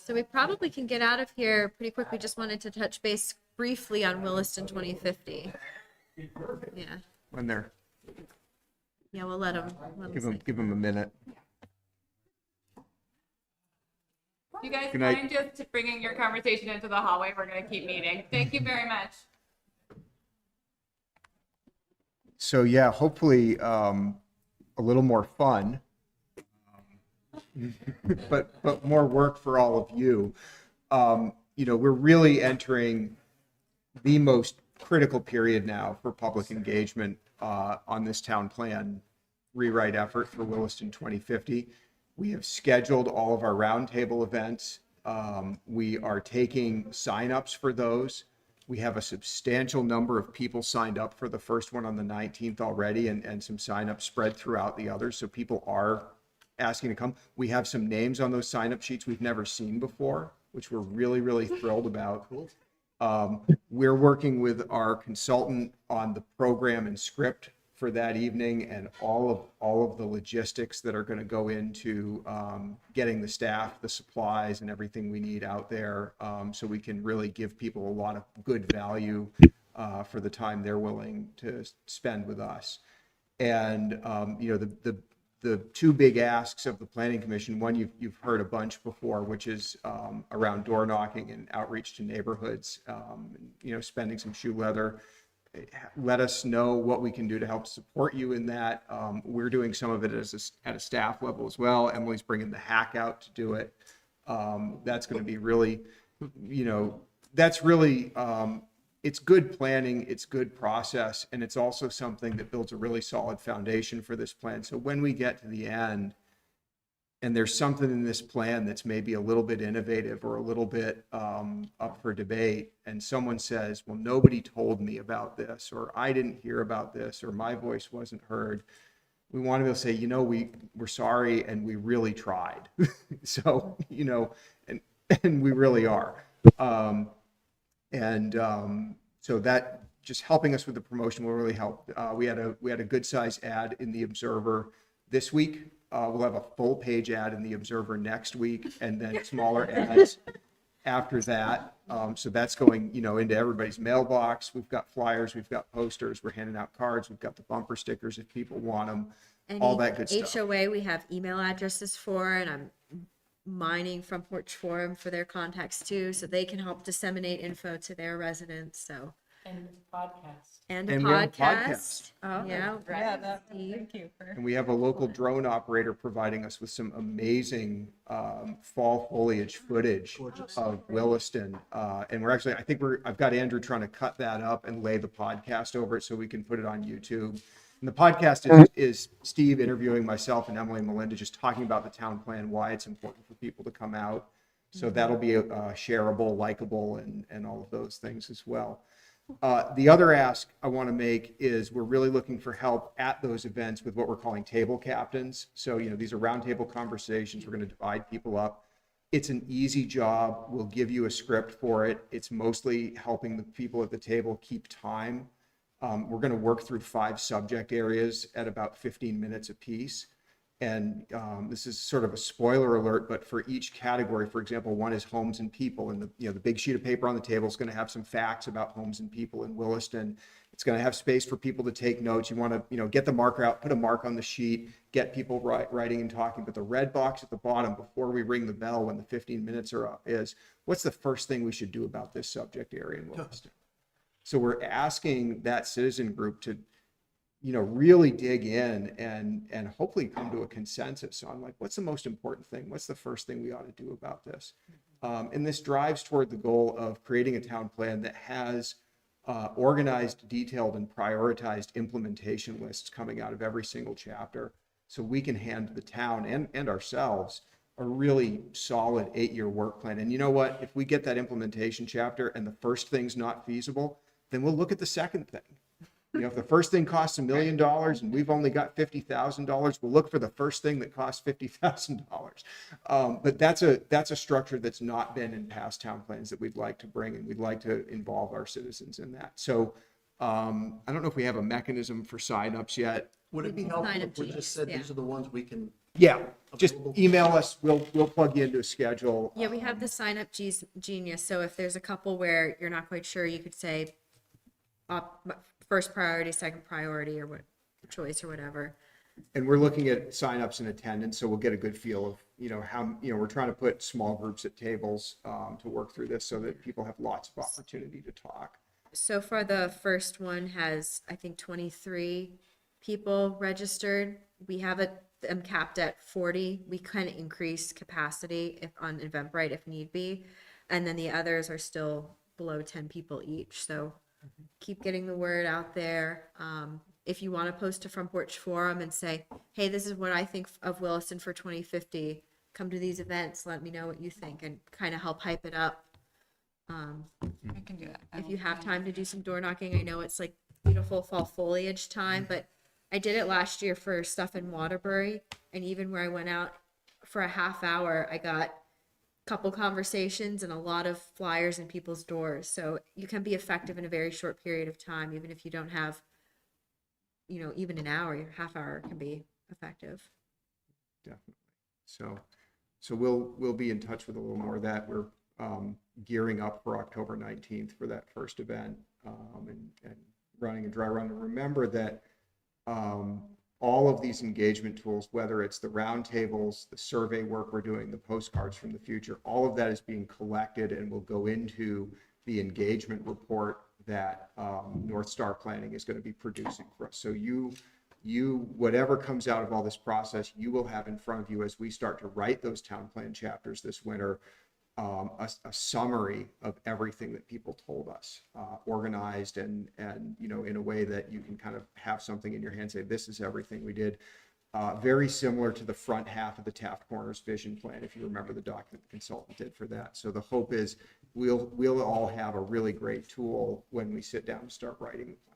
Speaker 1: So we probably can get out of here pretty quick. We just wanted to touch base briefly on Williston 2050. Yeah.
Speaker 13: When they're,
Speaker 1: Yeah, we'll let them.
Speaker 13: give them a minute.
Speaker 6: You guys
Speaker 13: Good night.
Speaker 6: mind just bringing your conversation into the hallway? We're going to keep meeting. Thank you very much.
Speaker 13: So yeah, hopefully a little more fun, but more work for all of you. You know, we're really entering the most critical period now for public engagement on this town plan rewrite effort for Williston 2050. We have scheduled all of our roundtable events. We are taking signups for those. We have a substantial number of people signed up for the first one on the 19th already, and some signups spread throughout the others. So people are asking to come. We have some names on those signup sheets we've never seen before, which we're really, really thrilled about. We're working with our consultant on the program and script for that evening, and all of the logistics that are going to go into getting the staff, the supplies, and everything we need out there, so we can really give people a lot of good value for the time they're willing to spend with us. And you know, the two big asks of the Planning Commission, one you've heard a bunch before, which is around door knocking and outreach to neighborhoods, you know, spending some shoe leather. Let us know what we can do to help support you in that. We're doing some of it at a staff level as well. Emily's bringing the hack out to do it. That's going to be really, you know, that's really, it's good planning, it's good process, and it's also something that builds a really solid foundation for this plan. So when we get to the end, and there's something in this plan that's maybe a little bit innovative or a little bit up for debate, and someone says, well, nobody told me about this, or I didn't hear about this, or my voice wasn't heard, we want to be able to say, you know, we're sorry, and we really tried. So, you know, and we really are. So that just helping us with the promotion will really help. We had a good size ad in the Observer this week. We'll have a full page ad in the Observer next week, and then smaller ads after that. So that's going, you know, into everybody's mailbox. We've got flyers, we've got posters, we're handing out cards, we've got the bumper stickers if people want them. all that good stuff.
Speaker 1: HOA we have email addresses for, and I'm mining Front Porch Forum for their contacts too, so they can help disseminate info to their residents, so.
Speaker 17: And podcast.
Speaker 1: And
Speaker 13: And
Speaker 1: a
Speaker 13: we have a
Speaker 1: podcast.
Speaker 8: Oh,
Speaker 1: Yeah.
Speaker 8: thank you for.
Speaker 13: And we have a local drone operator providing us with some amazing fall foliage footage of Williston. And we're actually, I've got Andrew trying to cut that up and lay the podcast over it so we can put it on YouTube. And the podcast is Steve interviewing myself and Emily and Melinda, just talking about the town plan, why it's important for people to come out. So that'll be shareable, likable, and all of those things as well. The other ask I want to make is we're really looking for help at those events with what we're calling table captains. So, these are roundtable conversations. We're going to divide people up. It's an easy job. We'll give you a script for it. It's mostly helping the people at the table keep time. We're going to work through 5 subject areas at about 15 minutes apiece. And this is sort of a spoiler alert, but for each category, for example, one is homes and people. And the big sheet of paper on the table is going to have some facts about homes and people in Williston. It's going to have space for people to take notes. You want to, get the marker out, put a mark on the sheet, get people writing and talking. But the red box at the bottom, before we ring the bell when the 15 minutes are up, is what's the first thing we should do about this subject area in Williston? So we're asking that citizen group to, really dig in and hopefully come to a consensus on what's the most important thing? What's the first thing we ought to do about this? And this drives toward the goal of creating a town plan that has organized, detailed, and prioritized implementation lists coming out of every single chapter. So we can hand the town and ourselves a really solid 8-year work plan. And you know what? If we get that implementation chapter and the first thing's not feasible, then we'll look at the second thing. If the first thing costs $1 million and we've only got $50,000, we'll look for the first thing that costs $50,000. But that's a structure that's not been in past town plans that we'd like to bring, and we'd like to involve our citizens in that. So I don't know if we have a mechanism for signups yet.
Speaker 7: Would it be helpful if we
Speaker 1: Sign-up
Speaker 7: just said
Speaker 1: sheets,
Speaker 7: these are the ones we can?
Speaker 13: Yeah, just email us. We'll plug you into a schedule.
Speaker 1: Yeah, we have the sign up genius. So if there's a couple where you're not quite sure, you could say first priority, second priority, or what choice or whatever.
Speaker 13: And we're looking at signups and attendance, so we'll get a good feel of, how, we're trying to put small groups at tables to work through this so that people have lots of opportunity to talk.
Speaker 1: So far, the first one has, I think, 23 people registered. We have them capped at 40. We can increase capacity on Eventbrite if need be. And then the others are still below 10 people each. So keep getting the word out there. If you want to post to Front Porch Forum and say, hey, this is what I think of Williston for 2050, come to these events, let me know what you think, and kind of help hype it up.
Speaker 6: I can do that.
Speaker 1: If you have time to do some door knocking, I know it's beautiful fall foliage time, but I did it last year for stuff in Waterbury, and even where I went out for a half hour, I got couple conversations and a lot of flyers in people's doors. So you can be effective in a very short period of time, even if you don't have, even an hour, your half hour can be effective.
Speaker 13: Definitely. So we'll be in touch with a little more of that. We're gearing up for October 19th for that first event and running a dry run. And remember that all of these engagement tools, whether it's the roundtables, the survey work we're doing, the postcards from the future, all of that is being collected and will go into the engagement report that North Star Planning is going to be producing for us. So whatever comes out of all this process, you will have in front of you as we start to write those town plan chapters this winter, a summary of everything that people told us, organized and in a way that you can kind of have something in your hand, say, this is everything we did. Very similar to the front half of the Taft Corners vision plan, if you remember the document the consultant did for that. So the hope is we'll all have a really great tool when we sit down and start writing the plan.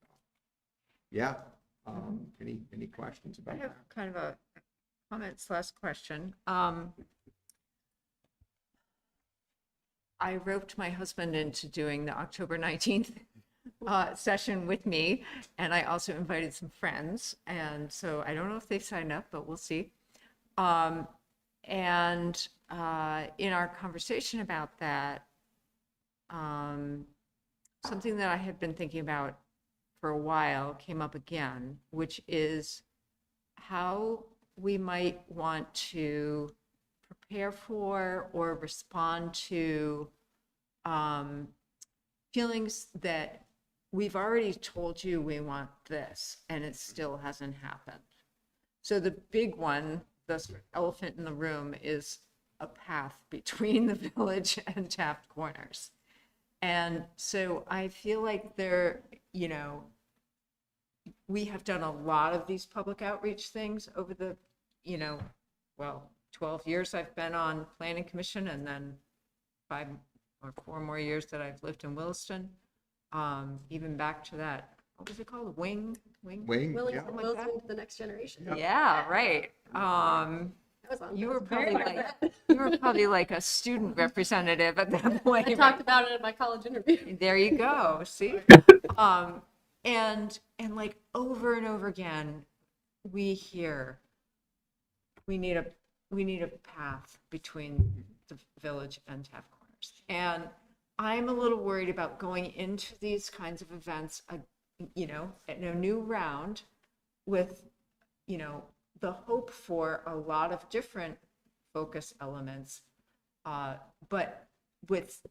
Speaker 13: So, yeah. Any questions about
Speaker 8: I have
Speaker 13: that?
Speaker 8: kind of a comment/question. I roped my husband into doing the October 19th session with me, and I also invited some friends, and so I don't know if they've signed up, but we'll see. And in our conversation about that, something that I had been thinking about for a while came up again, which is how we might want to prepare for or respond to feelings that we've already told you we want this and it still hasn't happened. So the big one, the elephant in the room, is a path between the village and Taft Corners. And so I feel like we have done a lot of these public outreach things over the, 12 years I've been on Planning Commission, and then 5 or 4 more years that I've lived in Williston. Even back to that, what was it called? Wing,
Speaker 18: Willing
Speaker 8: yeah.
Speaker 18: to the next generation.
Speaker 8: Yeah, right. You were probably like a student representative at that point.
Speaker 18: I talked about it at my college interview.
Speaker 8: There you go. See, and like over and over again, we hear we need a path between the village and Taft Corners, and I'm a little worried about going into these kinds of events, in a new round with, the hope for a lot of different focus elements, but with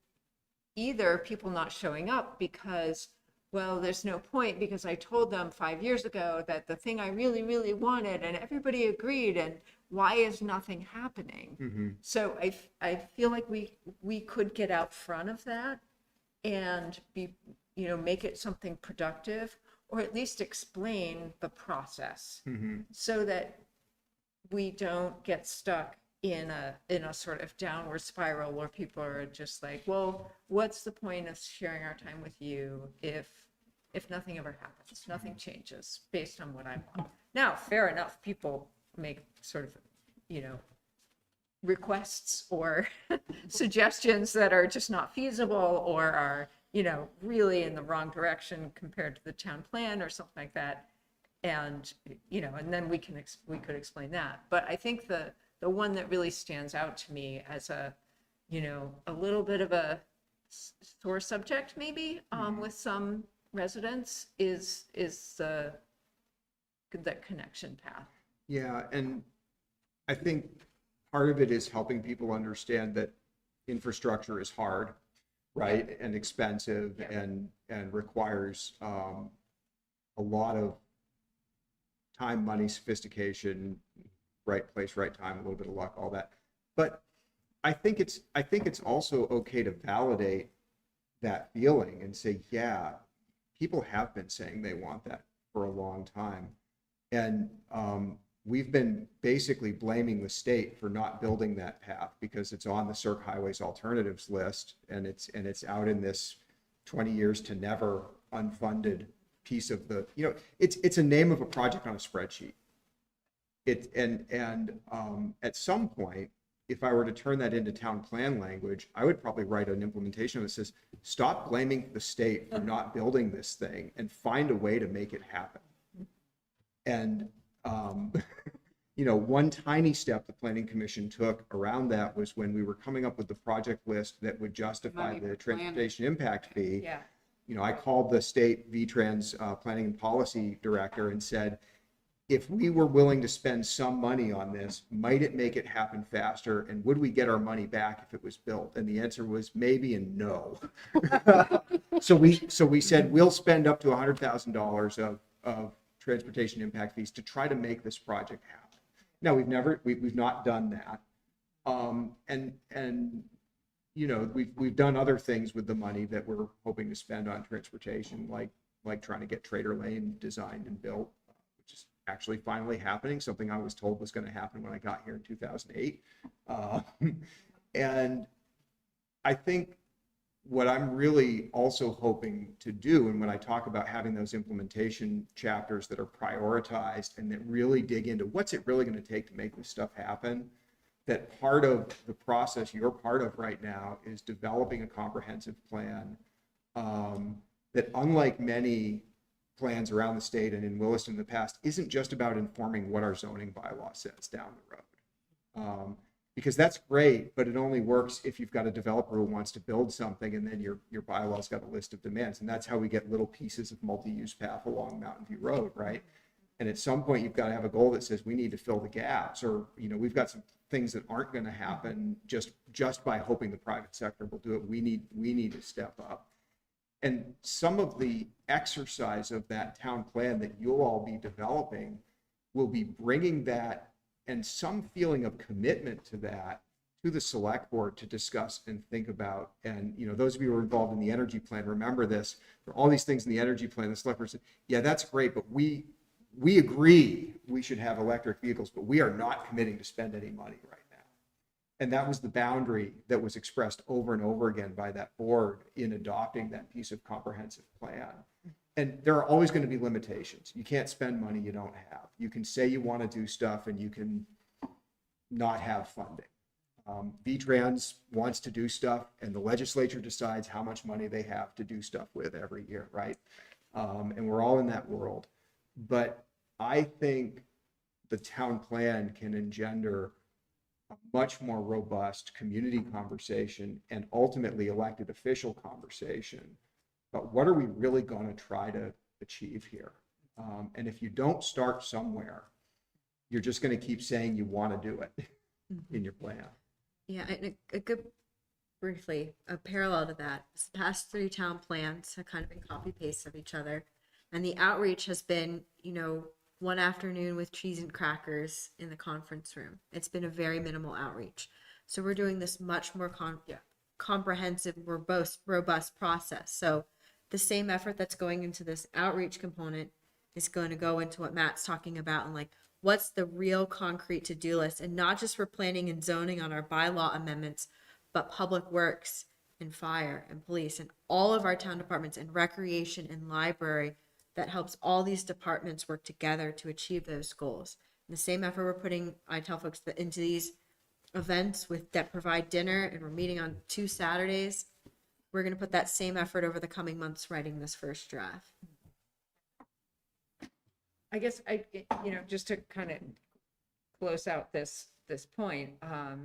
Speaker 8: either people not showing up because, well, there's no point because I told them 5 years ago that the thing I really, really wanted and everybody agreed, and why is nothing happening?
Speaker 13: Mm-hmm.
Speaker 8: So I feel like we could get out front of that and be, make it something productive, or at least explain the process,
Speaker 13: Mm-hmm.
Speaker 8: so that we don't get stuck in a sort of downward spiral where people are just like, well, what's the point of sharing our time with you if nothing ever happens, nothing changes based on what I want? Now, fair enough, people make sort of, requests or suggestions that are just not feasible or are, really in the wrong direction compared to the town plan or something like that. And, and then we could explain that. But I think the one that really stands out to me as a little bit of a sore subject maybe with some residents is the connection path.
Speaker 13: Yeah, and I think part of it is helping people understand that infrastructure is hard, right, and expensive, and requires a lot of time, money, sophistication, right place, right time, a little bit of luck, all that. But I think it's also okay to validate that feeling and say, yeah, people have been saying they want that for a long time, and we've been basically blaming the state for not building that path because it's on the Circ Highways alternatives list, and it's out in this 20 years to never unfunded piece of the, it's a name of a project on a spreadsheet. At some point, if I were to turn that into town plan language, I would probably write an implementation that says, stop blaming the state for not building this thing and find a way to make it happen. And one tiny step the Planning Commission took around that was when we were coming up with the project list that would justify the transportation impact fee.
Speaker 8: Yeah.
Speaker 13: I called the state VTrans planning and policy director and said, if we were willing to spend some money on this, might it make it happen faster? And would we get our money back if it was built? And the answer was maybe and no. So we said, we'll spend up to $100,000 of transportation impact fees to try to make this project happen. Now, we've not done that. We've done other things with the money that we're hoping to spend on transportation, like trying to get Trader Lane designed and built, which is actually finally happening, something I was told was going to happen when I got here in 2008. And I think what I'm really also hoping to do, and when I talk about having those implementation chapters that are prioritized and that really dig into what's it really going to take to make this stuff happen, that part of the process you're part of right now is developing a comprehensive plan that, unlike many plans around the state and in Williston in the past, isn't just about informing what our zoning bylaw says down the road. Because that's great, but it only works if you've got a developer who wants to build something, and then your bylaw's got a list of demands. And that's how we get little pieces of multi-use path along Mountain View Road, right? And at some point, you've got to have a goal that says we need to fill the gaps, or, you know, we've got some things that aren't going to happen just by hoping the private sector will do it. We need to step up. And some of the exercise of that town plan that you'll all be developing will be bringing that and some feeling of commitment to that to the select board to discuss and think about. And, you know, those of you who are involved in the energy plan, remember this. There are all these things in the energy plan. The select board said, yeah, that's great, but we agree we should have electric vehicles, but we are not committing to spend any money right now. And that was the boundary that was expressed over and over again by that board in adopting that piece of comprehensive plan. And there are always going to be limitations. You can't spend money you don't have. You can say you want to do stuff and you can not have funding. VTrans wants to do stuff, and the legislature decides how much money they have to do stuff with every year, right? And we're all in that world. But I think the town plan can engender a much more robust community conversation and ultimately elected official conversation. But what are we really going to try to achieve here? And if you don't start somewhere, you're just going to keep saying you want to do it in your plan.
Speaker 1: Yeah, and a good, briefly, a parallel to that, the past 3 town plans have kind of been copy paste of each other. And the outreach has been, you know, one afternoon with cheese and crackers in the conference room. It's been a very minimal outreach. So we're doing this much more comprehensive, robust process. So the same effort that's going into this outreach component is going to go into what Matt's talking about, and like, what's the real concrete to-do list, and not just for planning and zoning on our bylaw amendments, but public works and fire and police and all of our town departments and recreation and library, that helps all these departments work together to achieve those goals. And the same effort we're putting, I tell folks, that into these events that provide dinner, and we're meeting on 2 Saturdays, we're going to put that same effort over the coming months writing this first draft.
Speaker 8: I guess just to kind of close out this point, I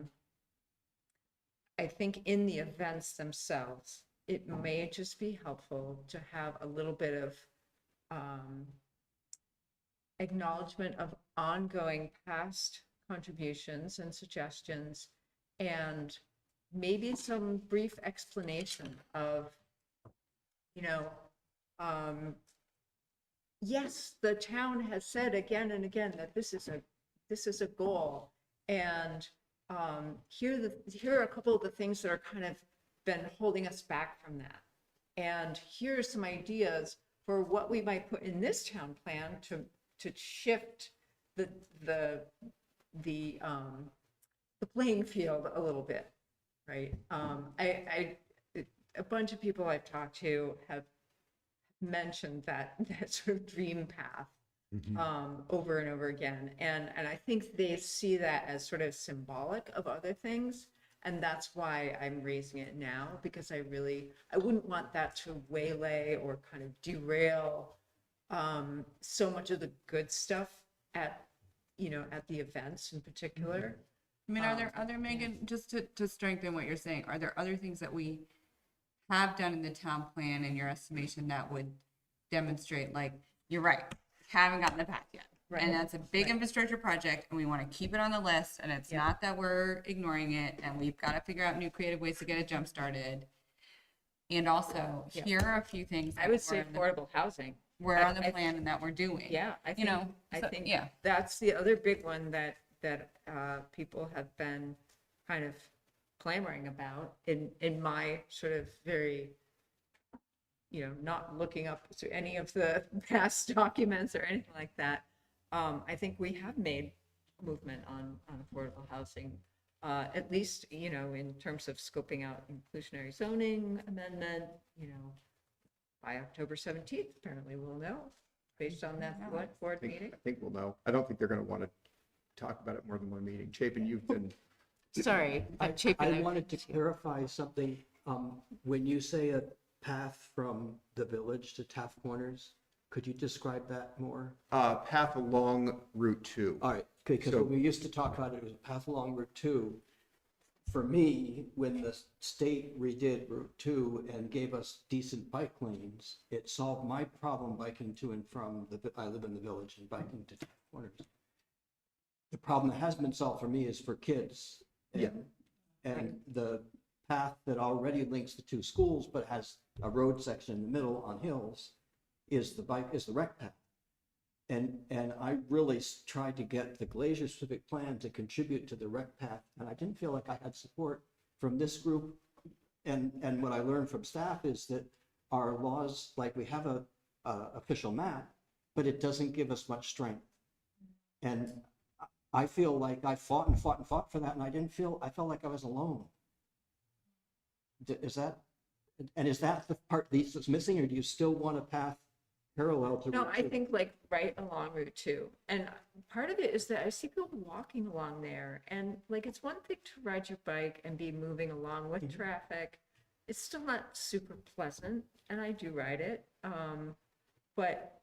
Speaker 8: think in the events themselves, it may just be helpful to have a little bit of acknowledgement of ongoing past contributions and suggestions, and maybe some brief explanation of, yes, the town has said again and again that this is a goal, and here are a couple of the things that are kind of been holding us back from that, and here are some ideas for what we might put in this town plan to shift the playing field a little bit, right? A bunch of people I've talked to have mentioned that sort of dream path over and over again, and I think they see that as sort of symbolic of other things. And that's why I'm raising it now, because I wouldn't want that to waylay or kind of derail so much of the good stuff at the events in particular.
Speaker 6: I mean, are there, Megan, just to strengthen what you're saying, are there other things that we have done in the town plan, in your estimation, that would demonstrate, like, you're right, haven't gotten the path yet? Right. And that's a big infrastructure project, and we want to keep it on the list, and it's not that we're ignoring it, and we've got to figure out new creative ways to get it jump started. And also, here are a few things
Speaker 8: I would say affordable housing.
Speaker 6: We're on the plan and that we're doing.
Speaker 8: Yeah, I think that's the other big one that people have been kind of clamoring about in my sort of very, not looking up to any of the past documents or anything like that. I think we have made movement on affordable housing, at least, in terms of scoping out inclusionary zoning amendment, by October 17th, apparently we'll know, based on that select board meeting.
Speaker 13: I think we'll know. I don't think they're going to want to talk about it more than one meeting. Chapin, you've been...
Speaker 8: Sorry,
Speaker 7: I wanted to clarify something. When you say a path from the village to Taft Corners, could you describe that more?
Speaker 13: Path along Route 2.
Speaker 7: All right, because we used to talk about it as a path along Route 2, for me, when the state redid Route 2 and gave us decent bike lanes, it solved my problem biking to and from I live in the village and biking to corners. The problem that has been solved for me is for kids. And the path that already links the two schools, but has a road section in the middle on hills, is the rec path. And I really tried to get the Glaser Civic Plan to contribute to the rec path, and I didn't feel like I had support from this group. And what I learned from staff is that our laws, like we have a official map, but it doesn't give us much strength. And I feel like I fought and fought and fought for that, and I felt like I was alone. Is that the part that's missing, or do you still want a path parallel to?
Speaker 8: No,
Speaker 7: Route
Speaker 8: I
Speaker 7: 2?
Speaker 8: think like right along Route 2. And part of it is that I see people walking along there, and like it's one thing to ride your bike and be moving along with traffic. It's still not super pleasant, and I do ride it. But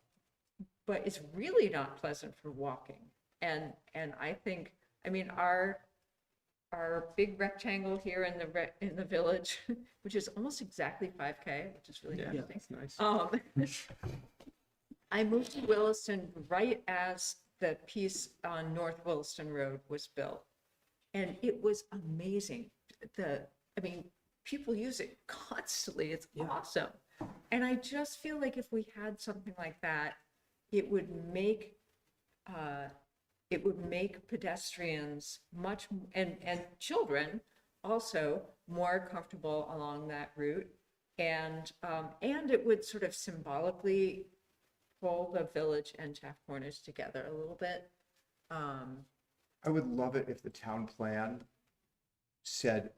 Speaker 8: it's really not pleasant for walking. And I think, I mean, our big rectangle here in the village, which is almost exactly 5K, which is really interesting.
Speaker 7: Nice.
Speaker 8: I moved to Williston right as the piece on North Williston Road was built, and it was amazing. I mean, people use it constantly. It's awesome, and I just feel like if we had something like that, it would make pedestrians and children also more comfortable along that route, and it would sort of symbolically pull the village and Taft Corners together a little bit.
Speaker 13: I would love it if the town plan said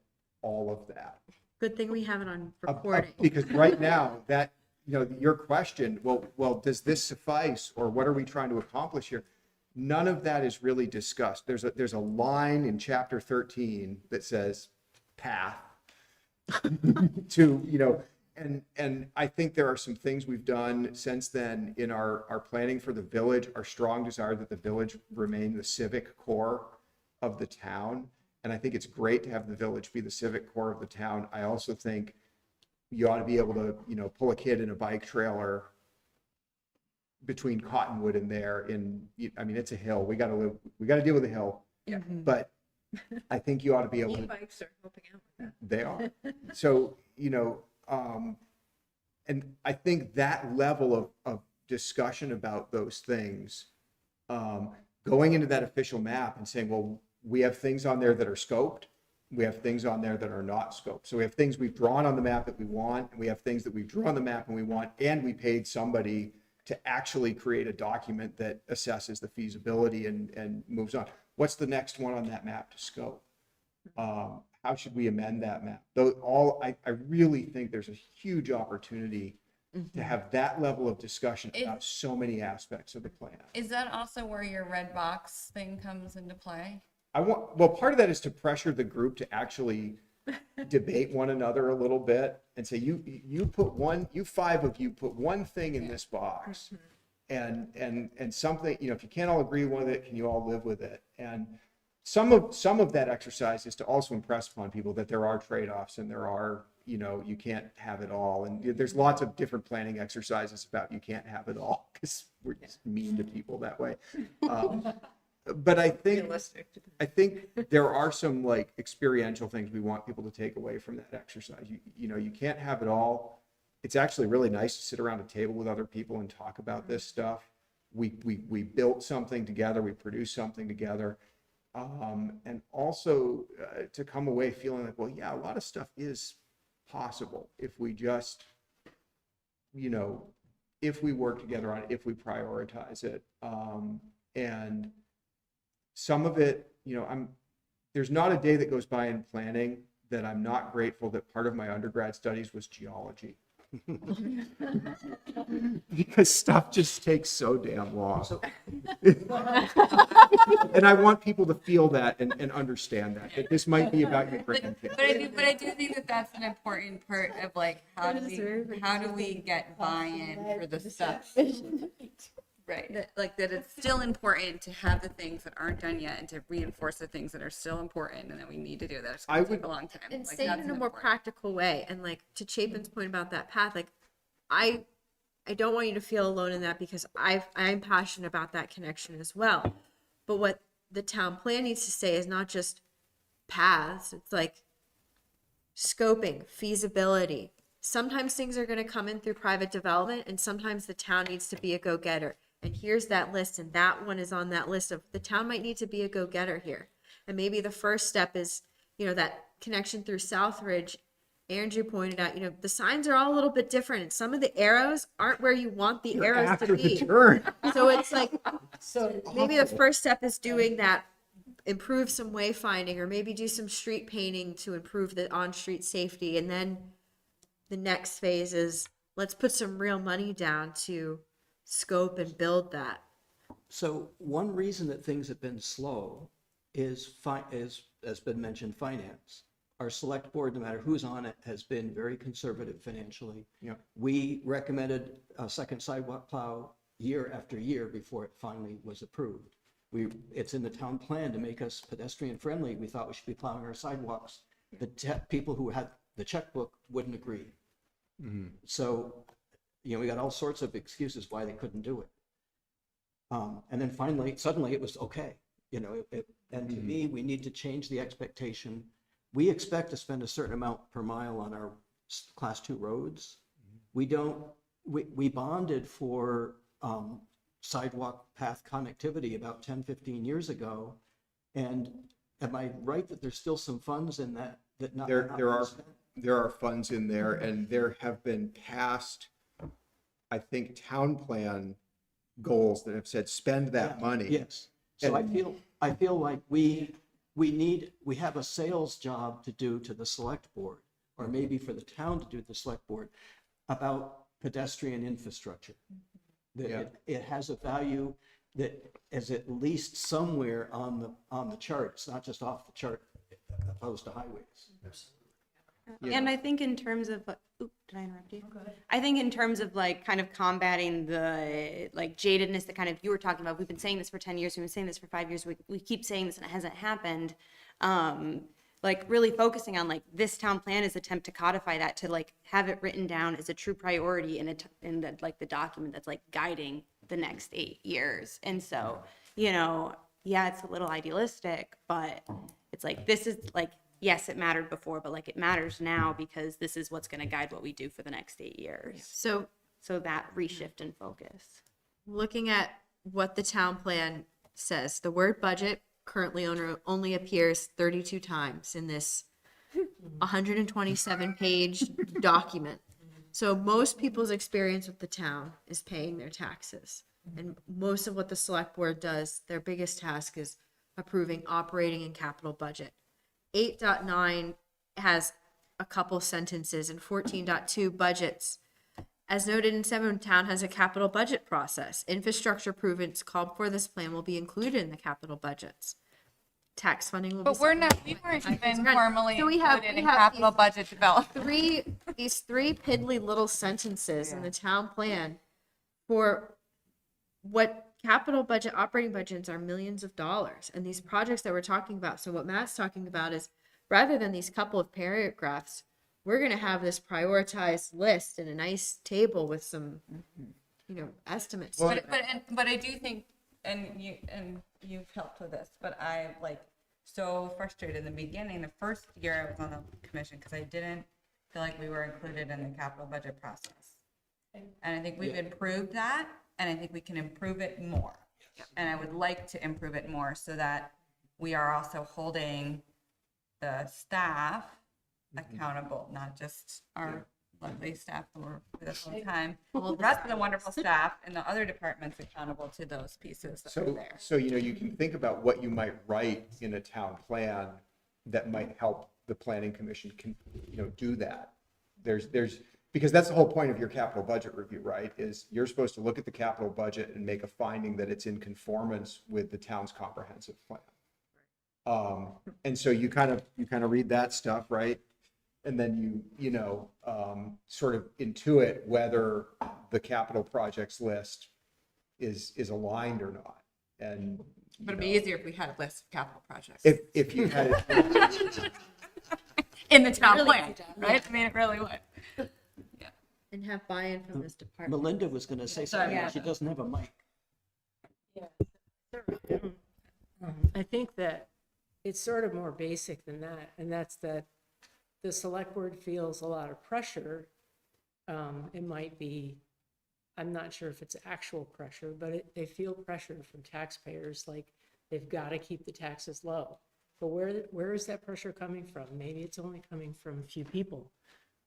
Speaker 13: all of that.
Speaker 1: Good thing we have it on recording.
Speaker 13: Because right now, that, your question, well, does this suffice, or what are we trying to accomplish here? None of that is really discussed. There's a line in chapter 13 that says path to, and I think there are some things we've done since then in our planning for the village, our strong desire that the village remain the civic core of the town. And I think it's great to have the village be the civic core of the town. I also think you ought to be able to, pull a kid in a bike trailer between Cottonwood and there it's a hill. We got to deal with the hill.
Speaker 8: Yeah.
Speaker 13: But I think you ought to be able to.
Speaker 8: E-bikes are helping out with that.
Speaker 13: They are. So, and I think that level of discussion about those things, going into that official map and saying, well, we have things on there that are scoped. We have things on there that are not scoped. So we have things we've drawn on the map that we want, and we have things that we've drawn on the map and we want, and we paid somebody to actually create a document that assesses the feasibility and moves on. What's the next one on that map to scope? How should we amend that map? I really think there's a huge opportunity to have that level of discussion about so many aspects of the plan.
Speaker 6: Is that also where your red box thing comes into play?
Speaker 13: Part of that is to pressure the group to actually debate one another a little bit and say, you five of you put one thing in this box, and something, if you can't all agree with it, can you all live with it? And some of that exercise is to also impress upon people that there are trade-offs, and there are, you can't have it all. And there's lots of different planning exercises about you can't have it all, because we're just mean to people that way. But I think there are some like experiential things we want people to take away from that exercise. You can't have it all. It's actually really nice to sit around a table with other people and talk about this stuff. We built something together. We produced something together. And also to come away feeling like, well, yeah, a lot of stuff is possible if we just, if we work together on it, if we prioritize it. And some of it, there's not a day that goes by in planning that I'm not grateful that part of my undergrad studies was geology. Because stuff just takes so damn long. And I want people to feel that and understand that this might be about your grandkids.
Speaker 6: But I do think that that's an important part of like how do we get buy-in for the stuff Right.
Speaker 1: Like that it's
Speaker 6: It's still important to have the things that aren't done yet and to reinforce the things that are still important and that we need to do. That's going to take a long time.
Speaker 1: and
Speaker 6: Like,
Speaker 1: say it
Speaker 6: that's
Speaker 1: in a
Speaker 6: an
Speaker 1: more
Speaker 6: important-
Speaker 1: practical way. And like to Chapin's point about that path, like I don't want you to feel alone in that because I'm passionate about that connection as well. But what the town plan needs to say is not just paths, it's like scoping, feasibility. Sometimes things are going to come in through private development and sometimes the town needs to be a go-getter. And here's that list and that one is on that list of the town might need to be a go-getter here. And maybe the first step is, that connection through Southridge. Andrew pointed out, the signs are all a little bit different. And some of the arrows aren't where you want the arrows to
Speaker 13: After
Speaker 1: be.
Speaker 13: the turn.
Speaker 1: So it's like, maybe the first step is doing that, improve some wayfinding, or maybe do some street painting to improve the on-street safety. And then the next phase is let's put some real money down to scope and build that.
Speaker 7: So one reason that things have been slow is, has been mentioned, finance. Our select board, no matter who's on it, has been very conservative financially.
Speaker 13: Yeah.
Speaker 7: We recommended a second sidewalk plow year after year before it finally was approved. It's in the town plan to make us pedestrian friendly. We thought we should be plowing our sidewalks. The people who had the checkbook wouldn't agree. So, we got all sorts of excuses why they couldn't do it. And then finally, suddenly it was okay. And to me, we need to change the expectation. We expect to spend a certain amount per mile on our class 2 roads. We bonded for sidewalk path connectivity about 10, 15 years ago. And am I right that there's still some funds in that not
Speaker 13: There
Speaker 7: not
Speaker 13: are
Speaker 7: spent?
Speaker 13: there are funds in there, and there have been past, I think, town plan goals that have said spend that money.
Speaker 7: Yes. So
Speaker 13: And-
Speaker 7: I feel like we have a sales job to do to the select board, or maybe for the town to do to the select board, about pedestrian infrastructure. That it has a value that is at least somewhere on the chart. It's not just off the chart opposed to highways.
Speaker 14: And I think in terms of, did I interrupt you? I think in terms of like kind of combating the like jadedness that kind of you were talking about, we've been saying this for 10 years, we've been saying this for 5 years, we keep saying this and it hasn't happened. Like really focusing on like this town plan is attempt to codify that, to like have it written down as a true priority in the like the document that's like guiding the next 8 years. And so, yeah, it's a little idealistic, but it's like, this is like, yes, it mattered before, but like it matters now because this is what's going to guide what we do for the next 8 years.
Speaker 1: So
Speaker 14: that reshift in focus.
Speaker 1: looking at what the town plan says, the word budget currently only appears 32 times in this 127 page document. So most people's experience with the town is paying their taxes. And most of what the select board does, their biggest task is approving operating and capital budget. 8.9 has a couple sentences, and 14.2 budgets. As noted in 7, town has a capital budget process. Infrastructure improvements called for this plan will be included in the capital budgets. Tax funding will be.
Speaker 6: But we weren't even formally
Speaker 1: So we have
Speaker 6: included in capital budget development.
Speaker 1: these three piddly little sentences in the town plan for what capital budget, operating budgets are millions of dollars. And these projects that we're talking about, so what Matt's talking about is rather than these couple of paragraphs, we're going to have this prioritized list and a nice table with some, estimates.
Speaker 6: But I do think, and you've helped with this, but I so frustrated in the beginning, the first year I was on the commission, because I didn't feel like we were included in the capital budget process. And I think we've improved that, and I think we can improve it more. And I would like to improve it more so that we are also holding the staff accountable, not just our lovely staff who were with us all the time, the rest of the wonderful staff and the other departments accountable to those pieces that are there.
Speaker 13: So you can think about what you might write in a town plan that might help the planning commission do that. Because that's the whole point of your capital budget review, right? Is you're supposed to look at the capital budget and make a finding that it's in conformance with the town's comprehensive plan. And so you kind of read that stuff, right? And then you sort of intuit whether the capital projects list is aligned or not. And
Speaker 6: But it'd be easier if we had a list of capital projects.
Speaker 13: if you had it,
Speaker 6: In the town
Speaker 1: Really
Speaker 6: plan,
Speaker 1: good job.
Speaker 6: right? I mean, it really would.
Speaker 1: And have buy-in from this department.
Speaker 7: Melinda was going to say
Speaker 6: Sorry.
Speaker 7: something. She doesn't have a mic.
Speaker 19: I think that it's sort of more basic than that, and that's that the select board feels a lot of pressure. It might be, I'm not sure if it's actual pressure, but they feel pressure from taxpayers, like they've got to keep the taxes low. But where is that pressure coming from? Maybe it's only coming from a few people.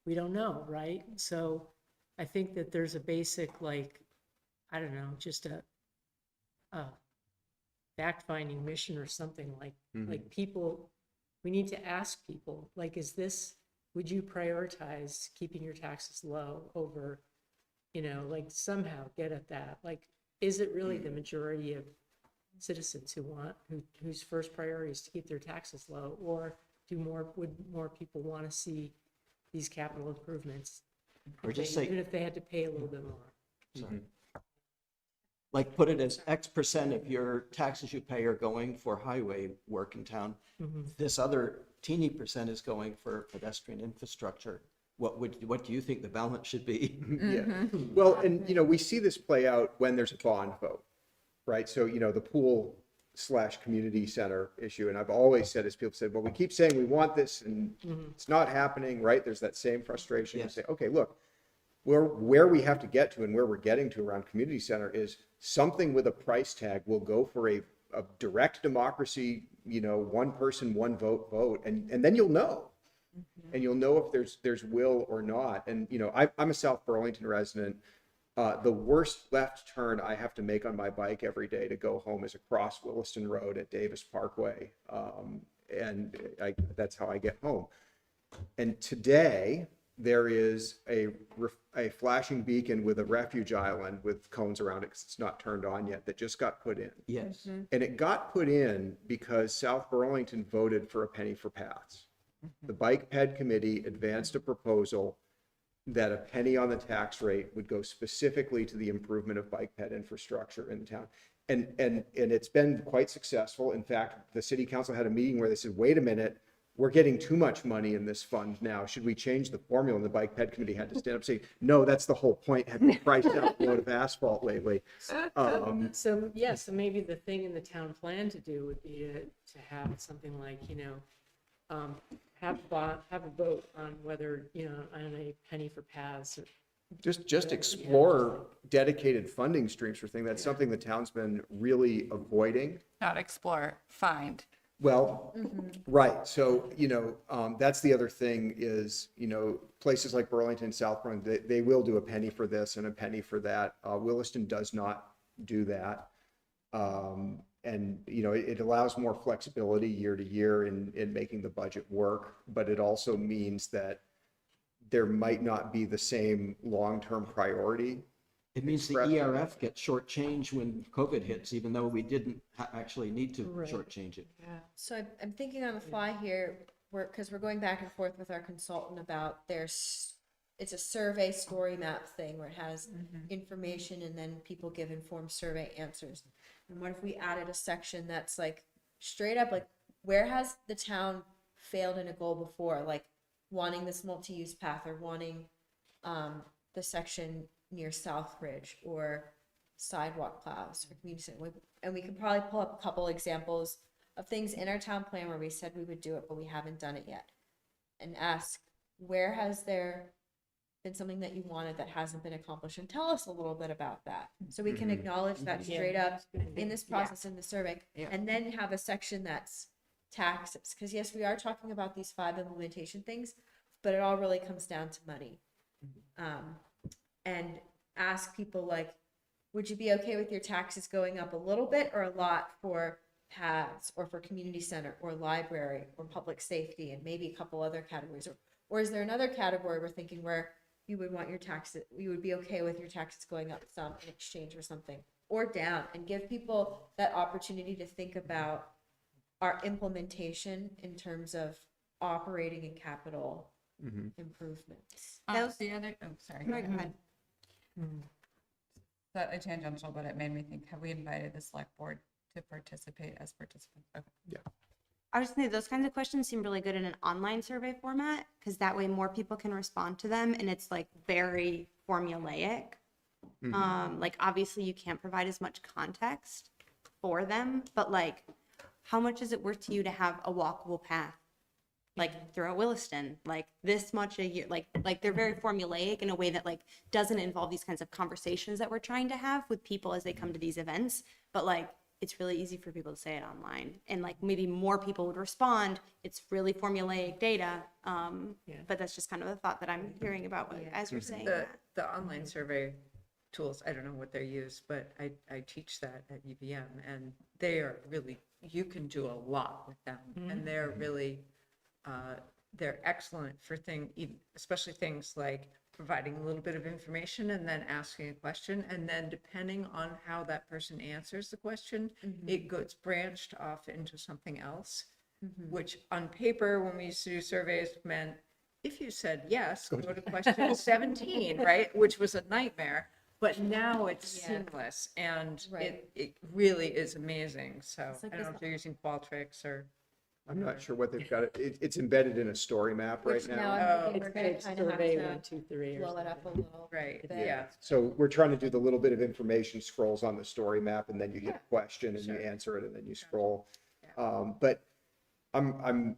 Speaker 19: We don't know, right? So I think that there's a basic, like, I don't know, just a fact-finding mission or something like people, we need to ask people, like, would you prioritize keeping your taxes low over, like somehow get at that? Like, is it really the majority of citizens whose first priority is to keep their taxes low, or would more people want to see these capital improvements?
Speaker 7: Or just say,
Speaker 19: even if they had to pay a little bit more.
Speaker 7: sorry. Like put it as X% of your taxes you pay are going for highway work in town. This other teeny percent is going for pedestrian infrastructure. What do you think the balance should be?
Speaker 13: yeah. Well, and we see this play out when there's a bond vote, right? So the pool/community center issue, and I've always said, as people said, well, we keep saying we want this and it's not happening, right? There's that same frustration. You say, okay, look, where we have to get to and where we're getting to around community center is something with a price tag will go for a direct democracy, one person, one vote, and then you'll know. And you'll know if there's will or not. And I'm a South Burlington resident. The worst left turn I have to make on my bike every day to go home is across Williston Road at Davis Parkway, and that's how I get home. And today there is a flashing beacon with a refuge island with cones around it because it's not turned on yet, that just got put in.
Speaker 7: Yes.
Speaker 13: And it got put in because South Burlington voted for a penny for paths. The Bike Ped Committee advanced a proposal that a penny on the tax rate would go specifically to the improvement of bike ped infrastructure in the town. And it's been quite successful. In fact, the city council had a meeting where they said, wait a minute, we're getting too much money in this fund now. Should we change the formula? And the Bike Ped Committee had to stand up and say, no, that's the whole point. Have you priced out a load of asphalt lately?
Speaker 19: So maybe the thing in the town plan to do would be to have something like, have a vote on whether, on a penny for paths.
Speaker 13: Just explore dedicated funding streams for things. That's something the town's been really avoiding.
Speaker 6: Not explore, find.
Speaker 13: Well, right. So, that's the other thing is, places like Burlington, South Burlington, they will do a penny for this and a penny for that. Williston does not do that. And, it allows more flexibility year to year in making the budget work, but it also means that there might not be the same long-term priority.
Speaker 7: It means the ERF gets shortchanged when COVID hits, even though we didn't actually need to shortchange it.
Speaker 1: Yeah. So I'm thinking on the fly here, because we're going back and forth with our consultant about it's a survey story map thing where it has information and then people give informed survey answers. And what if we added a section that's like straight up, like, where has the town failed in a goal before? Like wanting this multi-use path or wanting the section near Southridge or sidewalk plows or community center. And we could probably pull up a couple examples of things in our town plan where we said we would do it, but we haven't done it yet. And ask, where has there been something that you wanted that hasn't been accomplished? And tell us a little bit about that. So we can acknowledge that straight up in this process in the survey. And then have a section that's taxes. Because yes, we are talking about these 5 implementation things, but it all really comes down to money. And ask people like, would you be okay with your taxes going up a little bit or a lot for paths or for community center or library or public safety and maybe a couple other categories? Or is there another category we're thinking where you would want your taxes, you would be okay with your taxes going up some in exchange or something, or down, and give people that opportunity to think about our implementation in terms of operating and capital improvements.
Speaker 6: The other, sorry. Go ahead. slightly tangential, but it made me think, have we invited the select board to participate as participants? Okay.
Speaker 13: Yeah.
Speaker 14: I was thinking those kinds of questions seem really good in an online survey format, because that way more people can respond to them, and it's like very formulaic. Like obviously you can't provide as much context for them, but like, how much is it worth to you to have a walkable path? Like throughout Williston, like this much a year, like they're very formulaic in a way that like doesn't involve these kinds of conversations that we're trying to have with people as they come to these events. But like, it's really easy for people to say it online, and like maybe more people would respond. It's really formulaic data. But that's just kind of the thought that I'm hearing about as you're saying that.
Speaker 8: The online survey tools, I don't know what they're used, but I teach that at UVM, and they are really, you can do a lot with them, and they're really, they're excellent for especially things like providing a little bit of information and then asking a question, and then depending on how that person answers the question, it gets branched off into something else, which on paper, when we used to do surveys, meant if you said yes, go to question 17, right? Which was a nightmare. But now it's seamless, and it really is amazing. So I don't know if they're using Qualtrics or.
Speaker 13: I'm not sure what they've got. It's embedded in a story map right now.
Speaker 19: It's page survey 1, 2, 3.
Speaker 1: Blow it up a little.
Speaker 8: Right.
Speaker 13: Yeah. So we're trying to do the little bit of information scrolls on the story map, and then you hit a question and you answer it, and then you scroll. But I'm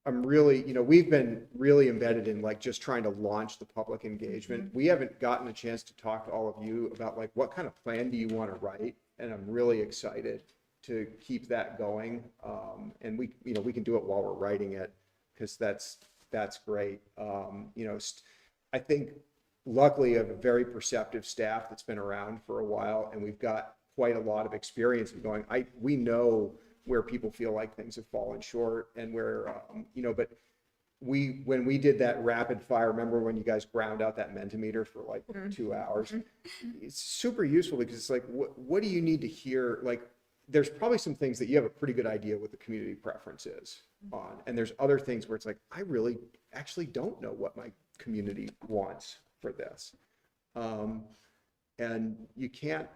Speaker 13: really, we've been really embedded in like just trying to launch the public engagement. We haven't gotten a chance to talk to all of you about like what kind of plan do you want to write, and I'm really excited to keep that going. And we can do it while we're writing it, because that's great. I think luckily I have a very perceptive staff that's been around for a while, and we've got quite a lot of experience of going, we know where people feel like things have fallen short, and where, but when we did that rapid fire, remember when you guys ground out that Mentimeter for like 2 hours? It's super useful, because it's like, what do you need to hear? Like, there's probably some things that you have a pretty good idea what the community preference is on. And there's other things where it's like, I really actually don't know what my community wants for this. And you can't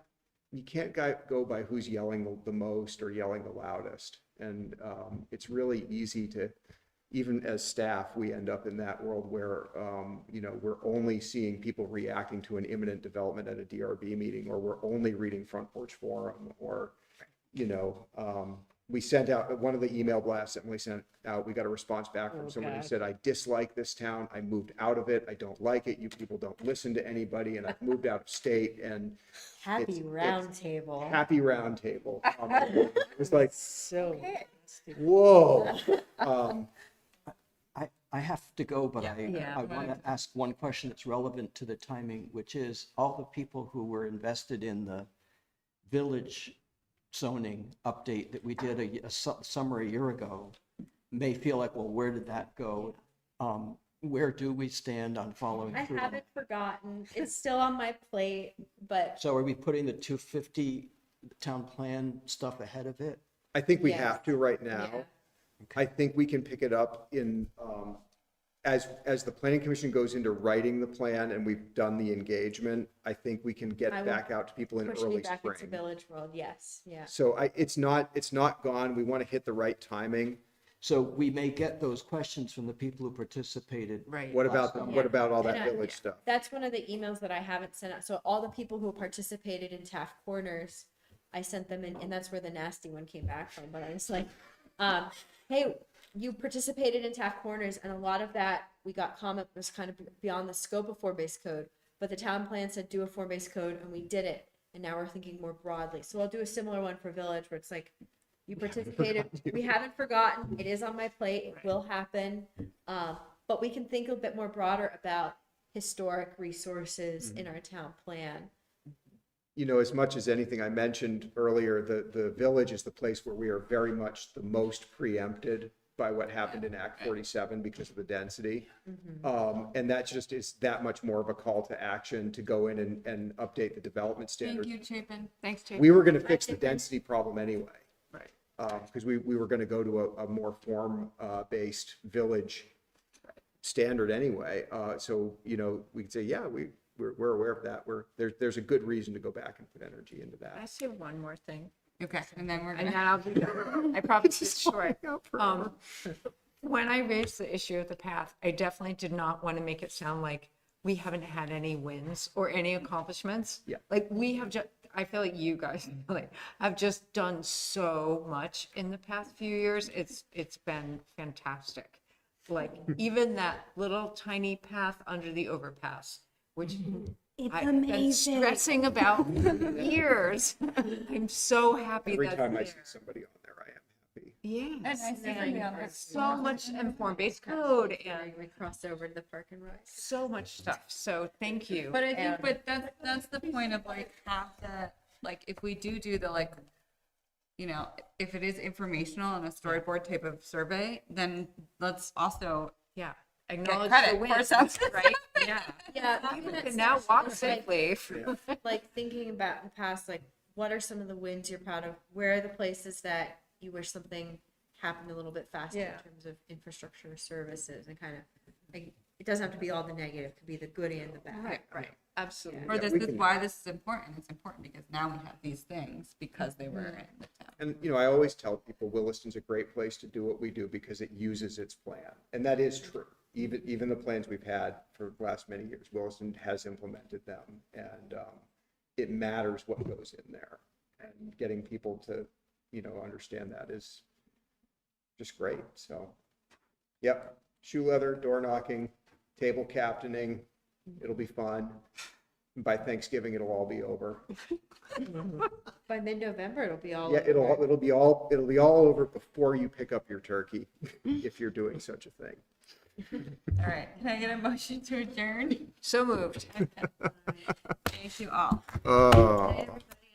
Speaker 13: go by who's yelling the most or yelling the loudest. And it's really easy to, even as staff, we end up in that world where, we're only seeing people reacting to an imminent development at a DRB meeting, or we're only reading Front Porch Forum, or, we sent out one of the email blasts that we sent out. We got a response back from someone who said, I dislike this town. I moved out of it. I don't like it. You people don't listen to anybody, and I've moved out of state. And
Speaker 1: Happy round table.
Speaker 13: Happy round table. It was like,
Speaker 19: So.
Speaker 13: whoa.
Speaker 7: I have to go, but I want to ask one question that's relevant to the timing, which is all the people who were invested in the village zoning update that we did a summer a year ago may feel like, well, where did that go? Where do we stand on following
Speaker 1: I
Speaker 7: through?
Speaker 1: haven't forgotten. It's still on my plate, but
Speaker 7: So are we putting the 250 town plan stuff ahead of it?
Speaker 13: I think we
Speaker 1: Yes.
Speaker 13: have to right now.
Speaker 1: Yeah.
Speaker 13: I think we can pick it up in, as the planning commission goes into writing the plan and we've done the engagement, I think we can get
Speaker 1: I will
Speaker 13: back out to people in
Speaker 1: push me
Speaker 13: early
Speaker 1: back into
Speaker 13: spring.
Speaker 1: Village World. Yes, yeah.
Speaker 13: So it's not gone. We want to hit the right timing.
Speaker 7: So we may get those questions from the people who participated.
Speaker 8: Right.
Speaker 13: What about,
Speaker 7: last summer.
Speaker 13: what about all that
Speaker 1: And I-
Speaker 13: village stuff?
Speaker 1: That's one of the emails that I haven't sent out. So all the people who participated in Taft Corners, I sent them in, and that's where the nasty one came back from. But I was like, hey, you participated in Taft Corners, and a lot of that we got comment was kind of beyond the scope of form-based code. But the town plan said do a form-based code, and we did it. And now we're thinking more broadly. So I'll do a similar one for Village, where it's like, you participated. We haven't forgotten. It is on my plate. It will happen. But we can think a bit more broader about historic resources in our town plan.
Speaker 13: As much as anything, I mentioned earlier, the village is the place where we are very much the most preempted by what happened in Act 47 because of the density. And that just is that much more of a call to action to go in and update the development standards.
Speaker 6: Thank you, Chapin. Thanks, Chapin.
Speaker 13: We were going to fix the density problem anyway. Because we were going to go to a more form-based village standard anyway. So, we could say, yeah, we're aware of that. There's a good reason to go back and put energy into
Speaker 8: Can I
Speaker 13: that.
Speaker 8: say one more thing?
Speaker 6: Okay, and then we're
Speaker 8: And then
Speaker 6: gonna,
Speaker 8: I'll be done. I promise it's short. When I raised the issue of the path, I definitely did not want to make it sound like we haven't had any wins or any accomplishments.
Speaker 13: Yeah.
Speaker 8: Like we have just, I feel like you guys like have just done so much in the past few years. It's been fantastic. Like even that little tiny path under the overpass, which I've been stressing about for years. I'm so happy
Speaker 13: Every
Speaker 8: that's
Speaker 13: time I
Speaker 8: there.
Speaker 13: see somebody on there, I am happy.
Speaker 8: Yes.
Speaker 6: and I see somebody on this.
Speaker 8: So much informed-based code and
Speaker 1: We cross over to the park and ride.
Speaker 8: so much stuff. So thank you.
Speaker 6: But I think,
Speaker 8: And-
Speaker 6: but that's the point of like, have the, like, if we do the like, you know, if it is informational and a storyboard type of survey, then let's also
Speaker 8: yeah,
Speaker 6: get
Speaker 8: acknowledge
Speaker 6: credit
Speaker 8: the
Speaker 6: for
Speaker 8: wins,
Speaker 6: something.
Speaker 8: right? Yeah.
Speaker 1: Yeah,
Speaker 8: People
Speaker 1: even
Speaker 8: can
Speaker 1: at
Speaker 8: now
Speaker 1: stuff
Speaker 8: walk
Speaker 1: like-
Speaker 8: safely.
Speaker 1: Like thinking about the past, like what are some of the wins you're proud of? Where are the places that you wish something happened a little bit faster
Speaker 8: Yeah.
Speaker 1: in terms of infrastructure services and kind of like it doesn't have to be all the negative, it could be the good and the bad.
Speaker 8: Right. Absolutely.
Speaker 6: Or this is why this is important. It's important because now we have these things because they were in the town.
Speaker 13: And, you know, I always tell people Williston's a great place to do what we do because it uses its plan. And that is true. Even the plans we've had for the last many years, Williston has implemented them. And it matters what goes in there. And getting people to, you know, understand that is just great. So, yep, shoe leather, door knocking, table captaining, it'll be fun. By Thanksgiving, it'll all be over.
Speaker 1: By mid-November, it'll be all
Speaker 13: Yeah,
Speaker 1: over.
Speaker 13: it'll be all over before you pick up your turkey, if you're doing such a thing.
Speaker 6: All right, can I get a motion to adjourn?
Speaker 8: So moved.
Speaker 6: Thank you all.
Speaker 13: Oh,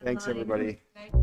Speaker 13: thanks, everybody.
Speaker 6: Night.